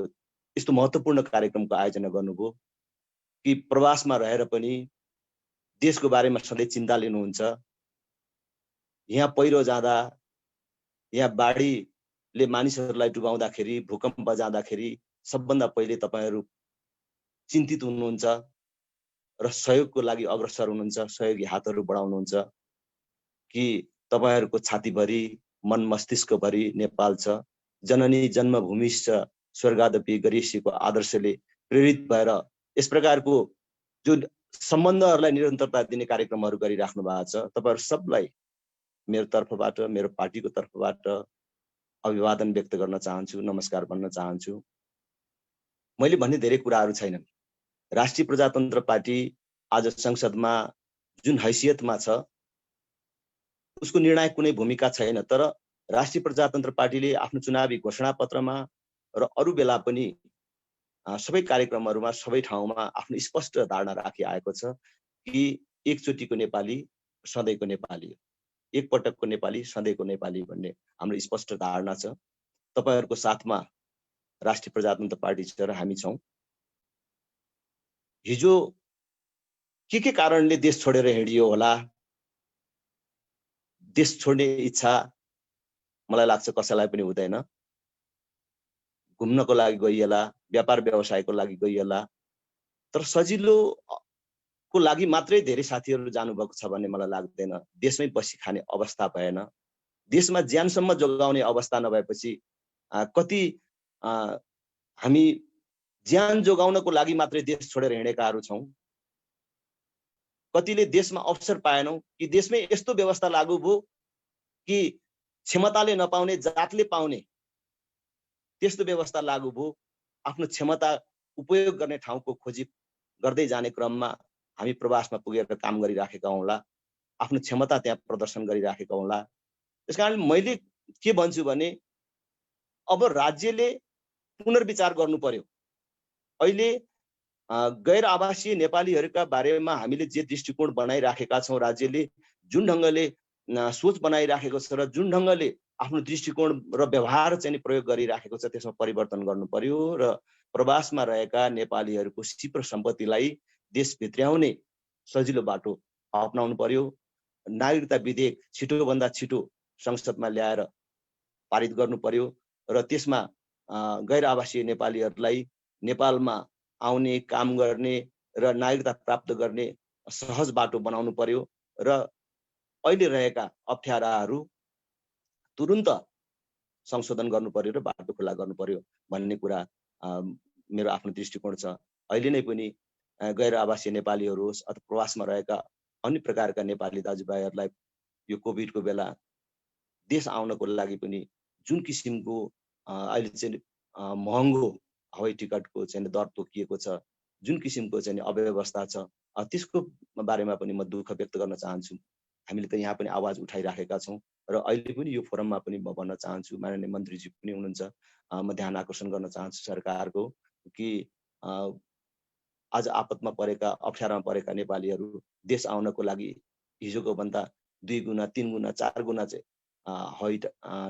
यस्तो महत्त्वपूर्ण कार्यक्रमको आयोजना गर्नुभयो, कि प्रवासमा रहेर पनि देशको बारेमा सधैँ चिन्ता लिनुहुन्छ। यहाँ पहिरो जाँदा, यहाँ बाढीले मानिसहरूलाई डुबाउँदाखेरि, भूकम्प जाँदाखेरि सबभन्दा पहिले तपाईहरु चिन्तित हुनुहुन्छ र सहयोगको लागि अग्रसर हुनुहुन्छ, सहयोगी हातहरू बढाउनुहुन्छ कि तपाईहरुको छातीभरि, मन मस्तिष्कभरि नेपाल छ। जननी जन्मभूमिश्च स्वर्गादपि गरीयसीको आदर्शले प्रेरित भएर यस प्रकारको जुन सम्बन्धहरूलाई निरन्तरता दिने कार्यक्रमहरू गरिराख्नु भएको छ। तपाईहरु सबलाई मेरो तर्फबाट, मेरो पार्टीको तर्फबाट अभिवादन व्यक्त गर्न चाहन्छु, नमस्कार भन्न चाहन्छु। मैले भन्ने धेरै कुराहरू छैनन्। राष्ट्रिय प्रजातन्त्र पार्टी आज संसदमा जुन हैसियतमा छ उसको निर्णायक कुनै भूमिका छैन, तर राष्ट्रिय प्रजातन्त्र पार्टीले आफ्नो चुनावी घोषणापत्रमा र अरू बेला पनि सबै कार्यक्रमहरूमा, सबै ठाउँमा आफ्नो स्पष्ट धारणा राखिआएको छ कि एकचोटिको नेपाली सधैँको नेपाली हो, एकपटकको नेपाली सधैँको नेपाली भन्ने हाम्रो स्पष्ट धारणा छ। तपाईहरुको साथमा राष्ट्रिय प्रजातन्त्र पार्टी छ र हामी छौं। हिजो के कारणले देश छोडेर हिँडियो होला, देश छोड्ने इच्छा मलाई लाग्छ कसैलाई पनि हुँदैन। घुम्नको लागि गइएला, व्यापार व्यवसायको लागि गइएला, तर सजिलोको लागि मात्रै धेरै साथीहरू जानुभएको छ भन्ने मलाई लाग्दैन। देशमै बसी खाने अवस्था भएन, देशमा ज्यानसम्म जोगाउने अवस्था नभएपछि कति हामी ज्यान जोगाउनको लागि मात्रै देश छोडेर हिँडेकाहरू छौं। कतिले देशमा अवसर पाएनौं कि देशमै यस्तो व्यवस्था लागू भयो कि क्षमताले नपाउने जातले पाउने त्यस्तो व्यवस्था लागू भयो। आफ्नो क्षमता उपयोग गर्ने ठाउँको खोजी गर्दै जाने क्रममा हामी प्रवासमा पुगेर काम गरिराखेका हौंला, आफ्नो क्षमता त्यहाँ प्रदर्शन गरिराखेका हौंला। त्यसकारण मैले के भन्छु भने अब राज्यले पुनर्विचार गर्नु पर्यो। अहिले गैर आवासीय नेपालीहरूका बारेमा हामीले जे दृष्टिकोण बनाइराखेका छौं, राज्यले जुन ढंगले सोच बनाइराखेको छ र जुन ढंगले आफ्नो दृष्टिकोण र व्यवहार चाहिँ प्रयोग गरिराखेको छ, त्यसमा परिवर्तन गर्नु पर्यो र प्रवासमा रहेका नेपालीहरूको सिप र सम्पत्तिलाई देश भित्र्याउने सजिलो बाटो अपनाउनु पर्यो। नागरिकता विधेयक छिटोभन्दा छिटो संसदमा ल्याएर पारित गर्नु पर्यो र त्यसमा गैर आवासीय नेपालीहरूलाई नेपालमा आउने, काम गर्ने र नागरिकता प्राप्त गर्ने सहज बाटो बनाउनु पर्यो र अहिले रहेका अप्ठ्याराहरू तुरुन्त संशोधन गर्नु पर्यो र बाटो खुला गर्नु पर्यो भन्ने कुरा मेरो आफ्नो दृष्टिकोण छ। अहिले नै पनि गैर आवासीय नेपालीहरू होस् अथवा प्रवासमा रहेका अन्य प्रकारका नेपाली दाजुभाइहरूलाई यो कोभिडको बेला देश आउनको लागि पनि जुन किसिमको अहिले चाहिँ महँगो हवाई टिकटको चाहिँ दर तोकिएको छ, जुन किसिमको चाहिँ अव्यवस्था छ, त्यसको बारेमा पनि म दुःख व्यक्त गर्न चाहन्छु। हामीले त यहाँ पनि आवाज उठाइराखेका छौं र अहिले पनि यो फोरममा पनि म भन्न चाहन्छु, माननीय मन्त्रीजी पनि हुनुहुन्छ, म ध्यान आकर्षण गर्न चाहन्छु सरकारको कि आज आपतमा परेका, अप्ठ्यारामा परेका नेपालीहरू देश आउनको लागि हिजोको भन्दा 2 गुना, 3 गुना, 4 गुना चाहिँ हवाई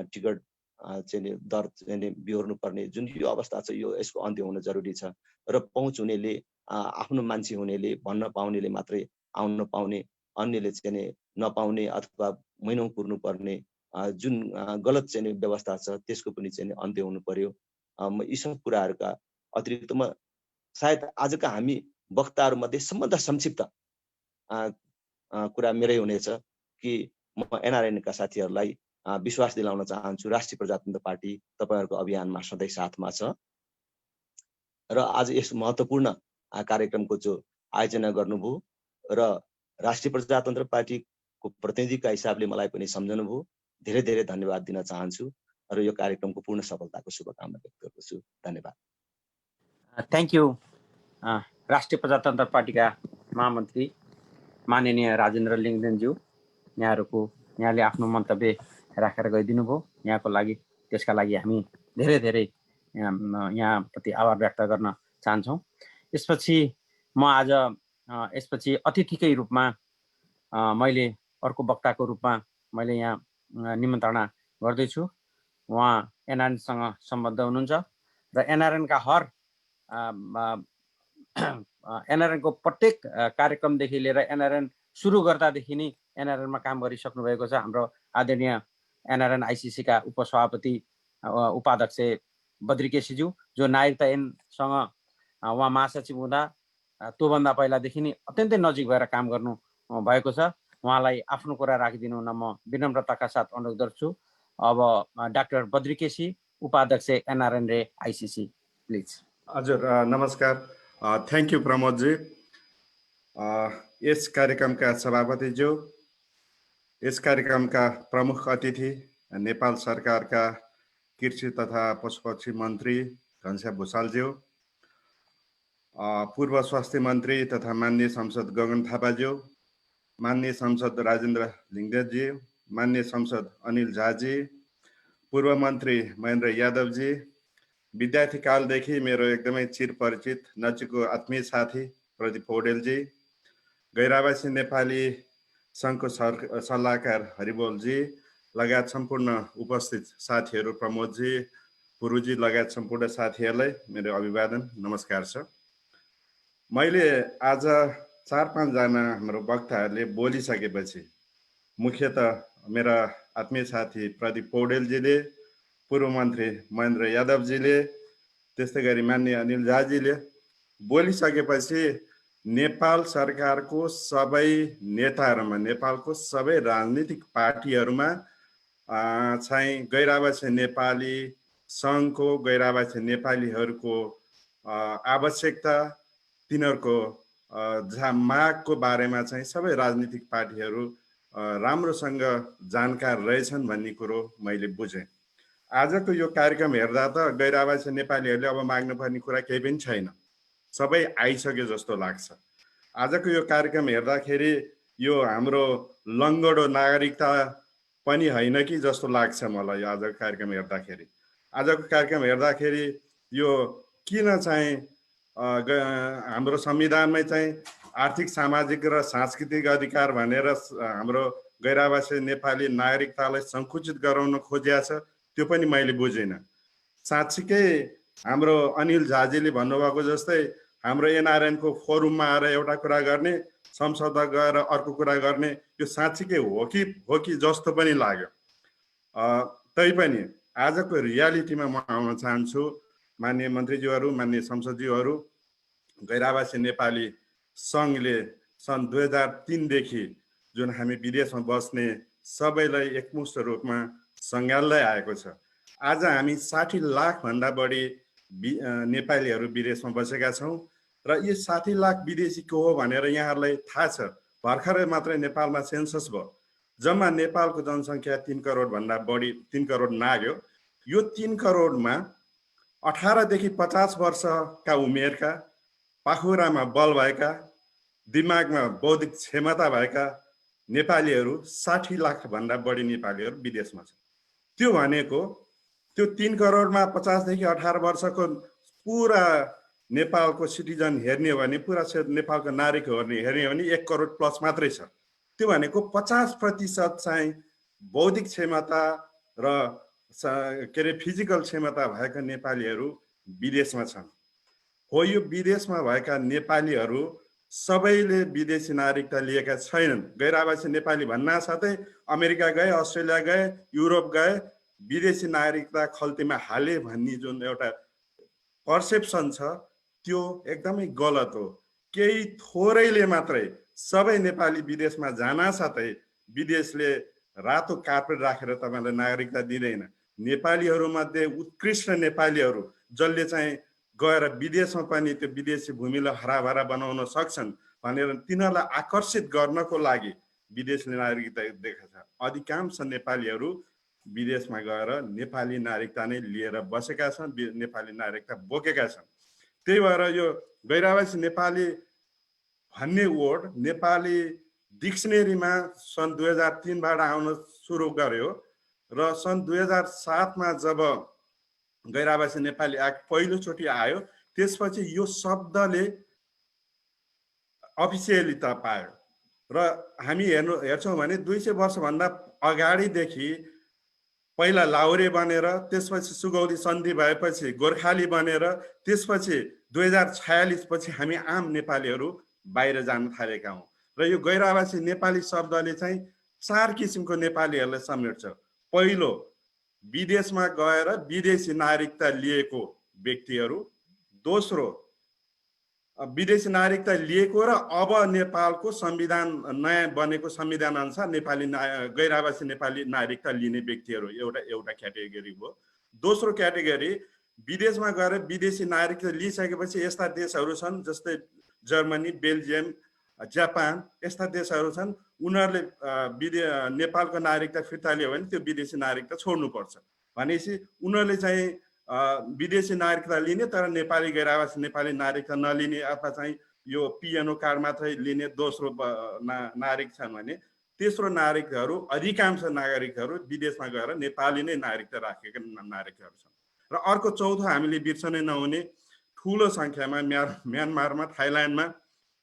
टिकट चाहिँ दर चाहिँ बिहोर्नु पर्ने जुन यो अवस्था छ यो यसको अन्त्य हुन जरुरी छ र पहुँच हुनेले आफ्नो मान्छे हुनेले भन्न पाउनेले मात्रै आउन पाउने अन्यले चाहिँ नपाउने अथवा महिनौं कुर्नु पर्ने जुन गलत चाहिँ व्यवस्था छ त्यसको पनि चाहिँ अन्त्य हुनु पर्यो। यी सब कुराहरूका अतिरिक्त म सायद आजका हामी वक्ताहरू मध्ये सबभन्दा संक्षिप्त कुरा मेरै हुनेछ कि म एनआरएन का साथीहरूलाई विश्वास दिलाउन चाहन्छु राष्ट्रिय प्रजातन्त्र पार्टी तपाईहरुको अभियानमा सधैँ साथमा छ र आज यस महत्त्वपूर्ण कार्यक्रमको जो आयोजना गर्नुभयो र राष्ट्रिय प्रजातन्त्र पार्टीको प्रतिनिधिका हिसाबले मलाई पनि सम्झनुभयो धेरै धेरै धन्यवाद दिन चाहन्छु र यो कार्यक्रमको पूर्ण सफलताको शुभकामना व्यक्त गर्दछु। धन्यवाद। थ्यांक यू राष्ट्रिय प्रजातन्त्र पार्टीका महामन्त्री माननीय राजेन्द्र लिङ्गदेनज्यू, यहाँले आफ्नो मन्तव्य राखेर गइदिनु भयो। यहाँको लागि त्यसका लागि हामी धेरै धेरै यहाँप्रति आभार व्यक्त गर्न चाहन्छौँ। यसपछि म आज यसपछि अतिथिकै रूपमा मैले अर्को वक्ताको रूपमा मैले यहाँ निमन्त्रणा गर्दैछु। उहाँ एनआरएनसँग सम्बद्ध हुनुहुन्छ र एनआरएनका हर एनआरएनको प्रत्येक कार्यक्रमदेखि लिएर एनआरएन सुरु गर्दादेखि नै एनआरएनमा काम गरिसक्नु भएको छ हाम्रो आदरणीय एनआरएन आइसिसीका उपसभापति उपाध्यक्ष बद्री केसीज्यू, जो नागरिकता ऐनसँग उहाँ महासचिव हुँदा त्योभन्दा पहिलादेखि नै अत्यन्तै नजिक भएर काम गर्नु भएको छ। उहाँलाई आफ्नो कुरा राखिदिनु हुन म विनम्रताका साथ अनुरोध गर्छु। अब डाक्टर बद्री केसी, उपाध्यक्ष एनआरएन रे आइसिसी, प्लिज। हजुर नमस्कार। Thank you Pramod ji. यस कार्यक्रमका सभापतिज्यू, यस कार्यक्रमका प्रमुख अतिथि नेपाल सरकारका कृषि तथा पशुपक्षी मन्त्री घनश्याम भुषालज्यू, पूर्व स्वास्थ्य मन्त्री तथा माननीय सांसद गगन थापाज्यू, माननीय सांसद राजेन्द्र लिङ्गदेनजी, माननीय सांसद अनिल झाजी, पूर्व मन्त्री महेन्द्र यादवजी, विद्यार्थी कालदेखि मेरो एकदमै चिरपरिचित नजिकको आत्मीय साथी प्रदीप पौडेलजी, गैरावासी नेपाली सङ्घको सल्लाहकार हरिबोलजी लगायत सम्पूर्ण उपस्थित साथीहरू, प्रमोदजी, पुरुजी लगायत सम्पूर्ण साथीहरूलाई मेरो अभिवादन नमस्कार छ। मैले आज 4-5 जना हाम्रो वक्ताहरूले बोलिसकेपछि मुख्यतः मेरा आत्मीय साथी प्रदीप पौडेलजीले, पूर्व मन्त्री महेन्द्र यादवजीले, त्यस्तै गरी माननीय अनिल झाजीले बोलिसकेपछि नेपाल सरकारको सबै नेताहरूमा, नेपालको सबै राजनीतिक पार्टीहरूमा चाहिँ गैरावासी नेपाली सङ्घको, गैरावासी नेपालीहरूको आवश्यकता, तिनीहरूको मागको बारेमा चाहिँ सबै राजनीतिक पार्टीहरू राम्रोसँग जानकार रहेछन् भन्ने कुरो मैले बुझेँ। आजको यो कार्यक्रम हेर्दा त गैरावासी नेपालीहरूले अब माग्नुपर्ने कुरा केही पनि छैन, सबै आइसक्यो जस्तो लाग्छ। आजको यो कार्यक्रम हेर्दाखेरि यो हाम्रो लङ्गडो नागरिकता पनि होइन कि जस्तो लाग्छ मलाई। आजको कार्यक्रम हेर्दाखेरि, आजको कार्यक्रम हेर्दाखेरि यो किन चाहिँ हाम्रो संविधानमै चाहिँ आर्थिक, सामाजिक र सांस्कृतिक अधिकार भनेर हाम्रो गैरावासी नेपाली नागरिकतालाई सङ्कुचित गराउन खोजिया छ, त्यो पनि मैले बुझिनँ। साँच्चीकै हाम्रो अनिल झाजीले भन्नुभएको जस्तै हाम्रो एनआरएनको फोरममा आएर एउटा कुरा गर्ने, संसदमा गएर अर्को कुरा गर्ने, यो साँच्चीकै हो कि जस्तो पनि लाग्यो। तैपनि आजको रियालिटीमा म आउन चाहन्छु। माननीय मन्त्रीज्यूहरू, माननीय संसदज्यूहरू, गैरावासी नेपाली सङ्घले सन् 2003 जुन हामी विदेशमा बस्ने सबैलाई एकमुष्ट रूपमा सङ्घाल्दै आएको छ। आज हामी 60 लाखभन्दा बढी नेपालीहरू विदेशमा बसेका छौँ र यो 60 लाख विदेशी को हो भनेर यहाँहरूलाई थाहा छ। भर्खरै मात्रै नेपालमा सेन्सस भयो, जम्मा नेपालको जनसङ्ख्या 3 करोडभन्दा बढी, 3 करोड नाग्यो। यो 3 करोडमा 18 देखि 50 वर्षका उमेरका, पाखुरामा बल भएका, दिमागमा बौद्धिक क्षमता भएका नेपालीहरू 60 लाखभन्दा बढी नेपालीहरू विदेशमा छ। त्यो भनेको त्यो 3 करोडमा 50 देखि 18 वर्षको पुरा नेपालको सिटिजन हेर्ने हो भने, पुरा नेपालको नागरिक हेर्ने हो भने 1 करोड प्लस मात्रै छ। त्यो भनेको 50% चाहिँ बौद्धिक क्षमता र के अरे फिजिकल क्षमता भएका नेपालीहरू विदेशमा छन्। हो यो विदेशमा भएका नेपालीहरू सबैले विदेशी नागरिकता लिएका छैनन्। गैर आवासी नेपाली भन्नासाथै अमेरिका गए, अस्ट्रेलिया गए, युरोप गए, विदेशी नागरिकता खल्तीमा हाले भन्ने जुन एउटा पर्सेप्सन छ त्यो एकदमै गलत हो। केही थोरैले मात्रै सबै नेपाली विदेशमा जानासाथै विदेशले रातो कार्पेट राखेर तपाईँलाई नागरिकता दिँदैन। नेपालीहरूमध्ये उत्कृष्ट नेपालीहरू जसले चाहिँ गएर विदेशमा पनि त्यो विदेशी भूमिलाई हराभरा बनाउन सक्छन् भनेर तिनीहरूलाई आकर्षित गर्नको लागि विदेशले नागरिकता दिएका छ। अधिकांश नेपालीहरू विदेशमा गएर नेपाली नागरिकता नै लिएर बसेका छन्, नेपाली नागरिकता बोकेका छन्। त्यही भएर यो गैर आवासी नेपाली भन्ने वर्ड नेपाली डिक्सनेरीमा सन् 2003बाट आउन सुरु गर्यो र सन् 2007मा जब गैर आवासी नेपाली एक्ट पहिलोचोटि आयो त्यसपछि यो शब्दले अफिसियलिता पायो र हामी हेर्छौँ भने 200 वर्षभन्दा अगाडिदेखि पहिला लाहुरे बनेर त्यसपछि सुगौली सन्धि भएपछि गोर्खाली बनेर त्यसपछि 2046 पछि हामी आम नेपालीहरू बाहिर जान थालेका हौँ र यो गैर आवासी नेपाली शब्दले चाहिँ 4 किसिमको नेपालीहरूलाई समेट्छ। पहिलो विदेशमा गएर विदेशी नागरिकता लिएको व्यक्तिहरू, दोस्रो विदेशी नागरिकता लिएको र अब नेपालको संविधान नयाँ बनेको संविधान अनुसार नेपाली गैर आवासी नेपाली नागरिकता लिने व्यक्तिहरू एउटा क्याटेगोरी हो। दोस्रो क्याटेगोरी विदेशमा गएर विदेशी नागरिकता लिइसकेपछि यस्ता देशहरू छन् जस्तै जर्मनी, बेल्जियम, जापान यस्ता देशहरू छन् उनीहरूले नेपालको नागरिकता फिर्ता लियो भने त्यो विदेशी नागरिकता छोड्नुपर्छ भनेपछि उनीहरूले चाहिँ विदेशी नागरिकता लिने तर नेपाली गैर आवासी नेपाली नागरिकता नलिने अथवा चाहिँ यो पिएनओ कार्ड मात्रै लिने दोस्रो नागरिक छन् भने तेस्रो नागरिकहरू अधिकांश नागरिकहरू विदेशमा गएर नेपाली नै नागरिकता राखेका नागरिकहरू छन्। र अर्को चौथो हामीले बिर्सनै नहुने ठुलो सङ्ख्यामा म्यानमारमा, थाइल्यान्डमा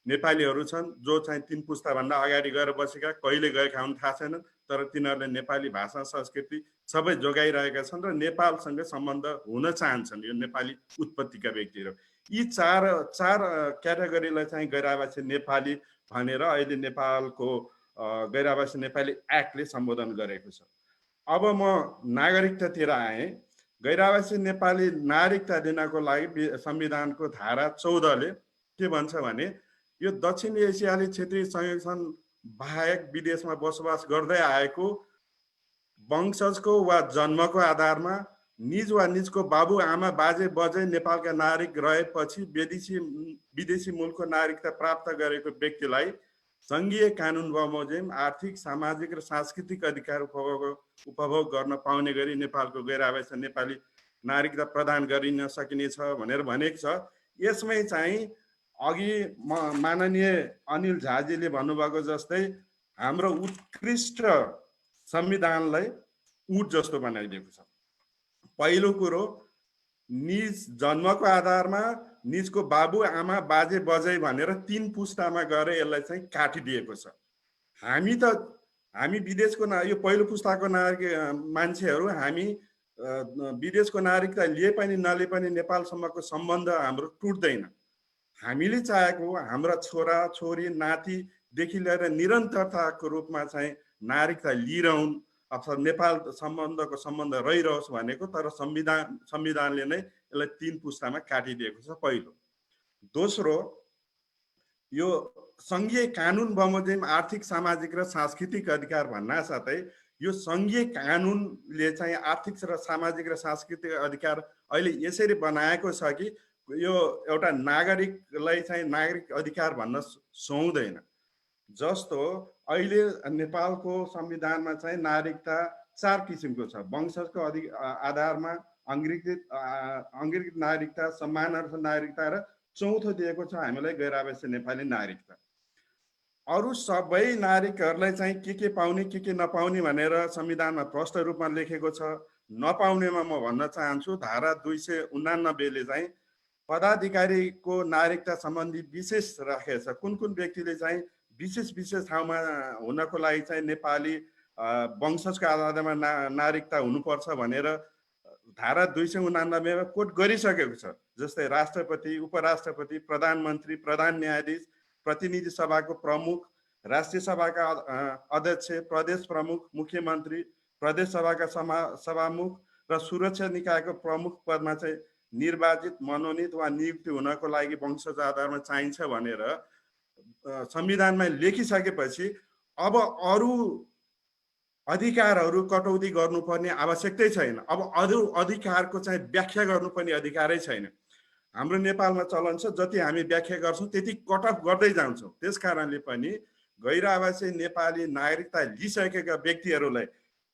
नेपालीहरू छन् जो चाहिँ 3 पुस्ताभन्दा अगाडि गएर बसेका, कहिले गएका हुन् थाहा छैन तर तिनीहरूले नेपाली भाषा संस्कृति सबै जोगाइरहेका छन् र नेपालसँग सम्बन्ध हुन चाहन्छन्। यो नेपाली उत्पत्तिका व्यक्तिहरू यी चार क्याटेगोरीलाई चाहिँ गैर आवासी नेपाली भनेर अहिले नेपालको गैर आवासी नेपाली एक्टले सम्बोधन गरेको छ। अब म नागरिकतातिर आएँ। गैर आवासी नेपाली नागरिकता दिनको लागि संविधानको धारा 14ले के भन्छ भने यो दक्षिण एसियाली क्षेत्रीय संरक्षण बाहेक विदेशमा बसोबास गर्दै आएको वंशजको वा जन्मको आधारमा निज वा निजको बाबु आमा बाजे बजै नेपालका नागरिक रहेपछि विदेशी मुलुकको नागरिकता प्राप्त गरेको व्यक्तिलाई सङ्घीय कानुन बमोजिम आर्थिक, सामाजिक र सांस्कृतिक अधिकार उपभोग गर्न पाउने गरी नेपालको गैर आवासी नेपाली नागरिकता प्रदान गरिन सकिनेछ भनेर भनेको छ। यसमै चाहिँ अघि माननीय अनिल झाजीले भन्नुभएको जस्तै हाम्रो उत्कृष्ट संविधानलाई ऊँट जस्तो बनाइदिएको छ। पहिलो कुरो निज जन्मको आधारमा निजको बाबु आमा बाजे बजै भनेर 3 पुस्तामा गएर यसलाई चाहिँ काटिदिएको छ। हामी विदेशको यो पहिलो पुस्ताको नागरिक मान्छेहरू हामी विदेशको नागरिकता लिए पनि नलिए पनि नेपालसम्मको सम्बन्ध हाम्रो टुट्दैन। हामीले चाहेको हाम्रा छोरा छोरी नातिदेखि लिएर निरन्तरताको रूपमा चाहिँ नागरिकता लिइरहन् अथवा नेपाल सम्बन्धको सम्बन्ध रहिरहोस् भनेको, तर संविधानले नै यसलाई 3 पुस्तामा काटिदिएको छ पहिलो। दोस्रो यो सङ्घीय कानुन बमोजिम आर्थिक, सामाजिक र सांस्कृतिक अधिकार भन्नासाथै यो सङ्घीय कानुनले चाहिँ आर्थिक र सामाजिक र सांस्कृतिक अधिकार अहिले यसरी बनाएको छ कि यो एउटा नागरिकलाई चाहिँ नागरिक अधिकार भन्न सुहाउँदैन। जस्तो अहिले नेपालको संविधानमा चाहिँ नागरिकता 4 किसिमको छ। वंशजको आधारमा अङ्गीकृत नागरिकता, सम्मानार्थ नागरिकता र चौथो दिएको छ हामीलाई गैर आवासी नेपाली नागरिकता। अरू सबै नागरिकहरूलाई चाहिँ के पाउने के नपाउने भनेर संविधानमा प्रष्ट रूपमा लेखेको छ। नपाउनेमा म भन्न चाहन्छु धारा 289ले चाहिँ पदाधिकारीको नागरिकता सम्बन्धी विशेष राखेको छ। कुन व्यक्तिले चाहिँ विशेष ठाउँमा हुनको लागि चाहिँ नेपाली वंशजको आधारमा नागरिकता हुनुपर्छ भनेर धारा 289 कोट गरिसकेको छ। जस्तै राष्ट्रपति, उपराष्ट्रपति, प्रधानमन्त्री, प्रधान न्यायाधीश, प्रतिनिधि सभाको प्रमुख, राष्ट्रिय सभाका अध्यक्ष, प्रदेश प्रमुख, मुख्यमन्त्री, प्रदेश सभाका सभामुख र सुरक्षा निकायको प्रमुख पदमा चाहिँ निर्वाचित, मनोनित वा नियुक्ति हुनको लागि वंशज आधारमा चाहिन्छ भनेर संविधानमा लेखिसकेपछि अब अरू अधिकारहरू कटौती गर्नुपर्ने आवश्यकतै छैन। अब अरू अधिकारको चाहिँ व्याख्या गर्नुपर्ने अधिकारै छैन। हाम्रो नेपालमा चलन छ जति हामी व्याख्या गर्छौँ त्यति कट अफ गर्दै जान्छौँ। त्यस कारणले पनि गैर आवासीय नेपाली नागरिकता लिइसकेका व्यक्तिहरूलाई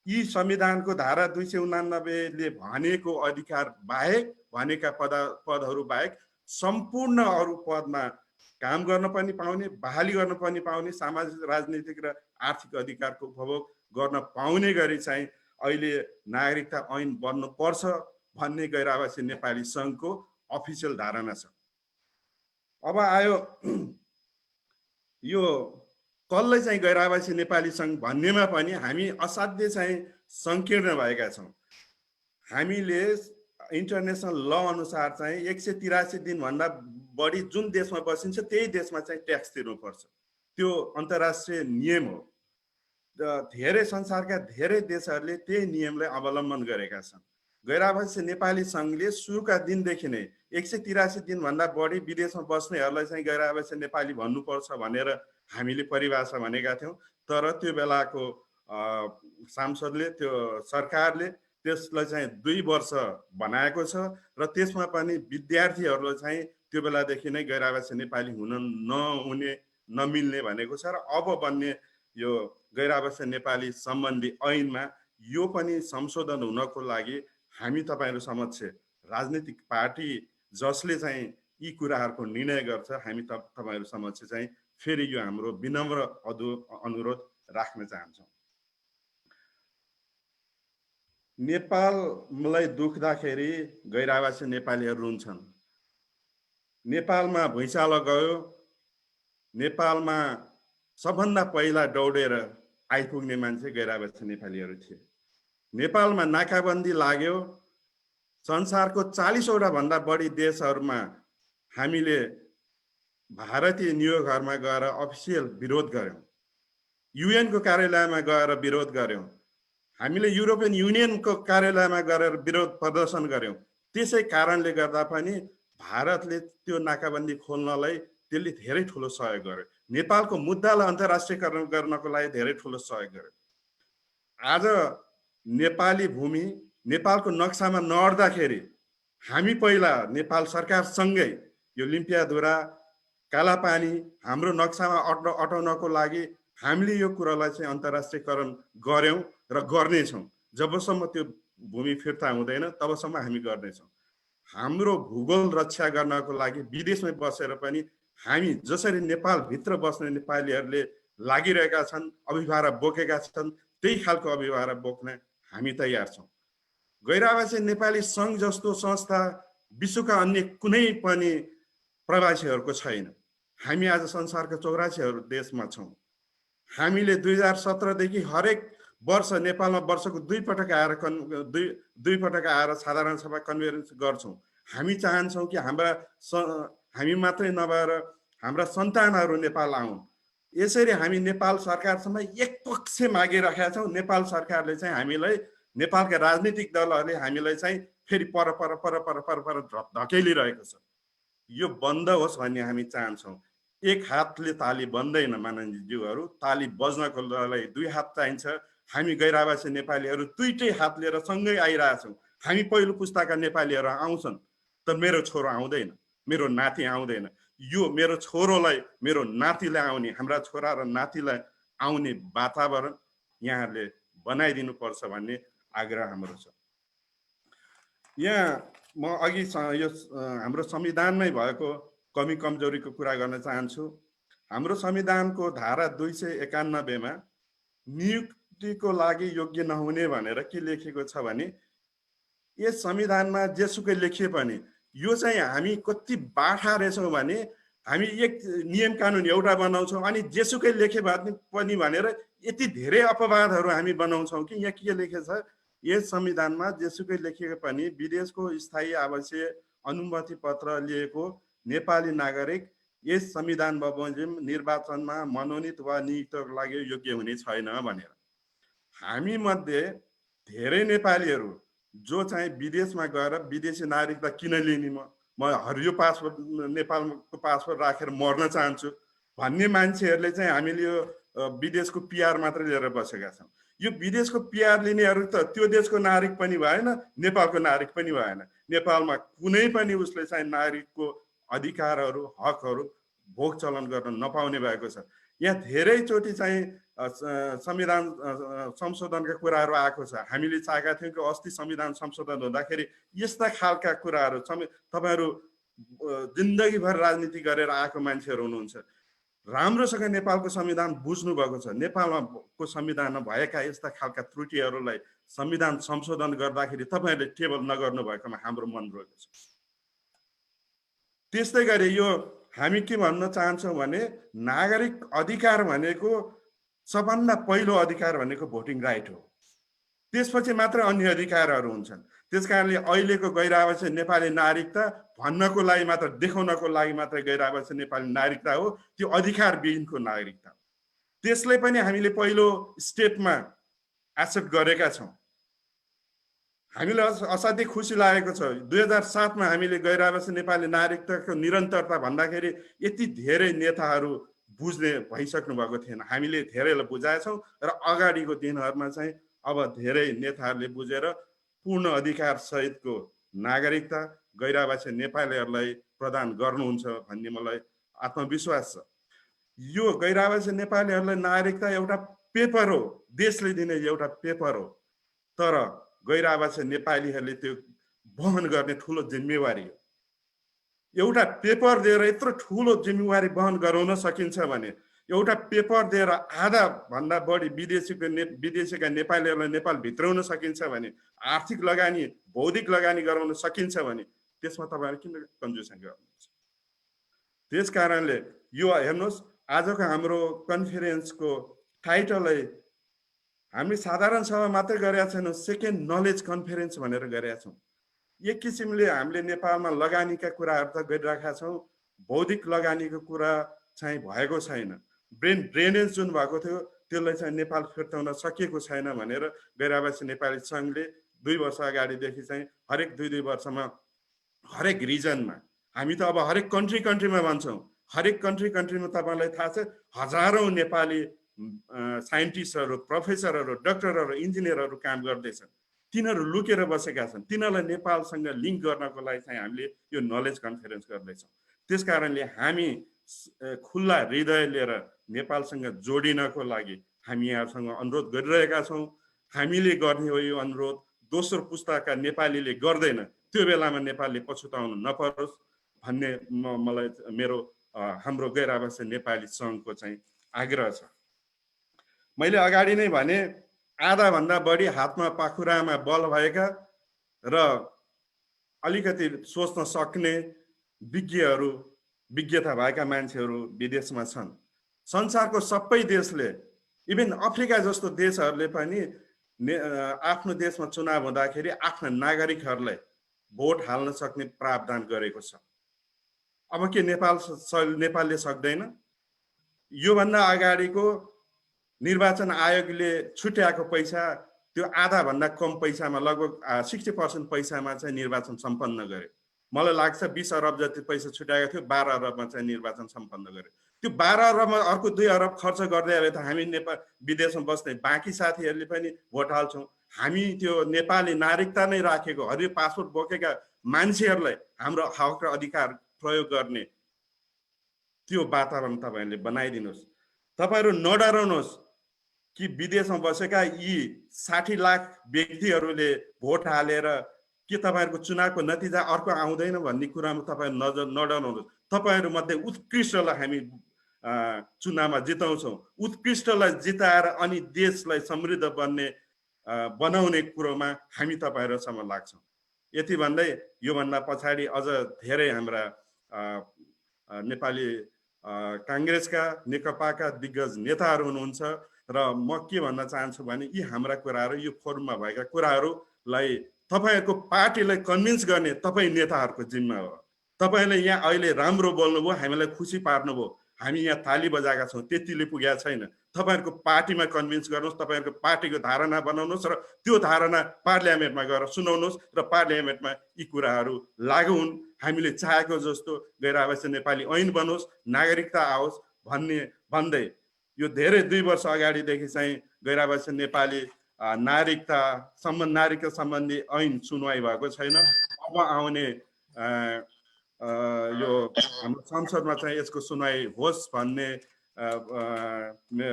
यी संविधानको धारा 289 ले भनेको अधिकार बाहेक, भनेका पदहरू बाहेक सम्पूर्ण अरू पदमा काम गर्न पनि पाउने, बहाली गर्न पनि पाउने, सामाजिक, राजनीतिक र आर्थिक अधिकारको उपभोग गर्न पाउने गरी चाहिँ अहिले नागरिकता ऐन बन्नुपर्छ भन्ने गैर आवासीय नेपाली सङ्घको अफिसियल धारणा छ। अब आयो यो कसलाई चाहिँ गैर आवासीय नेपाली सङ्घ भन्नेमा पनि हामी असाध्य चाहिँ सङ्कीर्ण भएका छौँ। हामीले इन्टरनेसनल ल अनुसार चाहिँ 183 दिनभन्दा बढी जुन देशमा बसिन्छ त्यही देशमा चाहिँ ट्याक्स तिर्नुपर्छ। त्यो अन्तर्राष्ट्रिय नियम हो। धेरै संसारका धेरै देशहरूले त्यही नियमलाई अवलम्बन गरेका छन्। गैर आवासीय नेपाली सङ्घले सुरुका दिनदेखि नै 183 दिनभन्दा बढी विदेशमा बस्नेहरूलाई चाहिँ गैर आवासीय नेपाली भन्नुपर्छ भनेर हामीले परिभाषा भनेका थियौँ। तर त्यो बेलाको सांसदले, त्यो सरकारले त्यसलाई चाहिँ 2 वर्ष बनाएको छ र त्यसमा पनि विद्यार्थीहरूलाई चाहिँ त्यो बेलादेखि नै गैर आवासीय नेपाली हुन नमिल्ने भनेको छ। र अब बन्ने यो गैर आवासीय नेपाली सम्बन्धी ऐनमा यो पनि संशोधन हुनको लागि हामी तपाईँहरू समक्ष, राजनीतिक पार्टी जसले चाहिँ यी कुराहरूको निर्णय गर्छ, हामी तपाईँहरू समक्ष चाहिँ फेरि यो हाम्रो विनम्र अनुरोध राख्न चाहन्छौँ। नेपाललाई दुख्दाखेरि गैर आवासीय नेपालीहरू रुन्छन्। नेपालमा भुइँचालो गयो, नेपालमा सबभन्दा पहिला दौडेर आइपुग्ने मान्छे गैर आवासीय नेपालीहरू थिए। नेपालमा नाकाबन्दी लाग्यो। संसारको 40वटा भन्दा बढी देशहरूमा हामीले भारतीय न्युयोर्कमा गएर अफिसियल विरोध गर्यौँ, युएनको कार्यालयमा गएर विरोध गर्यौँ, हामीले युरोपियन युनियनको कार्यालयमा गएर विरोध प्रदर्शन गर्यौँ। त्यसै कारणले गर्दा पनि भारतले त्यो नाकाबन्दी खोल्नलाई त्यसले धेरै ठुलो सहयोग गर्यो। नेपालको मुद्दालाई अन्तर्राष्ट्रियकरण गर्नको लागि धेरै ठुलो सहयोग गर्यो। आज नेपाली भूमि नेपालको नक्सामा नअड्दाखेरि हामी पहिला नेपाल सरकारसँगै यो लिम्पियाधुरा, कालापानी हाम्रो नक्सामा अटाउनको लागि हामीले यो कुरालाई चाहिँ अन्तर्राष्ट्रियकरण गर्यौँ र गर्नेछौँ। जबसम्म त्यो भूमि फिर्ता हुँदैन तबसम्म हामी गर्नेछौँ। हाम्रो भूगोल रक्षा गर्नको लागि विदेशमै बसेर पनि हामी जसरी नेपालभित्र बस्ने नेपालीहरूले लागिरहेका छन्, अभिभारा बोकेका छन्, त्यही खालको अभिभारा बोक्न हामी तयार छौँ। गैर आवासीय नेपाली सङ्घ जस्तो संस्था विश्वका अन्य कुनै पनि प्रवासीहरूको छैन। हामी आज संसारका 84 देशमा छौँ। हामीले 2017 देखि हरेक वर्ष नेपालमा वर्षको 2 पटक आएर साधारण सभा कन्भेन्स गर्छौँ। हामी चाहन्छौँ कि हामी मात्रै नभएर हाम्रा सन्तानहरू नेपाल आउन्। यसरी हामी नेपाल सरकारसँग एकपक्ष मागिरहेका छौँ। नेपाल सरकारले चाहिँ हामीलाई, नेपालका राजनीतिक दलहरूले हामीलाई चाहिँ फेरि पर धकेलिरहेको छ। यो बन्द होस् भन्ने हामी चाहन्छौँ। एक हातले ताली बन्दैन माननीयज्यूहरू, ताली बज्नको लागि 2 हात चाहिन्छ। हामी गैर आवासीय नेपालीहरू 2टै हात लिएर सँगै आइरहेछौँ। हामी पहिलो पुस्ताका नेपालीहरू आउँछन् त मेरो छोरो आउँदैन, मेरो नाति आउँदैन। यो मेरो छोरोलाई, मेरो नातिलाई आउने, हाम्रा छोरा र नातिलाई आउने वातावरण यहाँहरूले बनाइदिनु पर्छ भन्ने आग्रह हाम्रो छ। यहाँ म अघि यो हाम्रो संविधानमै भएको कमी कमजोरीको कुरा गर्न चाहन्छु। हाम्रो संविधानको धारा 291 मा नियुक्तिको लागि योग्य नहुने भनेर के लेखेको छ भने, यस संविधानमा जेसुकै लेखिए पनि यो चाहिँ हामी कति बाठा रहेछौँ भने हामी एक नियम कानुन एउटा बनाउँछौँ अनि जेसुकै लेखे पनि भनेर यति धेरै अपवादहरू हामी बनाउँछौँ कि यहाँ के लेखेको छ, यस संविधानमा जेसुकै लेखेको पनि विदेशको स्थायी आवासीय अनुमति पत्र लिएको नेपाली नागरिक यस संविधान बमोजिम निर्वाचनमा मनोनित वा नियुक्तको लागि योग्य हुने छैन भनेर। हामी मध्ये धेरै नेपालीहरू जो चाहिँ विदेशमा गएर विदेशी नागरिकता किन लिने, म हरियो पासपोर्ट नेपालको पासपोर्ट राखेर मर्न चाहन्छु भन्ने मान्छेहरूले चाहिँ हामीले यो विदेशको पिआर मात्र लिएर बसेका छौँ। यो विदेशको पिआर लिनेहरू त त्यो देशको नागरिक पनि भएन, नेपालको नागरिक पनि भएन। नेपालमा कुनै पनि उसले चाहिँ नागरिकको अधिकारहरू हकहरू भोग चलन गर्न नपाउने भएको छ। यहाँ धेरैचोटि चाहिँ संविधान संशोधनका कुराहरू आएको छ। हामीले चाहेका थियौँ कि अस्ति संविधान संशोधन हुँदाखेरि यस्ता खालका कुराहरू तपाईँहरू जिन्दगीभर राजनीति गरेर आएको मान्छेहरू हुनुहुन्छ, राम्रोसँग नेपालको संविधान बुझ्नु भएको छ। नेपालको संविधानमा भएका यस्ता खालका त्रुटिहरूलाई संविधान संशोधन गर्दाखेरि तपाईँहरूले टेबल नगर्नु भएकोमा हाम्रो मन रोएको छ। त्यस्तै गरी यो हामी के भन्न चाहन्छौँ भने नागरिक अधिकार भनेको सबभन्दा पहिलो अधिकार भनेको भोटिङ राइट हो, त्यसपछि मात्र अन्य अधिकारहरू हुन्छन्। त्यसकारणले अहिलेको गैर आवासीय नेपाली नागरिकता भन्नको लागि मात्र, देखाउनको लागि मात्र गैर आवासीय नेपाली नागरिकता हो, त्यो अधिकार विहीनको नागरिकता। त्यसले पनि हामीले पहिलो स्टेपमा एक्सेप्ट गरेका छौँ। हामीलाई असाध्यै खुसी लागेको छ 2007 मा हामीले गैर आवासीय नेपाली नागरिकताको निरन्तरता भन्दाखेरि यति धेरै नेताहरू बुझ्ने भइसक्नु भएको थिएन। हामीले धेरैलाई बुझाएछौँ र अगाडिको दिनहरूमा चाहिँ अब धेरै नेताहरूले बुझेर पूर्ण अधिकार सहितको नागरिकता गैर आवासीय नेपालीहरूलाई प्रदान गर्नुहुन्छ भन्ने मलाई आत्मविश्वास छ। यो गैर आवासीय नेपालीहरूलाई नागरिकता एउटा पेपर हो, देशले दिने एउटा पेपर हो, तर गैर आवासीय नेपालीहरूले त्यो वहन गर्ने ठुलो जिम्मेवारी हो। एउटा पेपर दिएर यत्रो ठुलो जिम्मेवारी वहन गराउन सकिन्छ भने, एउटा पेपर दिएर आधा भन्दा बढी विदेशीका नेपालीहरूलाई नेपाल भित्राउन सकिन्छ भने, आर्थिक लगानी बौद्धिक लगानी गराउन सकिन्छ भने त्यसमा तपाईँहरू किन कन्जुसी गर्नुहुन्छ? त्यस कारणले यो हेर्नुहोस्, आजको हाम्रो कन्फरेन्सको टाइटलै हामी साधारण सभा मात्रै गरेका छैनौँ, सेकेन्ड नलेज कन्फरेन्स भनेर गरेका छौँ। एक किसिमले हामीले नेपालमा लगानीका कुराहरू त गरिरहेका छौँ, बौद्धिक लगानीको कुरा चाहिँ भएको छैन। ब्रेन ड्रेनेज जुन भएको थियो त्यसलाई चाहिँ नेपाल फिर्ताउन सकिएको छैन भनेर गैर आवासीय नेपाली सङ्घले 2 वर्ष अगाडिदेखि चाहिँ हरेक 2-2 वर्षमा हरेक रिजनमा, हामी त अब हरेक कन्ट्रीमा भन्छौँ, हरेक कन्ट्रीमा तपाईँलाई थाहा छ हजारौँ नेपाली साइन्टिस्टहरू, प्रोफेसरहरू, डाक्टरहरू, इन्जिनियरहरू काम गर्दैछन्। तिनीहरू लुकेर बसेका छन्। तिनीहरूलाई नेपालसँग लिङ्क गर्नको लागि चाहिँ हामीले यो नलेज कन्फरेन्स गर्दैछौँ। त्यस कारणले हामी खुल्ला हृदय लिएर नेपालसँग जोडिनको लागि हामी यहाँसँग अनुरोध गरिरहेका छौँ। हामीले गर्ने हो यो अनुरोध, दोस्रो पुस्ताका नेपालीले गर्दैन, त्यो बेलामा नेपालले पछुताउनु नपरोस् भन्ने मलाई हाम्रो गैर आवासीय नेपाली सङ्घको चाहिँ आग्रह छ। मैले अगाडि नै भने आधा भन्दा बढी हातमा पाखुरामा बल भएका र अलिकति सोच्न सक्ने विज्ञता भएका मान्छेहरू विदेशमा छन्। संसारको सबै देशले, इभन अफ्रिका जस्तो देशहरूले पनि आफ्नो देशमा चुनाव हुँदाखेरि आफ्ना नागरिकहरूलाई भोट हाल्न सक्ने प्रावधान गरेको छ। अब के नेपालले सक्दैन? योभन्दा अगाडिको निर्वाचन आयोगले छुट्याएको पैसा, त्यो आधा भन्दा कम पैसामा, लगभग 60% पैसामा चाहिँ निर्वाचन सम्पन्न गर्यो। मलाई लाग्छ 20 अरब जति पैसा छुट्याएको थियो, 12 अरबमा चाहिँ निर्वाचन सम्पन्न गर्यो। त्यो 12 अरबमा अर्को 2 अरब खर्च गर्दै आए त हामी विदेशमा बस्ने बाँकी साथीहरूले पनि भोट हाल्छौँ। हामी त्यो नेपाली नागरिकता नै राखेको, हरियो पासपोर्ट बोकेका मान्छेहरूलाई हाम्रो हक र अधिकार प्रयोग गर्ने त्यो वातावरण तपाईँहरूले बनाइदिनुहोस्। तपाईँहरू नडराउनुहोस् कि विदेशमा बसेका यी 60 लाख व्यक्तिहरूले भोट हालेर के तपाईँहरूको चुनावको नतिजा अर्को आउँदैन भन्ने कुरामा तपाईँहरू नडराउनुहोस्। तपाईँहरू मध्ये उत्कृष्टलाई हामी चुनावमा जिताउँछौँ। उत्कृष्टलाई जिताएर अनि देशलाई समृद्ध बनाउने कुरोमा हामी तपाईँहरूसँग लाग्छौँ। यति भन्दै योभन्दा पछाडि अझ धेरै हाम्रा नेपाली काङ्ग्रेसका नेकपाका दिग्गज नेताहरू हुनुहुन्छ र म के भन्न चाहन्छु भने यी हाम्रा कुराहरू यो फोरममा भएका कुराहरूलाई तपाईँहरूको पार्टीलाई कन्भिन्स गर्ने तपाईँ नेताहरूको जिम्मा हो। तपाईँले यहाँ अहिले राम्रो बोल्नुभयो, हामीलाई खुसी पार्नुभयो, हामी यहाँ ताली बजाएका छौँ, त्यतिले पुगेको छैन। तपाईँहरूको पार्टीमा कन्भिन्स गर्नुहोस्, तपाईँहरूको पार्टीको धारणा बनाउनुहोस् र त्यो धारणा पार्लियामेन्टमा गएर सुनाउनुहोस् र पार्लियामेन्टमा यी कुराहरू लागू हुन्। हामीले चाहेको जस्तो गैर आवासीय नेपाली ऐन बनोस्, नागरिकता आओस् भन्दै यो धेरै 2 वर्ष अगाडिदेखि चाहिँ गैर आवासीय नेपाली नागरिकता सम्बन्धी ऐन सुनवाई भएको छैन। अब आउने यो हाम्रो संसदमा चाहिँ यसको सुनवाई होस् भन्ने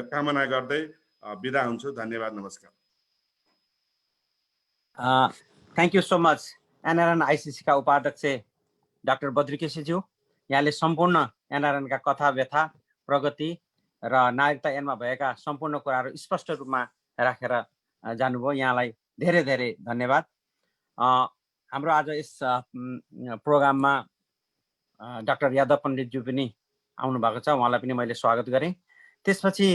कामना गर्दै बिदा हुन्छु। धन्यवाद, नमस्कार। Thank you so much NRN आइसिसीका उपाध्यक्ष डाक्टर बद्री केसीज्यू। यहाँले सम्पूर्ण एनआरएनका कथा व्यथा प्रगति र नागरिकता ऐनमा भएका सम्पूर्ण कुराहरू स्पष्ट रूपमा राखेर जानुभयो। यहाँलाई धेरै धेरै धन्यवाद। हाम्रो आज यस प्रोग्राममा डाक्टर यादव पण्डितज्यू पनि आउनु भएको छ, उहाँलाई पनि मैले स्वागत गरेँ। त्यसपछि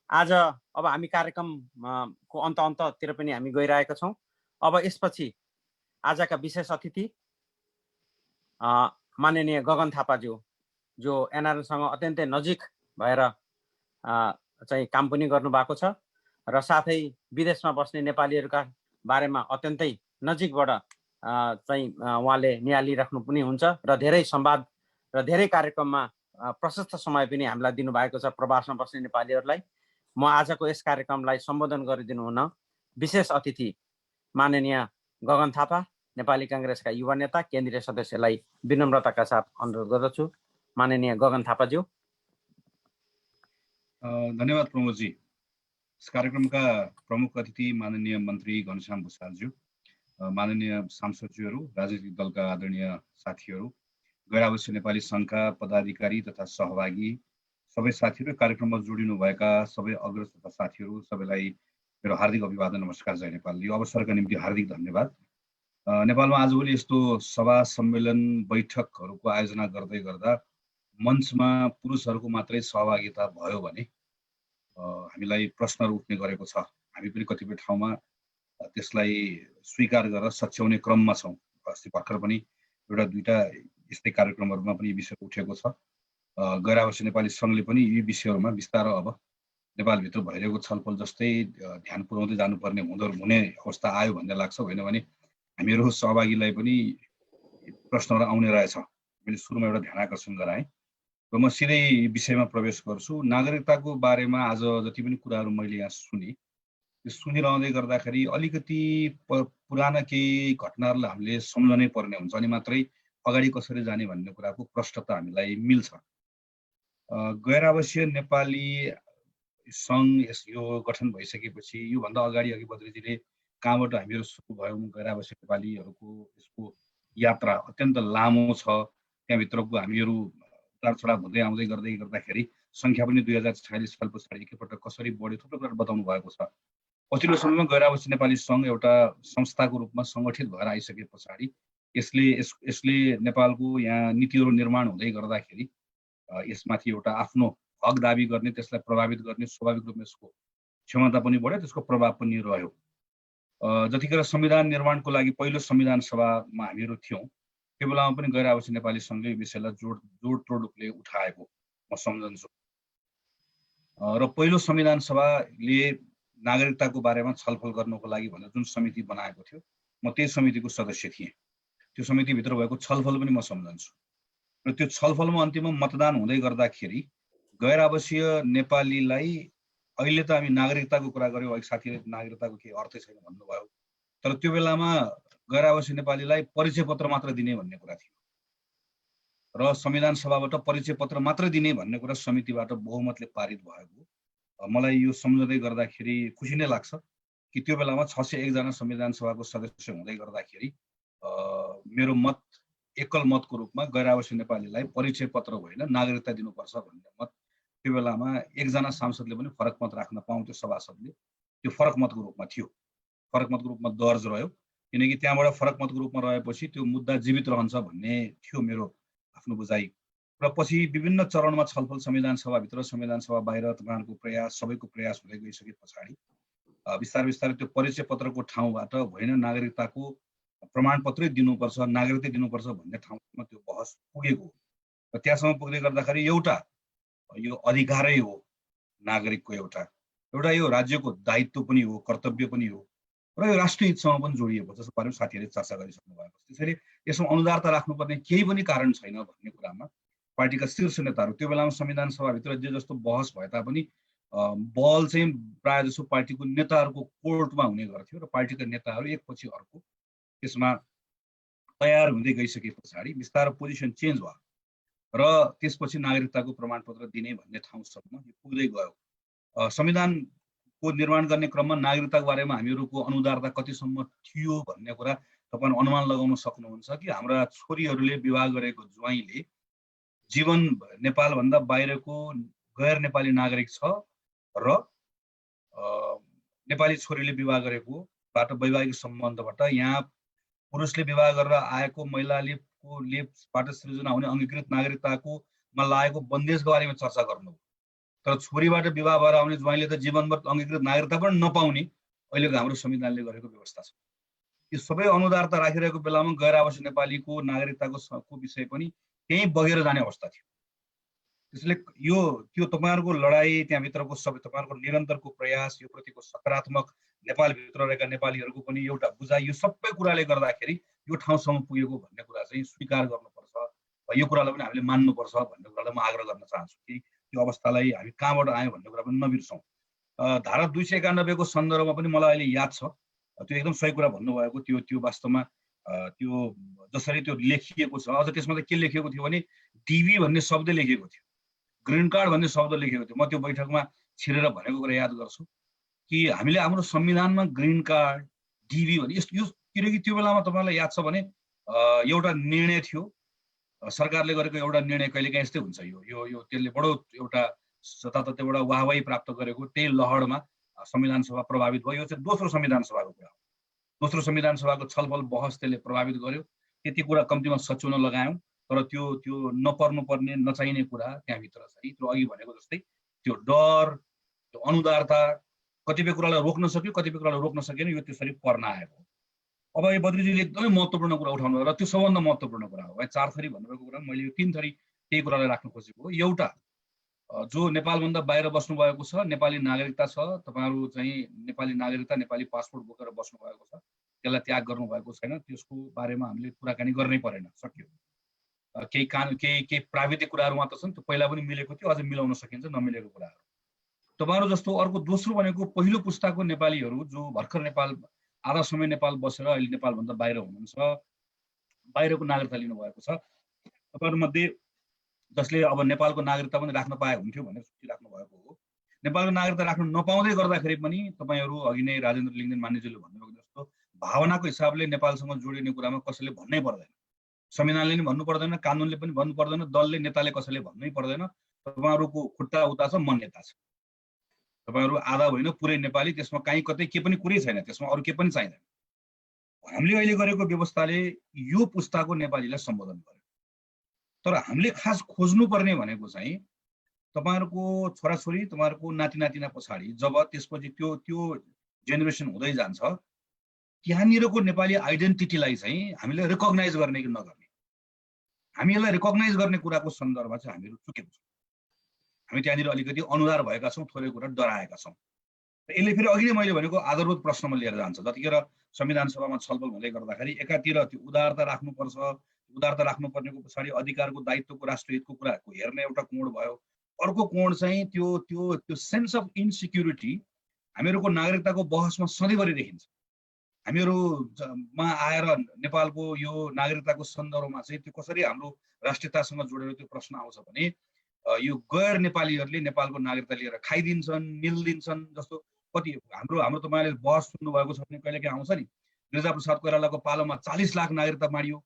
आज अब हामी कार्यक्रमको अन्ततिर पनि हामी गइरहेका छौँ। अब यसपछि आजका विशेष अतिथि माननीय गगन थापाज्यू, जो एनआरएनसँग अत्यन्तै नजिक भएर चाहिँ काम पनि गर्नुभएको छ र साथै विदेशमा बस्ने नेपालीहरूका बारेमा अत्यन्तै नजिकबाट चाहिँ उहाँले निहालिराख्नु पनि हुन्छ र धेरै संवाद र धेरै कार्यक्रममा प्रशस्त समय पनि हामीलाई दिनुभएको छ प्रवासमा बस्ने नेपालीहरूलाई। म आजको यस कार्यक्रमलाई सम्बोधन गरिदिनु हुन विशेष अतिथि माननीय गगन थापा, नेपाली काङ्ग्रेसका युवा नेता, केन्द्रीय सदस्यलाई विनम्रताका साथ अनुरोध गर्दछु। माननीय गगन थापाज्यू। धन्यवाद प्रमोदजी। इस कार्यक्रमका प्रमुख अतिथि माननीय मन्त्री घनश्याम भुसालज्यू, माननीय सांसदज्यूहरू, राजनीतिक दलका आदरणीय साथीहरू, गैर आवासीय नेपाली सङ्घका पदाधिकारी तथा सहभागी सबै साथीहरू, कार्यक्रममा जोडिनुभएका सबै अग्रज तथा साथीहरू सबैलाई मेरो हार्दिक अभिवादन, नमस्कार, जय नेपाल। यो अवसरका निम्ति हार्दिक धन्यवाद। नेपालमा आजभोलि यस्तो सभा सम्मेलन बैठकहरूको आयोजना गर्दै गर्दा मञ्चमा पुरुषहरूको मात्रै सहभागिता भयो भने हामीलाई प्रश्नहरू उठ्ने गरेको छ। हामी पनि कतिपय ठाउँमा त्यसलाई स्वीकार गरेर सच्याउने क्रममा छौँ। अस्ति भर्खर पनि एउटा दुईटा यस्तै कार्यक्रमहरूमा पनि विषय उठेको छ। गैर आवासीय नेपाली सङ्घले पनि यी विषयहरूमा बिस्तारै अब नेपालभित्र भइरहेको छलफल जस्तै ध्यान पुर्याउँदै जानुपर्ने हुने अवस्था आयो भन्ने लाग्छ। होइन भने हामीहरू सहभागीलाई पनि प्रश्नहरू आउने रहेछ। मैले सुरुमा एउटा ध्यान आकर्षण गराएँ र म सिधै विषयमा प्रवेश गर्छु। नागरिकताको बारेमा आज जति पनि कुराहरू मैले यहाँ सुनिरहँदै गर्दाखेरि अलिकति पुराना केही घटनाहरूलाई हामीले सम्झनै पर्ने हुन्छ, अनि मात्रै अगाडि कसरी जाने भन्ने कुराको प्रष्टता हामीलाई मिल्छ। गैर आवासीय नेपाली सङ्घ यो गठन भइसकेपछि योभन्दा अगाडि अघि बद्रीजीले कहाँबाट हामीहरू सुरु भयौँ, गैर आवासीय नेपालीहरूको यसको यात्रा अत्यन्त लामो छ। त्यहाँभित्रको हामीहरू उतार चढाव हुँदै आउँदै गर्दाखेरि सङ्ख्या पनि 2046 साल पछाडि एकैपल्ट कसरी बढ्यो थुप्रो कुरा बताउनु भएको छ। पछिल्लो समयमा गैर आवासीय नेपाली सङ्घ एउटा संस्थाको रूपमा सङ्गठित भएर आइसके पछाडि यसले नेपालको यहाँ नीतिहरू निर्माण हुँदै गर्दाखेरि यसमाथि एउटा आफ्नो हक दाबी गर्ने, त्यसलाई प्रभावित गर्ने स्वाभाविक रूपमा यसको क्षमता पनि बढ्यो, त्यसको प्रभाव पनि रह्यो। जतिखेर संविधान निर्माणको लागि पहिलो संविधान सभामा हामीहरू थियौँ त्यो बेलामा पनि गैर आवासीय नेपाली सङ्घले यो विषयलाई जोडतोड रूपले उठाएको म सम्झन्छु। र पहिलो संविधान सभाले नागरिकताको बारेमा छलफल गर्नको लागि भनेर जुन समिति बनाएको थियो, म त्यही समितिको सदस्य थिएँ। त्यो समितिभित्र भएको छलफल पनि म सम्झन्छु। र त्यो छलफलमा अन्तिममा मतदान हुँदै गर्दाखेरि गैर आवासीय नेपालीलाई अहिले त हामी नागरिकताको कुरा गऱ्यौँ, अघि साथीले नागरिकताको केही अर्थै छैन भन्नुभयो, तर त्यो बेलामा गैर आवासीय नेपालीलाई परिचय पत्र मात्र दिने भन्ने कुरा थियो र संविधान सभाबाट परिचय पत्र मात्र दिने भन्ने कुरा समितिबाट बहुमतले पारित भएको। मलाई यो सम्झँदै गर्दाखेरि खुसी नै लाग्छ कि त्यो बेलामा 601 जना संविधान सभाको सदस्य हुँदै गर्दाखेरि मेरो मत एकल मतको रूपमा गैर आवासीय नेपालीलाई परिचय पत्र होइन नागरिकता दिनुपर्छ भन्ने मत त्यो बेलामा एकजना सांसदले पनि फरक मत राख्न पाउँथ्यो, सभासदले त्यो फरक मतको रूपमा थियो, फरक मतको रूपमा दर्ज रह्यो। किनकि त्यहाँबाट फरक मतको रूपमा रहेपछि त्यो मुद्दा जीवित रहन्छ भन्ने थियो मेरो आफ्नो बुझाइ र पछि विभिन्न चरणमा छलफल संविधान सभाभित्र संविधान सभा बाहिर तपाईँहरूको प्रयास सबैको प्रयास हुँदै गइसके पछाडि बिस्तारै बिस्तारै त्यो परिचय पत्रको ठाउँबाट होइन नागरिकताको प्रमाणपत्रै दिनुपर्छ नागरिकता दिनुपर्छ भन्ने ठाउँमा त्यो बहस पुगेको र त्यहाँसम्म पुग्दै गर्दाखेरि एउटा यो अधिकारै हो नागरिकको एउटा यो राज्यको दायित्व पनि हो कर्तव्य पनि हो र यो राष्ट्रिय हितसँग पनि जोडिएको जस्तो बारेमा साथीहरूले चर्चा गरिसक्नु भएको छ। त्यसैले यसमा अनुदारता राख्नुपर्ने केही पनि कारण छैन भन्ने कुरामा पार्टीका शीर्ष नेताहरू त्यो बेलामा संविधान सभाभित्र जे जस्तो बहस भए तापनि बल चाहिँ प्रायः जसो पार्टीको नेताहरूको कोर्टमा हुने गर्थ्यो र पार्टीका नेताहरू एकपछि अर्को त्यसमा तयार हुँदै गइसके पछाडि बिस्तारै पोजिसन चेन्ज भयो र त्यसपछि नागरिकताको प्रमाणपत्र दिने भन्ने ठाउँसम्म यो पुग्दै गयो। संविधानको निर्माण गर्ने क्रममा नागरिकताको बारेमा हामीहरूको अनुदारता कतिसम्म थियो भन्ने कुरा तपाईँ अनुमान लगाउन सक्नुहुन्छ कि हाम्रा छोरीहरूले विवाह गरेको ज्वाइँले जीवन नेपालभन्दा बाहिरको गैर नेपाली नागरिक छ र नेपाली छोरीले विवाह गरेकोबाट वैवाहिक सम्बन्धबाट यहाँ पुरुषले विवाह गरेर आएको महिलालेबाट सृजना हुने अङ्गीकृत नागरिकताकोमा लागेको बन्देजको बारेमा चर्चा गर्नु तर छोरीबाट विवाह भएर आउने ज्वाइँले त जीवनभर अङ्गीकृत नागरिकता पनि नपाउने अहिलेको हाम्रो संविधानले गरेको व्यवस्था छ। यो सबै अनुदारता राखिरहेको बेलामा गैर आवासीय नेपालीको नागरिकताको विषय पनि त्यहीँ बगेर जाने अवस्था थियो। त्यसले यो त्यो तपाईँहरूको लडाइँ त्यहाँभित्रको सबै तपाईँहरूको निरन्तरको प्रयास यो प्रतिको सकारात्मक नेपालभित्र रहेका नेपालीहरूको पनि एउटा बुझाइ यो सबै कुराले गर्दाखेरि यो ठाउँसम्म पुगेको भन्ने कुरा चाहिँ स्वीकार गर्नुपर्छ र यो कुरालाई पनि हामीले मान्नुपर्छ भन्ने कुरालाई म आग्रह गर्न चाहन्छु कि त्यो अवस्थालाई हामी कहाँबाट आयौँ भन्ने कुरा पनि नबिर्सौँ। धारा 291 को सन्दर्भमा पनि मलाई अहिले याद छ त्यो एकदम सही कुरा भन्नुभएको त्यो वास्तवमा त्यो जसरी त्यो लेखिएको छ अझ त्यसमा त के लेखिएको थियो भने डिभी भन्ने शब्द लेखिएको थियो ग्रिन कार्ड भन्ने शब्द लेखिएको थियो। म त्यो बैठकमा छिरेर भनेको कुरा याद गर्छु कि हामीले हाम्रो संविधानमा ग्रिन कार्ड डिभी भन्ने यो किनकि त्यो बेलामा तपाईँलाई याद छ भने एउटा निर्णय थियो सरकारले गरेको एउटा निर्णय कहिलेकाहीँ यस्तै हुन्छ यो त्यसले बडो एउटा जताततैबाट वाहवाही प्राप्त गरेको त्यही लहरमा संविधान सभा प्रभावित भयो। यो चाहिँ दोस्रो संविधान सभाको कुरा हो। दोस्रो संविधान सभाको छलफल बहस त्यसले प्रभावित गर्यो त्यति कुरा कम्तीमा सच्याउन लगायौँ तर त्यो नपर्नुपर्ने नचाहिने कुरा त्यहाँभित्र चाहिँ त्यो अघि भनेको जस्तै त्यो डर त्यो अनुदारता कतिपय कुरालाई रोक्न सक्यो कतिपय कुरालाई रोक्न सकेन यो त्यसरी पर्न आएको। अब यो बद्रीजीले एकदमै महत्त्वपूर्ण कुरा उठाउनु भयो र त्यो सबभन्दा महत्त्वपूर्ण कुरा हो। 4 थरी भन्नुभएको कुरा मैले यो 3 थरी त्यही कुरालाई राख्न खोजेको हो। एउटा जो नेपालभन्दा बाहिर बस्नु भएको छ नेपाली नागरिकता छ तपाईँहरू चाहिँ नेपाली नागरिकता नेपाली पासपोर्ट बोकेर बस्नु भएको छ त्यसलाई त्याग गर्नु भएको छैन त्यसको बारेमा हामीले कुराकानी गर्नै परेन सक्यो। केही प्राविधिक कुराहरू मात्र छन् त्यो पहिला पनि मिलेको थियो अझ मिलाउन सकिन्छ नमिलेको कुराहरू। तपाईँहरू जस्तो अर्को दोस्रो भनेको पहिलो पुस्ताको नेपालीहरू जो भर्खर नेपाल आधा समय नेपाल बसेर अहिले नेपालभन्दा बाहिर हुनुहुन्छ बाहिरको नागरिकता लिनुभएको छ तपाईँहरूमध्ये जसले अब नेपालको नागरिकता पनि राख्न पाए हुन्थ्यो भनेर सोचिराख्नु भएको हो। नेपालको नागरिकता राख्न नपाउँदै गर्दाखेरि पनि तपाईँहरू अघि नै राजेन्द्र लिङ्गदेन मान्यजीले भन्नुभएको जस्तो भावनाको हिसाबले नेपालसँग जोडिने कुरामा कसैले भन्नै पर्दैन संविधानले पनि भन्नु पर्दैन कानुनले पनि भन्नु पर्दैन दलले नेताले कसैले भन्नै पर्दैन तपाईँहरूको खुट्टा उता छ मान्यता छ तपाईँहरू आधा होइन पुरै नेपाली त्यसमा कहीँ कतै के पनि कुरै छैन त्यसमा अरू के पनि चाहिँदैन। हामीले अहिले गरेको व्यवस्थाले यो पुस्ताको नेपालीलाई सम्बोधन गर्यो तर हामीले खास खोज्नुपर्ने भनेको चाहिँ तपाईँहरूको छोराछोरी तपाईँहरूको नाति नातिना पछाडि जब त्यसपछि त्यो जेनेरेसन हुँदै जान्छ त्यहाँनिरको नेपाली आइडेन्टिटीलाई चाहिँ हामीले रिकग्नाइज गर्ने कि नगर्ने हामी यसलाई रिकग्नाइज गर्ने कुराको सन्दर्भमा चाहिँ हामीहरू चुकेको छौँ। हामी त्यहाँनिर अलिकति अनुदार भएका छौँ थोरै कुरा डराएका छौँ र यसले फेरि अघि नै मैले भनेको आधारभूत प्रश्नमा लिएर जान्छ। जतिखेर संविधान सभामा छलफल हुँदै गर्दाखेरि एकातिर त्यो उदारता राख्नुपर्छ उदारता राख्नुपर्नेको पछाडि अधिकारको दायित्वको राष्ट्रिय हितको कुराको हेर्ने एउटा कोण भयो। अर्को कोण चाहिँ त्यो सेन्स अफ इन्सिक्युरिटी हामीहरूको नागरिकताको बहसमा सधैँभरि देखिन्छ। हामीहरूमा आएर नेपालको यो नागरिकताको सन्दर्भमा चाहिँ त्यो कसरी हाम्रो राष्ट्रियतासँग जोडेर त्यो प्रश्न आउँछ भने यो गैर नेपालीहरूले नेपालको नागरिकता लिएर खाइदिन्छन् निल्दिन्छन् जस्तो कति हाम्रो तपाईँले बहस सुन्नुभएको छ भने कहिलेकाहीँ आउँछ नि गिरिजाप्रसाद कोइरालाको पालोमा 40 लाख नागरिकता बाँडियो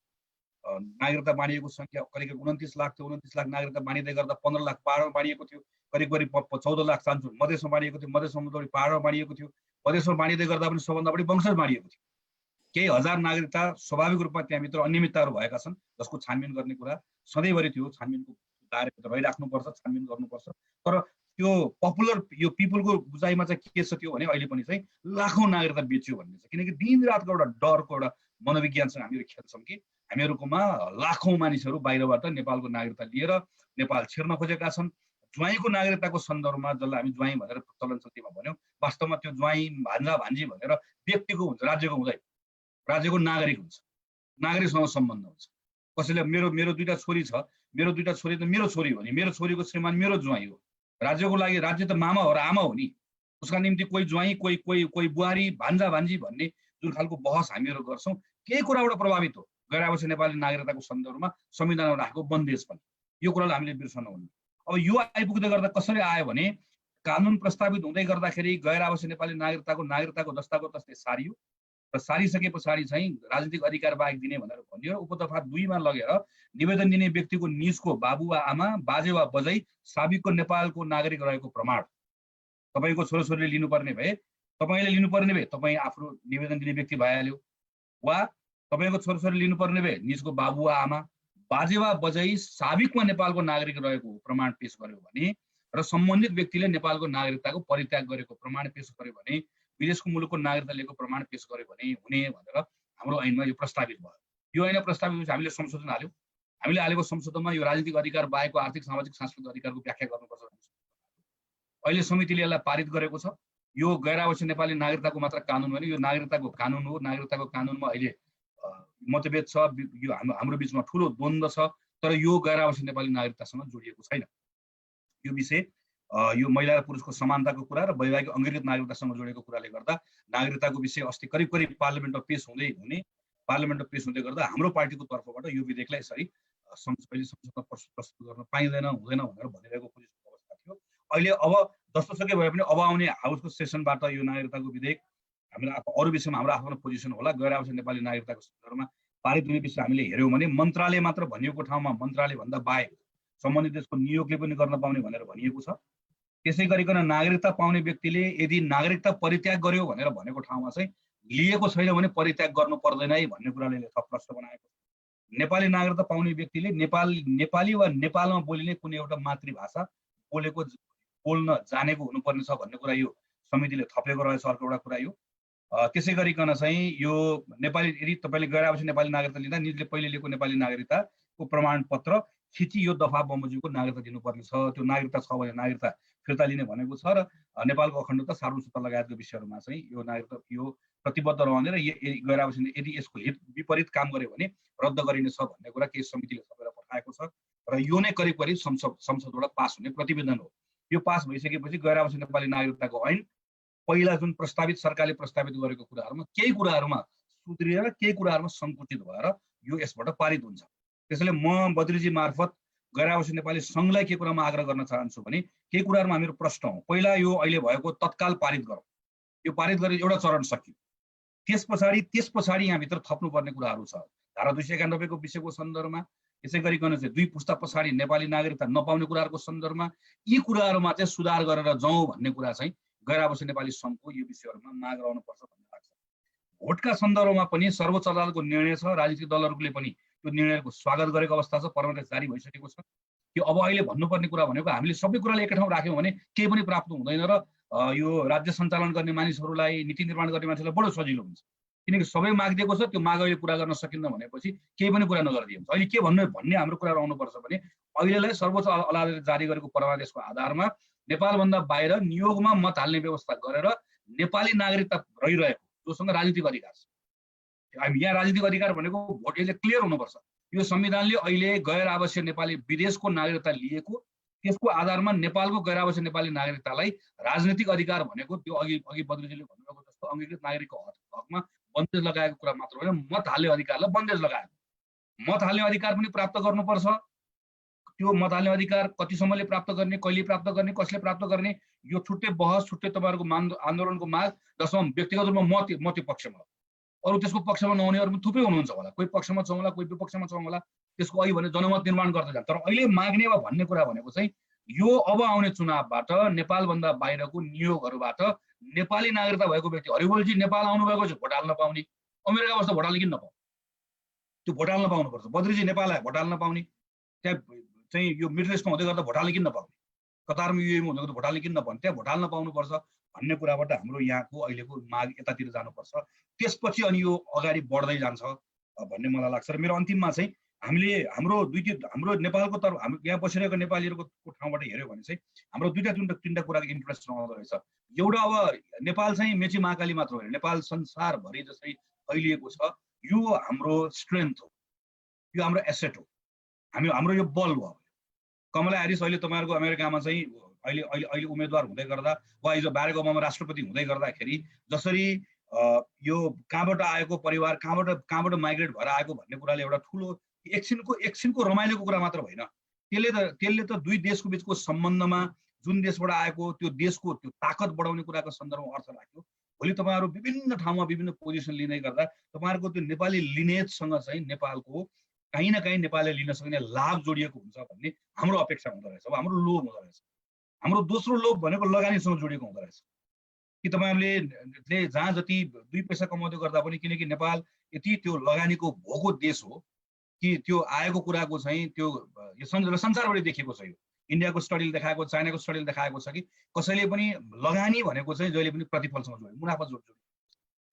नागरिकता बाँडिएको संख्या करिब 29 लाख थियो 29 लाख नागरिकता बाँडिँदै गर्दा 15 लाख पहाडमा बाँडिएको थियो करिब 14 लाख चान्चु मधेसमा बाँडिएको थियो मधेसमा बढी पहाडमा बाँडिएको थियो मधेसमा बाँडिँदै गर्दा पनि सबभन्दा बढी वंशज बाँडिएको थियो। केही हजार नागरिकता स्वाभाविक रूपमा त्यहाँभित्र अनियमितताहरू भएका छन् जसको छानबिन गर्ने कुरा सधैँभरि थियो छानबिनको कार्यभित्र रहिराख्नुपर्छ, छानबिन गर्नुपर्छ। तर त्यो पपुलर यो पिपलको बुझाइमा चाहिँ के छ त्यो भने अहिले पनि चाहिँ लाखौँ नागरिकता बेच्यो भन्ने छ। किनकि दिनरातको एउटा डरको एउटा मनोविज्ञानसँग हामीहरू खेल्छौँ कि हामीहरूकोमा लाखौँ मानिसहरू बाहिरबाट नेपालको नागरिकता लिएर नेपाल छिर्न खोजेका छन्। ज्वाइँको नागरिकताको सन्दर्भमा जसलाई हामी ज्वाइँ भनेर चलन चल्तीमा भन्यौँ, वास्तवमा त्यो ज्वाइँ भान्जा भान्जी भनेर व्यक्तिको हुन्छ, राज्यको हुँदैन। राज्यको नागरिक हुन्छ, नागरिकसँग सम्बन्ध हुन्छ। कसैले मेरो दुईटा छोरी छ, मेरो दुईटा छोरी त मेरो छोरी हो नि, मेरो छोरीको श्रीमान मेरो ज्वाइँ हो। राज्यको लागि राज्य त मामा हो र आमा हो नि, उसका निम्ति कोही ज्वाइँ कोही कोही कोही बुहारी भान्जा भान्जी भन्ने जुन खालको बहस हामीहरू गर्छौँ, केही कुराबाट प्रभावित हो गैर आवासीय नेपाली नागरिकताको सन्दर्भमा संविधानमा राखेको बन्देज पनि। यो कुरालाई हामीले बिर्सनु हुन्न। अब यो आइपुग्दै गर्दा कसरी आयो भने कानुन प्रस्तावित हुँदै गर्दाखेरि गैर आवासीय नेपाली नागरिकताको जस्ताको तस्तै सारियो र सारिसके पछाडि चाहिँ राजनीतिक अधिकार बाहेक दिने भनेर भनियो र उपदफा 2 मा लगेर निवेदन दिने व्यक्तिको निजको बाबु वा आमा, बाजे वा बजै साबिकको नेपालको नागरिक रहेको प्रमाण तपाईँको छोराछोरीले लिनुपर्ने भए, तपाईँले लिनुपर्ने भए तपाईँ आफ्नो निवेदन दिने व्यक्ति भइहाल्यो, वा तपाईँको छोराछोरी लिनुपर्ने भए निजको बाबु वा आमा, बाजे वा बजै साबिकमा नेपालको नागरिक रहेको प्रमाण पेश गर्यो भने र सम्बन्धित व्यक्तिले नेपालको नागरिकताको परित्याग गरेको प्रमाण पेश गर्यो भने, विदेशको मुलुकको नागरिकता लिएको प्रमाण पेश गर्यो भने हुने भनेर हाम्रो ऐनमा यो प्रस्तावित भयो। यो ऐन प्रस्तावित हामीले संशोधन हाल्यौँ। हामीले हालेको संशोधनमा यो राजनीतिक अधिकार बाहेकको आर्थिक सामाजिक सांस्कृतिक अधिकारको व्याख्या गर्नुपर्छ। अहिले समितिले यसलाई पारित गरेको छ। यो गैर आवासीय नेपाली नागरिकताको मात्र कानुन होइन, यो नागरिकताको कानुन हो। नागरिकताको कानुनमा अहिले मतभेद छ, यो हाम्रो बिचमा ठुलो द्वन्द्व छ, तर यो गैर आवासीय नेपाली नागरिकतासँग जोडिएको छैन। यो विषय यो महिला र पुरुषको समानताको कुरा र वैवाहिक अङ्गीकृत नागरिकतासँग जोडेको कुराले गर्दा नागरिकताको विषय अस्ति करिब पार्लियामेन्टमा पेश हुँदै गर्दा हाम्रो पार्टीको तर्फबाट यो विधेयकलाई यसरी संसदमा प्रस्तुत गर्न पाइँदैन हुँदैन भनेर भनिरहेको पोजिसनको अवस्था थियो। अहिले अब जस्तोसुकै भए पनि अब आउने हाउसको सेसनबाट यो नागरिकताको विधेयक हाम्रो अरू विषयमा हाम्रो आफ्नो पोजिसन होला। गैर आवासीय नेपाली नागरिकताको सन्दर्भमा पारित हुने विषय हामीले हेऱ्यौँ भने मन्त्रालय मात्र भनिएको ठाउँमा मन्त्रालय भन्दा बाहेक सम्बन्धित देशको नियोगले पनि गर्न पाउने भनेर भनिएको छ। त्यसै गरिकन नागरिकता पाउने व्यक्तिले यदि नागरिकता परित्याग गर्यो भनेर भनेको ठाउँमा चाहिँ लिएको छैन भने परित्याग गर्नु पर्दैन है भन्ने कुराले थप प्रश्न बनाएको छ। नेपाली नागरिकता पाउने व्यक्तिले नेपाली वा नेपालमा बोलिने कुनै एउटा मातृभाषा बोल्न जानेको हुनुपर्ने छ भन्ने कुरा यो समितिले थपेको रहेछ। अर्को एउटा कुरा यो त्यसै गरिकन चाहिँ यो नेपाली यदि तपाईँले गैर आवासीय नेपाली नागरिकता लिँदा निजले पहिले लिएको नेपाली नागरिकताको प्रमाणपत्र खिची यो दफा बमोजिमको नागरिकता दिनुपर्ने छ। त्यो नागरिकता छ भने नागरिकता फिर्ता लिने भनेको छ र नेपालको अखण्डता सार्वभौमत्व लगायतको विषयहरूमा चाहिँ यो नागरिकता यो प्रतिबद्ध रहने र गैर आवासीय यदि यसको हित विपरीत काम गर्यो भने रद्द गरिनेछ भन्ने कुरा केही समितिले सबैलाई पठाएको छ र यो नै करिब संसदबाट पास हुने प्रतिवेदन हो। यो पास भइसकेपछि गैर आवासीय नेपाली नागरिकताको ऐन पहिला जुन सरकारले प्रस्तावित गरेको कुराहरूमा केही कुराहरूमा सुध्रिएर केही कुराहरूमा सङ्कुचित भएर यो यसबाट पारित हुन्छ। त्यसैले म बद्रीजी मार्फत गैर आवासीय नेपाली सङ्घलाई के कुरामा आग्रह गर्न चाहन्छु भने केही कुराहरूमा हामीहरू प्रश्न हौँ। पहिला यो अहिले भएको तत्काल पारित गरौँ। यो पारित गरेर एउटा चरण सकियो। त्यस पछाडि यहाँभित्र थप्नुपर्ने कुराहरू छ। धारा 291 को विषयको सन्दर्भमा, यसै गरिकन चाहिँ 2 पुस्ता पछाडि नेपाली नागरिकता नपाउने कुराहरूको सन्दर्भमा यी कुराहरूमा चाहिँ सुधार गरेर जाउँ भन्ने कुरा चाहिँ गैर आवासीय नेपाली सङ्घको यो विषयहरूमा माग रहनुपर्छ भन्ने लाग्छ। भोटका सन्दर्भमा पनि सर्वोच्च अदालतको निर्णय छ। राजनीतिक दलहरूले पनि त्यो निर्णयको स्वागत गरेको अवस्था छ। परमादेश जारी भइसकेको छ। यो अब अहिले भन्नुपर्ने कुरा भनेको हामीले सबै कुरालाई एकै ठाउँ राख्यौँ भने केही पनि प्राप्त हुँदैन र यो राज्य सञ्चालन गर्ने मानिसहरूलाई, नीति निर्माण गर्ने मानिसहरूलाई बडो सजिलो हुन्छ। किनकि सबै माग दिएको छ, त्यो माग अहिले पुरा गर्न सकिन्न भनेपछि केही पनि पुरा नगरिदिन्छ। अहिले के भन्ने हाम्रो कुरा रहनुपर्छ भने अहिलेलाई सर्वोच्च अदालतले जारी गरेको परमादेशको आधारमा नेपालभन्दा बाहिर नियोगमा मत हाल्ने व्यवस्था गरेर नेपाली नागरिकता रहिरहेको जोसँग राजनीतिक अधिकार छ। यहाँ राजनीतिक अधिकार भनेको भोट यसले क्लियर हुनुपर्छ। यो संविधानले अहिले गैर आवासीय नेपाली विदेशको नागरिकता लिएको त्यसको आधारमा नेपालको गैर आवासीय नेपाली नागरिकतालाई राजनीतिक अधिकार भनेको त्यो अघि बद्रीजीले भन्नुभएको जस्तो अङ्गीकृत नागरिकको हकमा बन्देज लगाएको कुरा मात्र होइन, मत हाल्ने अधिकारलाई बन्देज लगाएको। मत हाल्ने अधिकार पनि प्राप्त गर्नुपर्छ। त्यो मत हाल्ने अधिकार कतिसम्मले प्राप्त गर्ने, कहिले प्राप्त गर्ने, कसले प्राप्त गर्ने, यो छुट्टै बहस, छुट्टै तपाईँहरूको आन्दोलनको माग जसमा व्यक्तिगत रूपमा म त्यो पक्षमा हो। अरू त्यसको पक्षमा नहुनेहरू पनि थुप्रै हुनुहुन्छ होला। कोही पक्षमा छौँ होला, कोही विपक्षमा छौँ होला। त्यसको अघि भने जनमत निर्माण गर्दै जान्छ। तर अहिले माग्ने वा भन्ने कुरा भनेको चाहिँ यो अब आउने चुनावबाट नेपालभन्दा बाहिरको नियोगहरूबाट नेपाली नागरिकता भएको व्यक्ति हरिबोलजी नेपाल आउनुभएको छ, भोट हाल्न पाउने। अमेरिका बस्दा भोट हाल्न किन नपाउने? त्यो भोट हाल्न पाउनुपर्छ। बद्रीजी नेपाल आयो, भोट हाल्न पाउने। त्यहाँ चाहिँ यो मिडल इस्टमा हुँदै गर्दा भोट हाल्न किन नपाउने, कतारमा युएमा हुँदै गर्दा भोट हाल्न किन नपाउने, त्यहाँ भोट हाल्न पाउनुपर्छ भन्ने कुराबाट हाम्रो यहाँको अहिलेको माग यतातिर जानुपर्छ। त्यसपछि अनि यो अगाडि बढ्दै जान्छ भन्ने मलाई लाग्छ। र मेरो अन्तिममा चाहिँ हामीले हाम्रो नेपालको तर्फ हाम्रो यहाँ बसिरहेको नेपालीहरूको ठाउँबाट हेऱ्यो भने चाहिँ हाम्रो तीनटा कुराको इन्ट्रेस्ट रहँदो रहेछ। एउटा अब नेपाल चाहिँ मेची महाकाली मात्र होइन, नेपाल संसारभरि जसरी फैलिएको छ, यो हाम्रो स्ट्रेन्थ हो, यो हाम्रो एसेट हो, हाम्रो यो बल हो। कमला ह्यारिस अहिले तपाईँहरूको अमेरिकामा चाहिँ अहिले उम्मेदवार हुँदै गर्दा वा हिजो बारेक ओबामा राष्ट्रपति हुँदै गर्दाखेरि जसरी यो कहाँबाट आएको परिवार कहाँबाट माइग्रेट भएर आएको भन्ने कुराले एउटा ठुलो एकछिनको रमाइलोको कुरा मात्र होइन, त्यसले त दुई देशको बिचको सम्बन्धमा जुन देशबाट आएको त्यो देशको त्यो ताकत बढाउने कुराको सन्दर्भमा अर्थ राख्यो। भोलि तपाईँहरू विभिन्न ठाउँमा विभिन्न पोजिसन लिँदै गर्दा तपाईँहरूको त्यो नेपाली लिनेजसँग चाहिँ नेपालको कहीँ न कहीँ नेपालले लिन सक्ने लाभ जोडिएको हुन्छ भन्ने हाम्रो अपेक्षा हुँदो रहेछ। अब हाम्रो लोभ हुँदो रहेछ। हाम्रो दोस्रो लोभ भनेको लगानीसँग जोडिएको हुँदो रहेछ कि तपाईँहरूले जहाँ जति 2 पैसा कमाउँदै गर्दा पनि, किनकि नेपाल यति त्यो लगानीको भोको देश हो कि त्यो आएको कुराको चाहिँ त्यो यो संसारभरि देखिएको छ। यो इन्डियाको स्टडीले देखाएको, चाइनाको स्टडीले देखाएको छ कि कसैले पनि लगानी भनेको चाहिँ जहिले पनि प्रतिफलसँग जोड्यो, मुनाफा जोड्यो।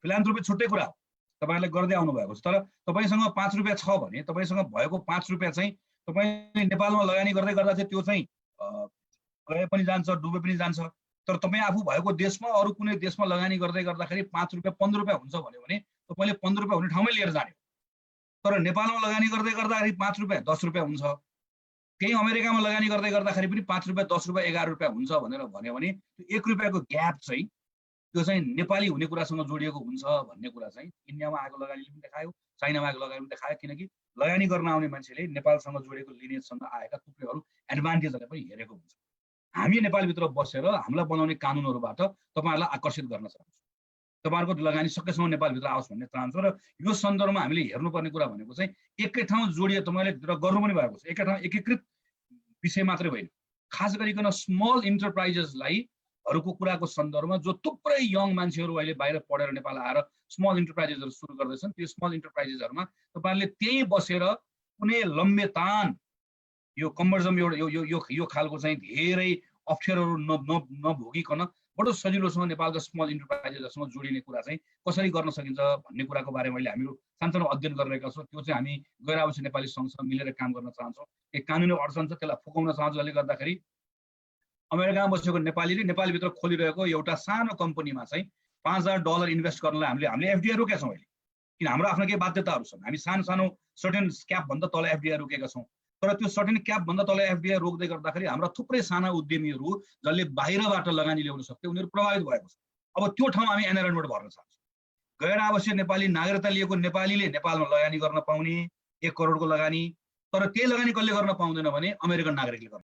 फिलान्थ्रोपी छुट्टै कुरा हो, तपाईँहरूले गर्दै आउनु भएको छ। तर तपाईँसँग 5 रुपियाँ छ भने तपाईँसँग भएको 5 रुपियाँ चाहिँ तपाईँले नेपालमा लगानी गर्दै गर्दा चाहिँ त्यो चाहिँ गए पनि जान्छ, डुबे पनि जान्छ। तर तपाईँ आफू भएको देशमा अरू कुनै देशमा लगानी गर्दै गर्दाखेरि 5 रुपियाँ 15 रुपियाँ हुन्छ भन्यो भने तपाईँले 15 रुपियाँ हुने ठाउँमै लिएर जाने। तर नेपालमा लगानी गर्दै गर्दाखेरि 5 रुपियाँ 10 रुपियाँ हुन्छ, केही अमेरिकामा लगानी गर्दै गर्दाखेरि पनि 5 रुपियाँ 10 रुपियाँ 11 रुपियाँ हुन्छ भनेर भन्यो भने त्यो 1 रुपियाँको ग्याप चाहिँ त्यो चाहिँ नेपाली हुने कुरासँग जोडिएको हुन्छ भन्ने कुरा चाहिँ इन्डियामा आएको लगानीले पनि देखायो, चाइनामा आएको लगानी पनि देखायो। किनकि लगानी गर्न आउने मान्छेले नेपालसँग जोडिएको लिनेजसँग आएका थुप्रै अरू एडभान्टेजहरू पनि हेरेको हुन्छ। हामी नेपालभित्र बसेर हामीलाई बनाउने कानुनहरूबाट तपाईँहरूलाई आकर्षित गर्न चाहन्छौँ, तपाईँहरूको लगानी सकेसम्म नेपालभित्र आओस् भन्ने चाहन्छौँ। र यो सन्दर्भमा हामीले हेर्नुपर्ने कुरा भनेको चाहिँ एकै ठाउँ जोडिए तपाईँले गर्नु पनि भएको छ, एकै ठाउँ एकीकृत विषय मात्रै होइन, खास गरिकन स्मल इन्टरप्राइजेसलाई हरूको कुराको सन्दर्भमा जो थुप्रै यङ मान्छेहरू अहिले बाहिर पढेर नेपाल आएर स्मल इन्टरप्राइजेसहरू सुरु गर्दैछन्, त्यो स्मल इन्टरप्राइजेसहरूमा तपाईँहरूले त्यहीँ बसेर कुनै लम्बे तान यो कन्भर्जन यो खालको चाहिँ धेरै अप्ठ्यारोहरू नभोगिकन बडो सजिलोसँग नेपालका स्मल इन्टरप्राइजेससँग जोडिने कुरा चाहिँ कसरी गर्न सकिन्छ भन्ने कुराको बारेमा अहिले हामीहरू सानसानो अध्ययन गरिरहेका छौँ। त्यो चाहिँ हामी गैर आवासीय नेपाली सङ्घसँग मिलेर काम गर्न चाहन्छौँ। एक कानुनी अडचन छ, त्यसलाई फुकाउन चाहन्छौँ। जसले गर्दाखेरि अमेरिकामा बसेको नेपालीले नेपालभित्र खोलिरहेको एउटा सानो कम्पनीमा चाहिँ $5,000 इन्भेस्ट गर्नलाई हामीले एफडिआई रोकेका छौँ अहिले, किन हाम्रो आफ्नो केही बाध्यताहरू छन्। हामी सानो सर्टेन क्यापभन्दा तल एफडिआई रोकेका छौँ। तर त्यो सर्टेन क्यापभन्दा तल एफडिआई रोक्दै गर्दाखेरि हाम्रा थुप्रै साना उद्यमीहरू जसले बाहिरबाट लगानी ल्याउन सक्थे उनीहरू प्रभावित भएको छ। अब त्यो ठाउँ हामी एनआरएनबाट भर्न चाहन्छौँ। गैर आवासीय नेपाली नागरिकता लिएको नेपालीले नेपालमा लगानी गर्न पाउने 1 करोडको लगानी, तर त्यही लगानी कसले गर्न पाउँदैन भने अमेरिकन नागरिकले गर्न